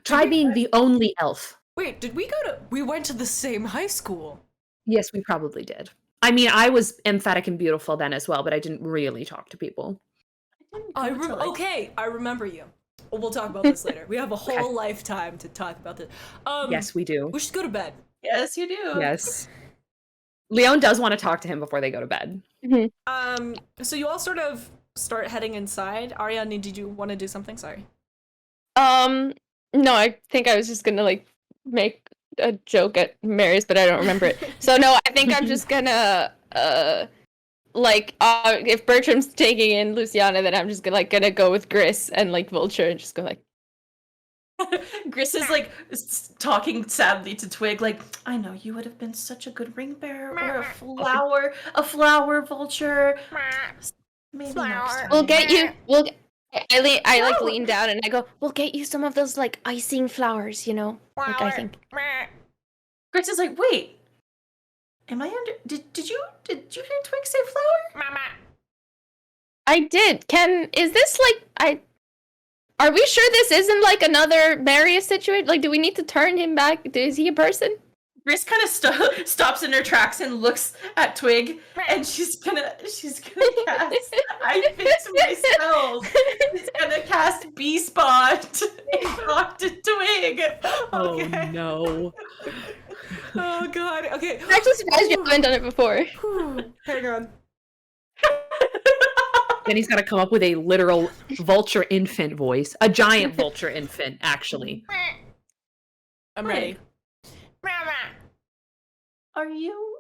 Try being the only elf. Wait, did we we went to the same high school? Yes, we probably did. I mean, I was emphatic and beautiful then as well, but I didn't really talk to people. Okay, I remember you. We'll talk about this later. We have a whole lifetime to talk about this. Yes, we do. We should go to bed. Yes, you do. Yes. Lione does want to talk to him before they go to bed. So you all sort of start heading inside. Ariane, did you want to do something? Sorry. No, I think I was just gonna like make a joke at Marius, but I don't remember it. So no, I think I'm just gonna if Bertram's taking in Luciana, then I'm just gonna go with Gris and like Vulture and just go like. Gris is like talking sadly to Twig, like, I know you would have been such a good ring bearer or a flower vulture. Maybe next time. We'll get you. I lean down and I go, we'll get you some of those like icing flowers, you know. Like I think. Gris is like, wait. Am I under? Did you hear Twig say flower? Mama. I did. Is this like Are we sure this isn't like another Marius situation? Like, do we need to turn him back? Is he a person? Gris kind of stops in her tracks and looks at Twig, and she's gonna cast I fix my spells. She's gonna cast Bee Spot and talk to Twig. Okay. Oh no. Oh god. Okay. I'm actually surprised you haven't done it before. Hang on. Then he's got to come up with a literal vulture infant voice. A giant vulture infant, actually. I'm ready. Mama. Are you...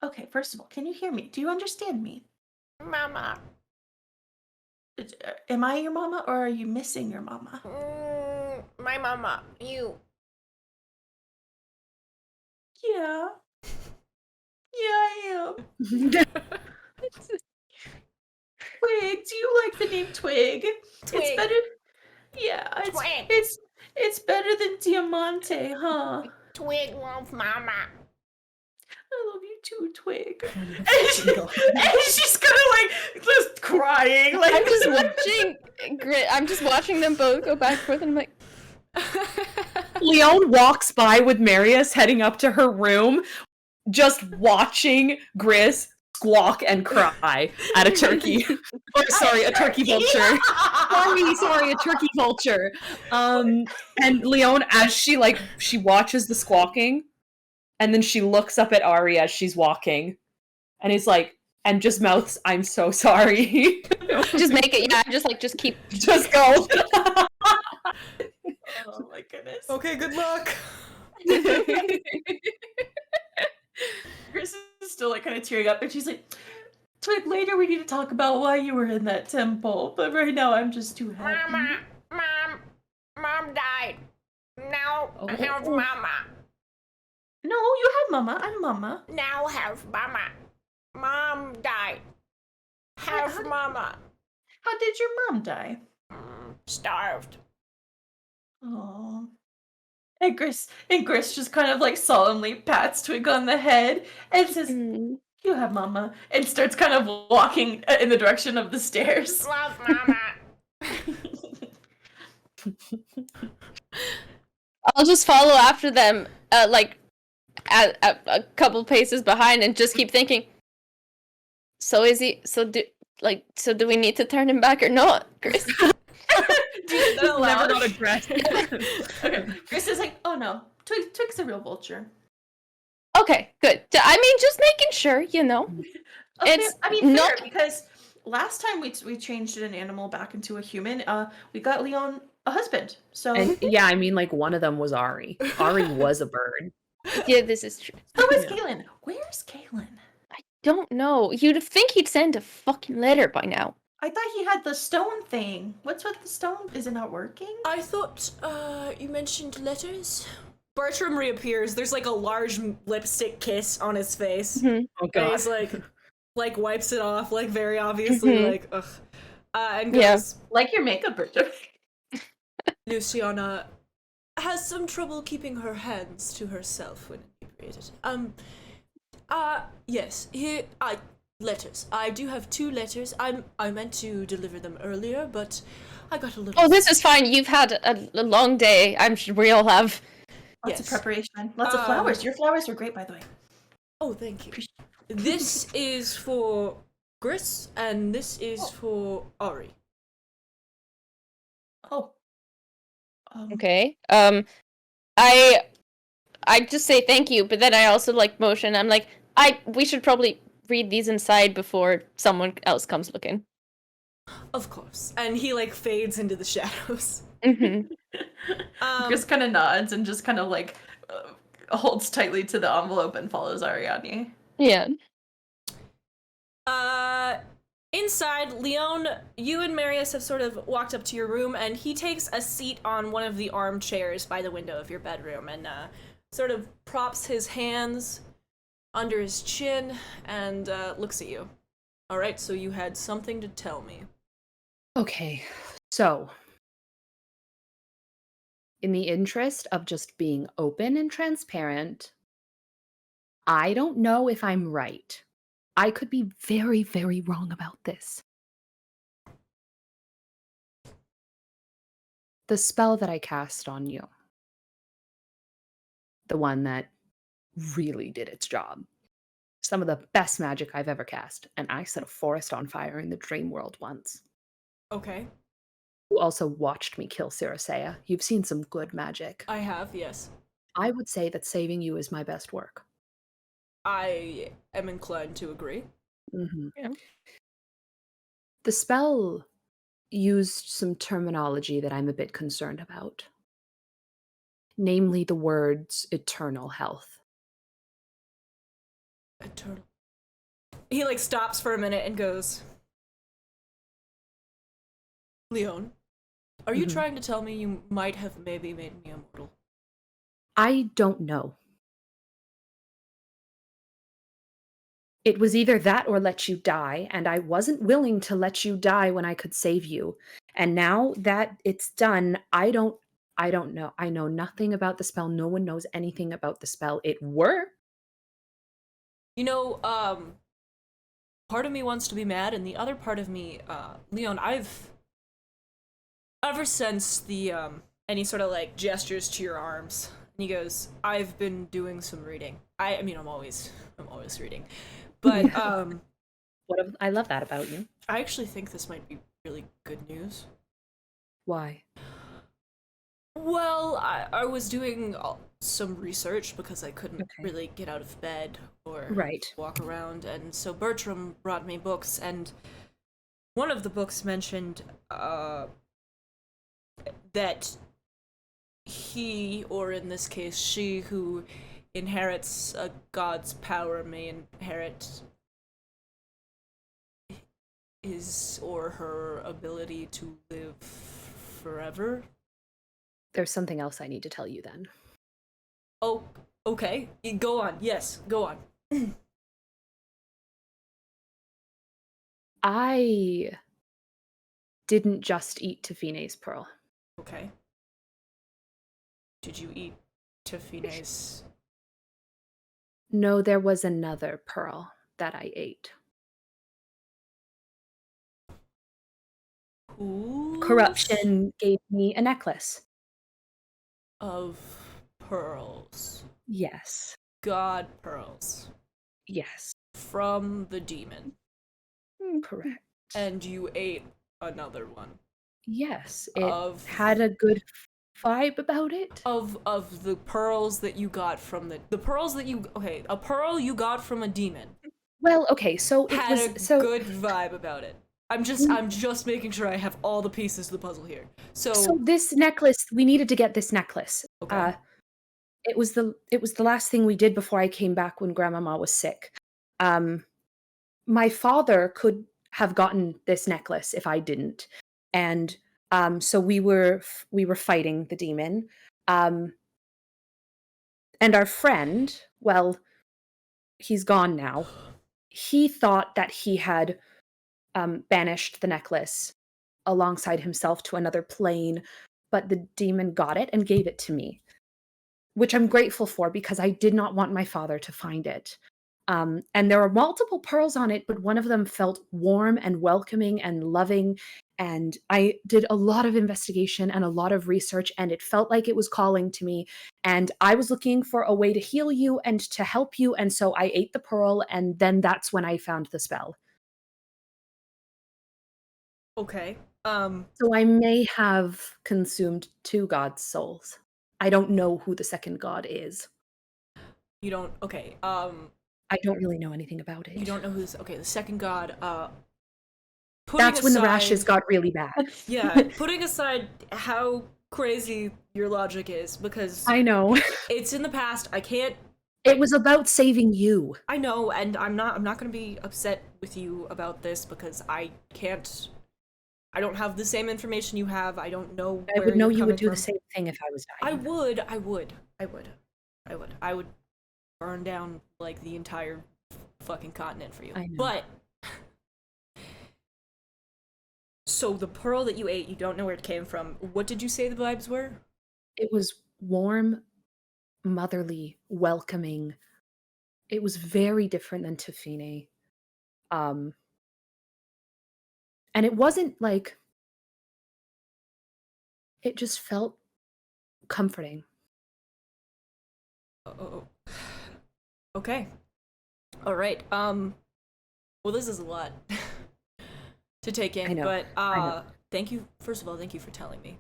Okay, first of all, can you hear me? Do you understand me? Mama. Am I your mama, or are you missing your mama? My mama. You. Yeah. Yeah, I am. Twig, do you like the name Twig? Twig. It's better. Yeah, it's better than Diamante, huh? Twig loves mama. I love you too, Twig. And she's gonna like just crying. Like I'm just watching them both go back and forth, and I'm like. Lione walks by with Marius heading up to her room, just watching Gris squawk and cry at a turkey. Or sorry, a turkey vulture. Sorry, a turkey vulture. And Lione, as she watches the squawking, and then she looks up at Ari as she's walking, and he's like, and just mouths, "I'm so sorry." Just make it, yeah. Just keep. Just go. Oh my goodness. Okay, good luck. Chris is still like kind of tearing up, and she's like, Twig, later we need to talk about why you were in that temple, but right now I'm just too happy. Mom died. Now I have mama. No, you have mama. I'm mama. Now have mama. Mom died. Have mama. How did your mom die? Starved. Oh. And Gris just kind of like solemnly pats Twig on the head and says, You have mama, and starts kind of walking in the direction of the stairs. Love mama. I'll just follow after them, like at a couple paces behind, and just keep thinking. So is he? So Like, so do we need to turn him back or not, Chris? Dude, that Never allowed. not addressed. Okay, Chris is like, oh no, Twig's a real vulture. Okay, good. I mean, just making sure, Okay, It's I mean, not- fair, because last time we changed an animal back into a human, we got Leon a husband. So And yeah, I mean, like one of them was Ari. Ari was a bird. Yeah, this is true. so is Yeah. Kaylin. Where's Kaylin? I don't know. You'd think he'd send a fucking letter by now. I thought he had the stone thing. What's with the stone? Is it not working? I thought you mentioned letters. Bertram reappears. There's like a large lipstick kiss on his face. Mhm. Oh And god. he's like wipes it off, like very obviously, Mhm. like ugh. And Yeah. goes, Like your makeup, Bertram. Luciana has some trouble keeping her hands to herself when inebriated. Yes, here, letters. I do have 2 letters. I meant to deliver them earlier, but I got a little... Oh, this is fine. You've had a long day. I'm sure we all have. Lots of Yes. preparation. Lots of flowers. Your flowers were great, by the way. Oh, thank you. This is for Gris, and this is Oh. for Ari. Oh. Okay. I just say thank you, but then I also like motion. I'm like, we should probably read these inside before someone else comes looking. Of course. And he like fades into the shadows. Mm-hmm. Chris kind of nods and just kind of like holds tightly to the envelope and follows Ariadne. Yeah. Inside, Lione, you and Marius have sort of walked up to your room, and he takes a seat on one of the armchairs by the window of your bedroom, and sort of props his hands under his chin and looks at you. All right, so you had something to tell me. Okay, so in the interest of just being open and transparent, I don't know if I'm right. I could be very, very wrong about this. The spell that I cast on you, the one that really did its job, some of the best magic I've ever cast, and I set a forest on fire in the dream world once. Okay. You also watched me kill Ciracea. You've seen some good magic. I have, yes. I would say that saving you is my best work. I am inclined to agree. Mm-hmm. Yeah. The spell used some terminology that I'm a bit concerned about, namely the words eternal health. Eternal. He like stops for a minute and goes, Leone, are you Mhm. trying to tell me you might have maybe made me immortal? I don't know. It was either that or let you die, and I wasn't willing to let you die when I could save you. And now that it's done, I don't know. I know nothing about the spell. No one knows anything about the spell. It worked. You know, part of me wants to be mad, and the other part of me, Leon, I've ever since the and he sort of like gestures to your arms, and he goes, I've been doing some reading. I mean, I'm always reading, but I love that about you. I actually think this might be really good news. Why? Well, I was doing some research because I couldn't Okay. really get out of bed or Right. walk around, and so Bertram brought me books, and one of the books mentioned that he, or in this case she, who inherits a god's power may inherit his or her ability to live forever. There's something else I need to tell you then. Oh, okay. Go on. Yes, go on. I didn't just eat Tafine's pearl. Okay. Did you eat Tafine's? No, there was another pearl that I ate. Whose Corruption gave me a necklace. of pearls? Yes. God pearls Yes. from the demon. Correct. And you ate another one. Yes, it Of- had a good vibe about it. Of the pearls that you got from the pearls that you a pearl you got from a demon Well, okay, so it had was a good vibe about it. I'm just making sure I have all the pieces of the puzzle here. So this necklace, we needed to get this necklace. Okay. It was the last thing we did before I came back when Grandmama was sick. My father could have gotten this necklace if I didn't, and so we were fighting the demon, and our friend, well, he's gone now. He thought that he had banished the necklace alongside himself to another plane, but the demon got it and gave it to me, which I'm grateful for because I did not want my father to find it. And there were multiple pearls on it, but one of them felt warm and welcoming and loving. And I did a lot of investigation and a lot of research, and it felt like it was calling to me. And I was looking for a way to heal you and to help you. And so I ate the pearl, and then that's when I found the spell. Okay. So I may have consumed 2 gods' souls. I don't know who the second god is. You don't. Okay. I don't really know anything about it. You don't know who's. Okay, the second god. That's when the rashes got really bad. Yeah, putting aside how crazy your logic is, because I know. it's in the past. I can't. It was about saving you. I know, and I'm not going to be upset with you about this because I can't. I don't have the same information you have. I don't know. I would know you would do the same thing if I was dying. I would burn down like the entire fucking continent for you. I know. But so the pearl that you ate, you don't know where it came from. What did you say the vibes were? It was warm, motherly, welcoming. It was very different than Tafine. And it wasn't like, it just felt comforting. Oh. Okay. All right. Well, this is a lot to take in, I know. but thank you. First of all, thank you for telling me.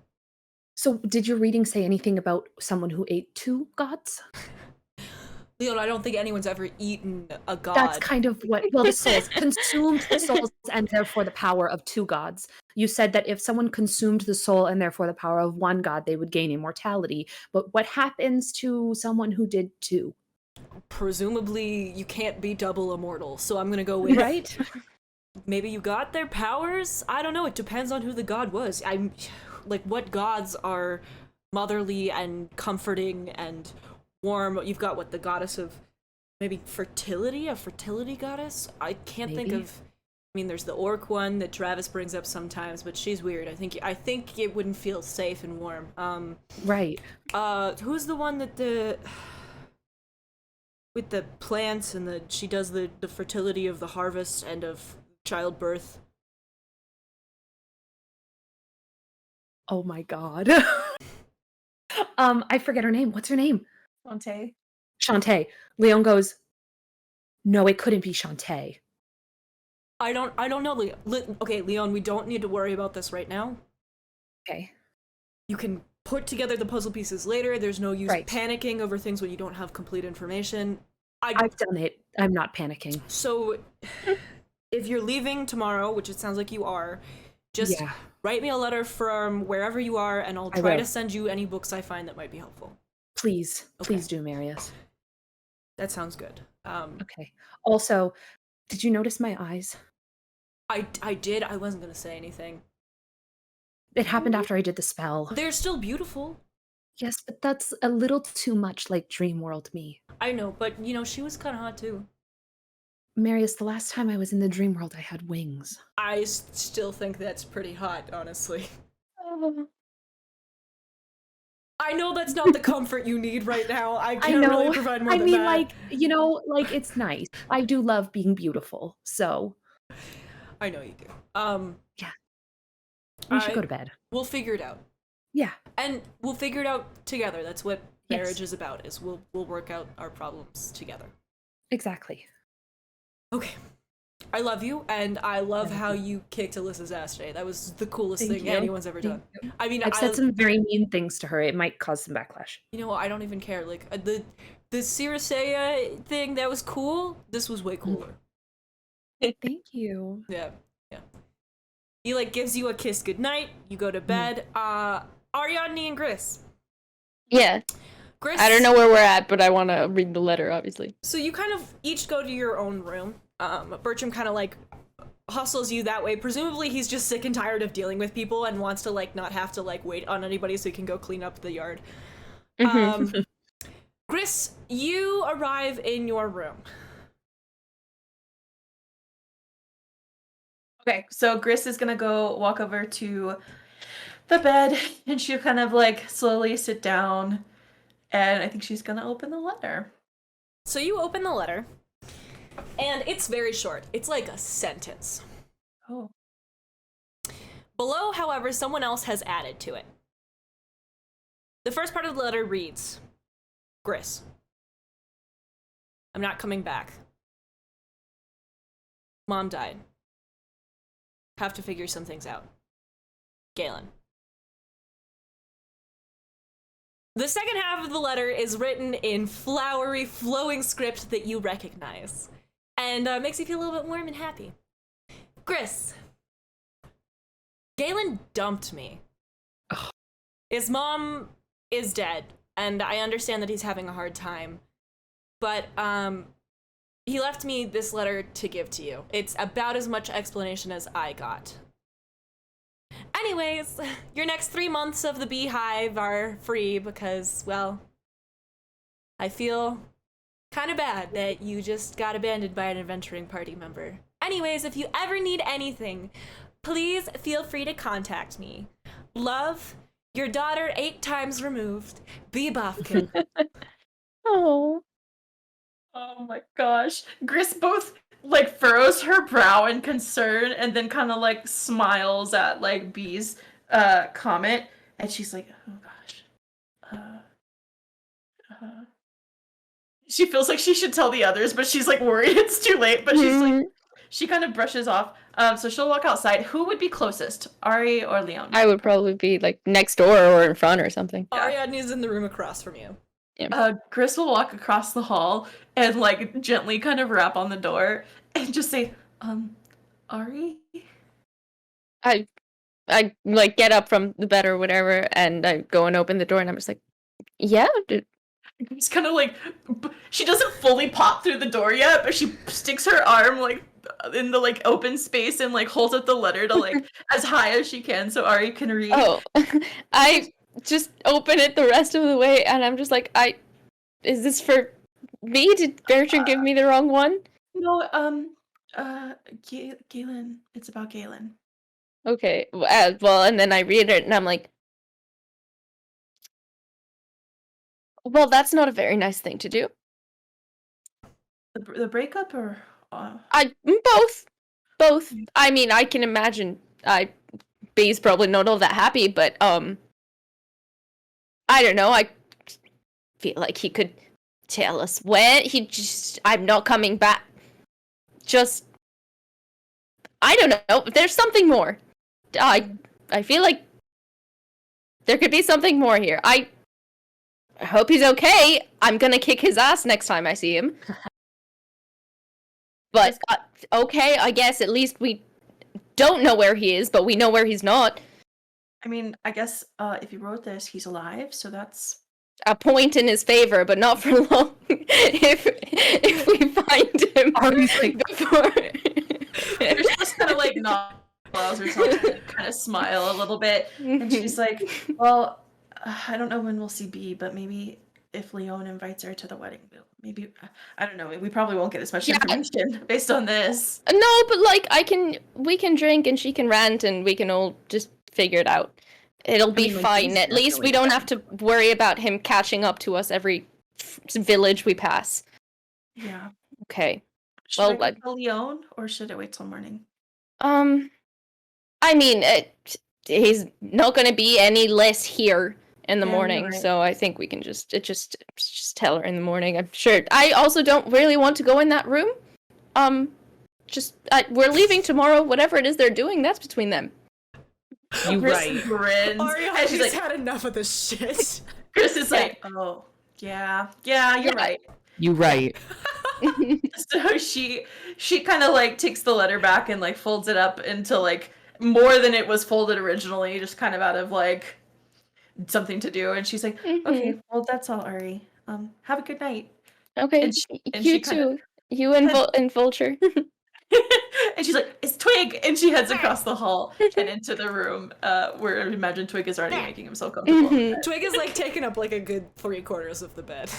So, did your reading say anything about someone who ate 2 gods? Leon, I don't think anyone's ever eaten a god. That's kind of what, well, the souls consumed the souls and therefore the power of 2 gods. You said that if someone consumed the soul and therefore the power of 1 god, they would gain immortality. But what happens to someone who did 2? Presumably, you can't be double immortal, so I'm gonna go with right. Maybe you got their powers. I don't know. It depends on who the god was. I'm like, what gods are motherly and comforting and warm? You've got what, the goddess of maybe fertility, a fertility goddess. I can't think of. I mean, there's the orc one that Travis brings up sometimes, but she's weird. I think it wouldn't feel safe and warm. Right. Who's the one that with the plants and she does the fertility of the harvest and of childbirth? Oh my god. I forget her name. What's her name? Shantae. Leon goes, no, it couldn't be Shantae. I don't know. Okay, Leon, we don't need to worry about this right now. Okay. You can put together the puzzle pieces later. There's no use panicking over things when you don't have complete information. I've done it. I'm not panicking. So, if you're leaving tomorrow, which it sounds like you are, just write me a letter from wherever you are, and I'll try to send you any books I find that might be helpful. Please. Okay. Please do, Marius. That sounds good. Okay. Also, did you notice my eyes? I did. I wasn't going to say anything. It happened after I did the spell. They're still beautiful. Yes, but that's a little too much like Dream World me. I know, but, she was kind of hot, too. Marius, the last time I was in the Dream World, I had wings. I still think that's pretty hot, honestly. I know that's not the comfort you need right now. I can't really provide more than that. It's nice. I do love being beautiful, so. I know you do. Yeah. We should go to bed. We'll figure it out. Yeah. And we'll figure it out together. That's what marriage is about, is we'll work out our problems together. Exactly. Okay. I love you, and I love how you kicked Alyssa's ass today. That was the coolest Thank thing you. anyone's ever done. I mean, I've said some very mean things to her. It might cause some backlash. you know what? I don't even care. Like the Circeia thing, that was cool. This was way cooler. Thank you. Yeah. He like gives you a kiss goodnight. You go to bed. Ariadne and Gris. Yeah. Gris. I don't know where we're at, but I want to read the letter, obviously. So you kind of each go to your own room. Bertram kind of like hustles you that way. Presumably he's just sick and tired of dealing with people and wants to like not have to like wait on anybody so he can go clean up the yard. Gris, you arrive in your room. Okay, so Gris is gonna go walk over to the bed and she'll kind of like slowly sit down and I think she's gonna open the letter. So you open the letter and it's very short. It's like a sentence. Oh. Below, however, someone else has added to it. The first part of the letter reads, Gris, I'm not coming back. Mom died. Have to figure some things out. Galen. The second half of the letter is written in flowery, flowing script that you recognize, and makes you feel a little bit warm and happy. Gris, Galen dumped me. Ugh. His mom is dead, and I understand that he's having a hard time, but he left me this letter to give to you. It's about as much explanation as I got. Anyways, your next 3 months of the beehive are free because, well, I feel kind of bad that you just got abandoned by an adventuring party member. Anyways, if you ever need anything, please feel free to contact me. Love, your daughter 8 times removed, Bee Bofkin. Oh. Oh my gosh. Gris both like furrows her brow in concern and then kind of like smiles at like Bee's comment and she's like, oh gosh. She feels like she should tell the others, but she's like worried it's too late, but she's like she kind of brushes off. So she'll walk outside. Who would be closest? Ari or Lione? I would probably be like next door or in front or something. Ariadne is in the room across from you. Gris will walk across the hall and like gently kind of rap on the door and just say, Ari? I like get up from the bed or whatever, and I go and open the door, and I'm just like, yeah. It's kind of like she doesn't fully pop through the door yet, but she sticks her arm like in the like open space and like holds up the letter to like as high as she can so Ari can read. Oh, I just open it the rest of the way, and I'm just like, is this for me? Did Bertrand give me the wrong one? No, Galen. It's about Galen. Okay, well, and then I read it, and I'm like, well, that's not a very nice thing to do. The breakup or both. I mean, I can imagine Bee's probably not all that happy, but I don't know. I feel like he could tell us when I'm not coming back. Just I don't know. There's something more. I feel like there could be something more here. I hope he's okay. I'm gonna kick his ass next time I see him. But okay, I guess at least we don't know where he is, but we know where he's not. I mean, I guess if you wrote this, he's alive, so that's a point in his favor, but not for long. if we find him before. She's just kind of like nods or something, kind of smile a little bit, and she's like, "Well, I don't know when we'll see Bee, but maybe if Lione invites her to the wedding, maybe I don't know. We probably won't get as much information based on this. No, but like we can drink and she can rant and we can all just figure it out. It'll be fine. At least we don't have to worry about him catching up to us every village we pass. Yeah. Okay. Should I wait till Lione or should I wait till morning? I mean, he's not going to be any less here in the morning, right. So I think we can just tell her in the morning. I'm sure. I also don't really want to go in that room. just we're leaving tomorrow. Whatever it is they're doing, that's between them. You right. Grins. Ariana, she's she's like, had enough of this shit. Chris is like, oh, yeah, you're right. You right. So she kind of like takes the letter back and like folds it up into like more than it was folded originally, just kind of out of like something to do. And she's like, okay, well, that's all, Ari. Have a good night. Okay, And you she too. You and Vulture. And she's like, it's Twig! And she heads across the hall and into the room where I imagine Twig is already making himself comfortable. Twig is like taking up like a good 3/4 of the bed.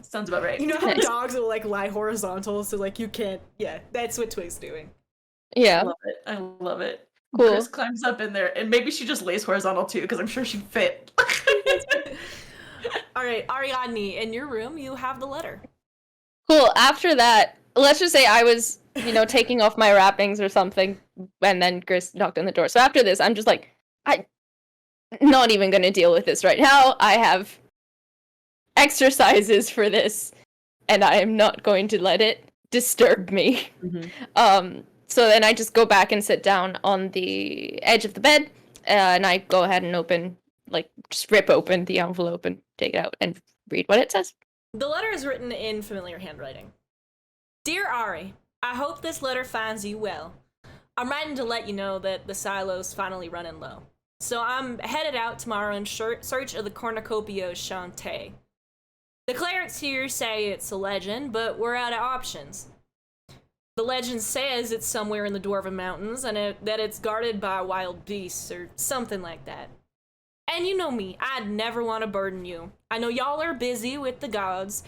Sounds about right. You know how Nice. dogs will like lie horizontal, so like you can't. Yeah, that's what Twig's doing. Yeah. I love it. Cool. Chris climbs up in there, and maybe she just lays horizontal too, because I'm sure she'd fit. All right, Ariadne, in your room, you have the letter. Cool. After that, let's just say I was, taking off my wrappings or something, and then Chris knocked on the door. So after this, I'm just like, I'm not even going to deal with this right now. I have exercises for this, and I am not going to let it disturb me. So then I just go back and sit down on the edge of the bed, and I go ahead and just rip open the envelope and take it out and read what it says. The letter is written in familiar handwriting. Dear Ari, I hope this letter finds you well. I'm writing to let you know that the silo's finally running low. So I'm headed out tomorrow in search of the cornucopia Shantae. The clerics here say it's a legend, but we're out of options. The legend says it's somewhere in the Dwarven Mountains and that it's guarded by wild beasts or something like that. And you know me, I'd never want to burden you. I know y'all are busy with the gods,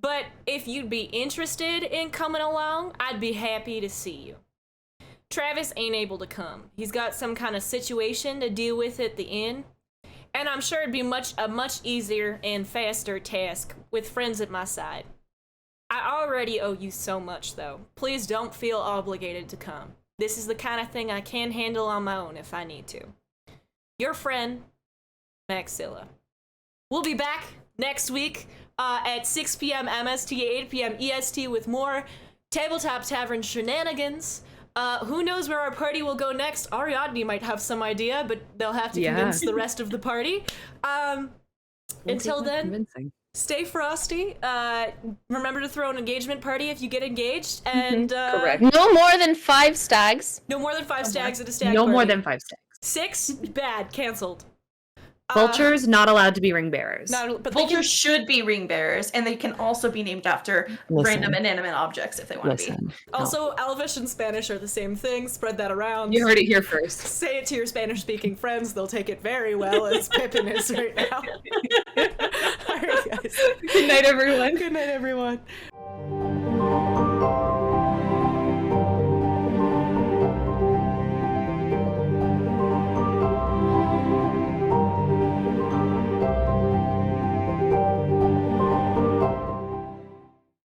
but if you'd be interested in coming along, I'd be happy to see you. Travis ain't able to come. He's got some kind of situation to deal with at the inn, and I'm sure it'd be a much easier and faster task with friends at my side. I already owe you so much, though. Please don't feel obligated to come. This is the kind of thing I can handle on my own if I need to. Your friend, Maxilla. We'll be back next week at 6 p.m. MST, 8 p.m. EST with more Tabletop Tavern shenanigans. Who knows where our party will go next? Ariadne might have some idea, but they'll have to convince the rest of the party. Until then, stay frosty. Remember to throw an engagement party if you get engaged. And Correct. No more than 5 stags. No more than 5 stags at a stag No party. more than 5 stags. 6? Bad. Canceled. Vultures not allowed to be ring bearers. But Vultures should be ring bearers, and they can also be named after random inanimate objects if they want to be. Also, Elvish and Spanish are the same thing. Spread that around. You heard it here first. Say it to your Spanish-speaking friends. They'll take it very well, as Pippin is right now. All right, guys. Good night, everyone. Good night, everyone.